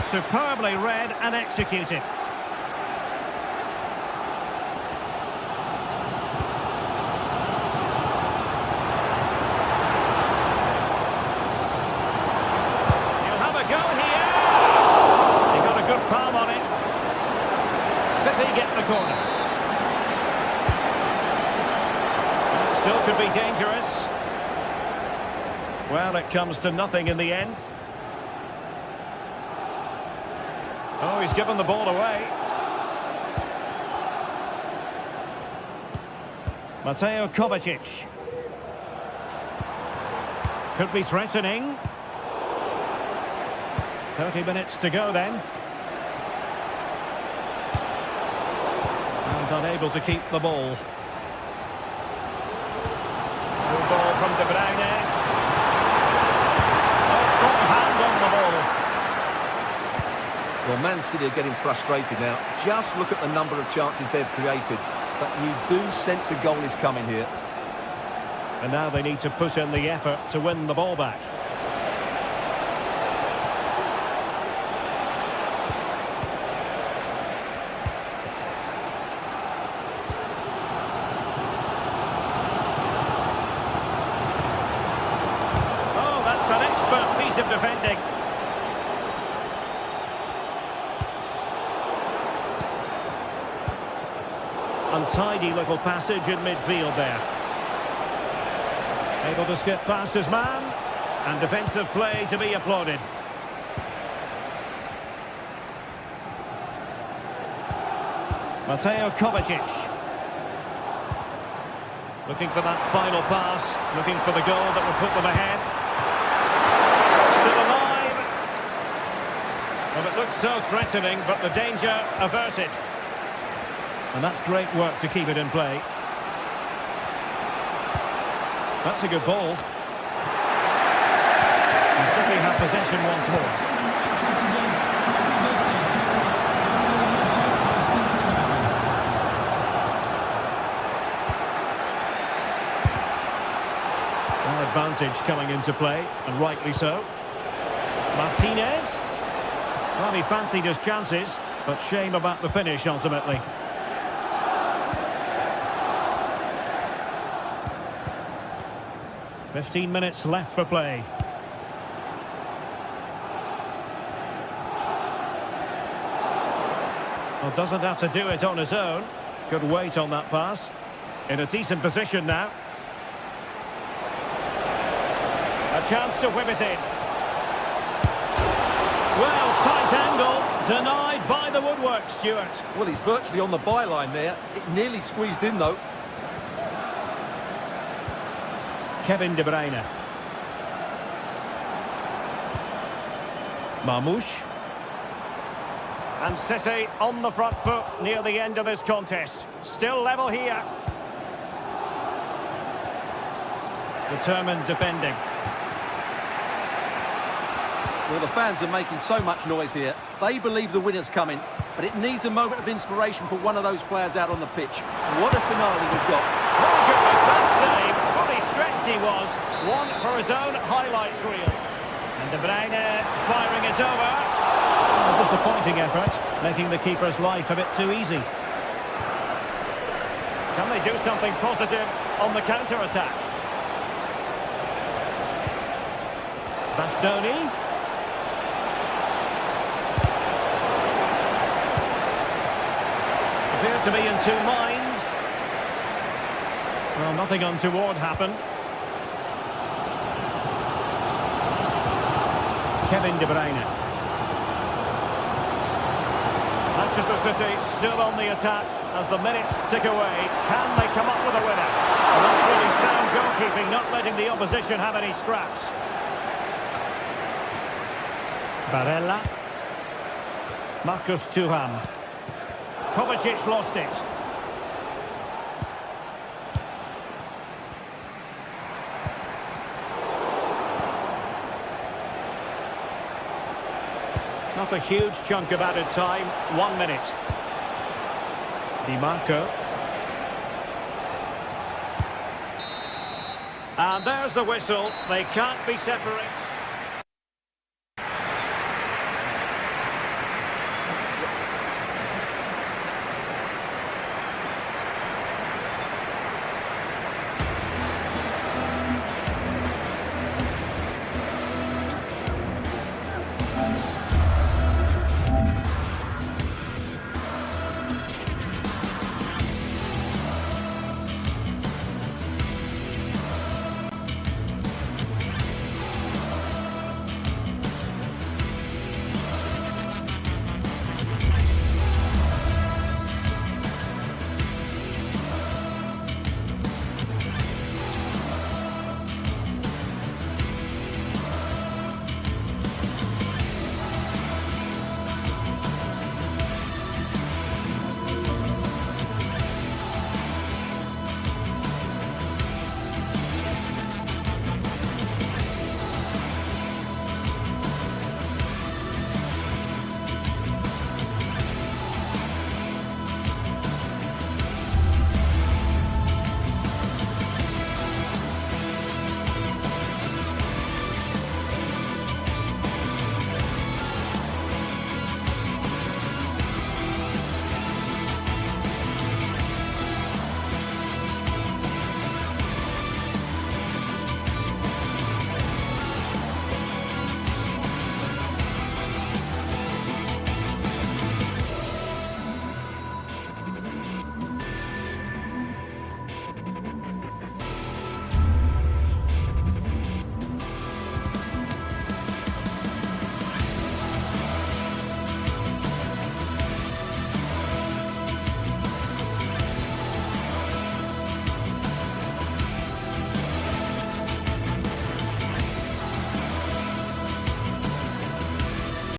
Superbly read and executed. He'll have a go here. He got a good palm on it. City get the corner. Still could be dangerous. Well, it comes to nothing in the end. Oh, he's given the ball away. Mateo Kovacic. Could be threatening. 30 minutes to go then. And unable to keep the ball. Good ball from De Bruyne. Oh, strong hand on the ball. Well, Man City are getting frustrated now. Just look at the number of chances they've created. But you do sense a goal is coming here. And now they need to put in the effort to win the ball back. Oh, that's an expert piece of defending. Untidy little passage in midfield there. Able to skip past his man. And defensive play to be applauded. Mateo Kovacic. Looking for that final pass, looking for the goal that will put them ahead. Still alive. Well, it looks so threatening, but the danger averted. And that's great work to keep it in play. That's a good ball. And City have possession once more. Advantage coming into play, and rightly so. Martinez. Well, he fancied his chances, but shame about the finish ultimately. "15 minutes left for play. Well, doesn't have to do it on his own. Good weight on that pass. In a decent position now. A chance to whip it in. Well, tight angle, denied by the woodwork, Stuart. Well, he's virtually on the byline there. It nearly squeezed in, though. Kevin De Bruyne. Marmoush. And City on the front foot near the end of this contest. Still level here. Determined defending. Well, the fans are making so much noise here. They believe the winner's coming, but it needs a moment of inspiration for one of those players out on the pitch. What a finale we've got. Oh, goodness, that save. Fully stretched he was. One for his own highlights reel. And De Bruyne firing it over. A disappointing effort, making the keeper's life a bit too easy. Can they do something positive on the counter-attack? Bastoni. Appear to be in two minds. Well, nothing untoward happened. Kevin De Bruyne. Manchester City still on the attack as the minutes tick away. Can they come up with a winner? Well, that's really sound goalkeeping, not letting the opposition have any scraps. Barella. Marcus Thuram. Kovacic lost it. Not a huge chunk of added time. 1 minute. Di Marco. And there's the whistle. They can't be separated.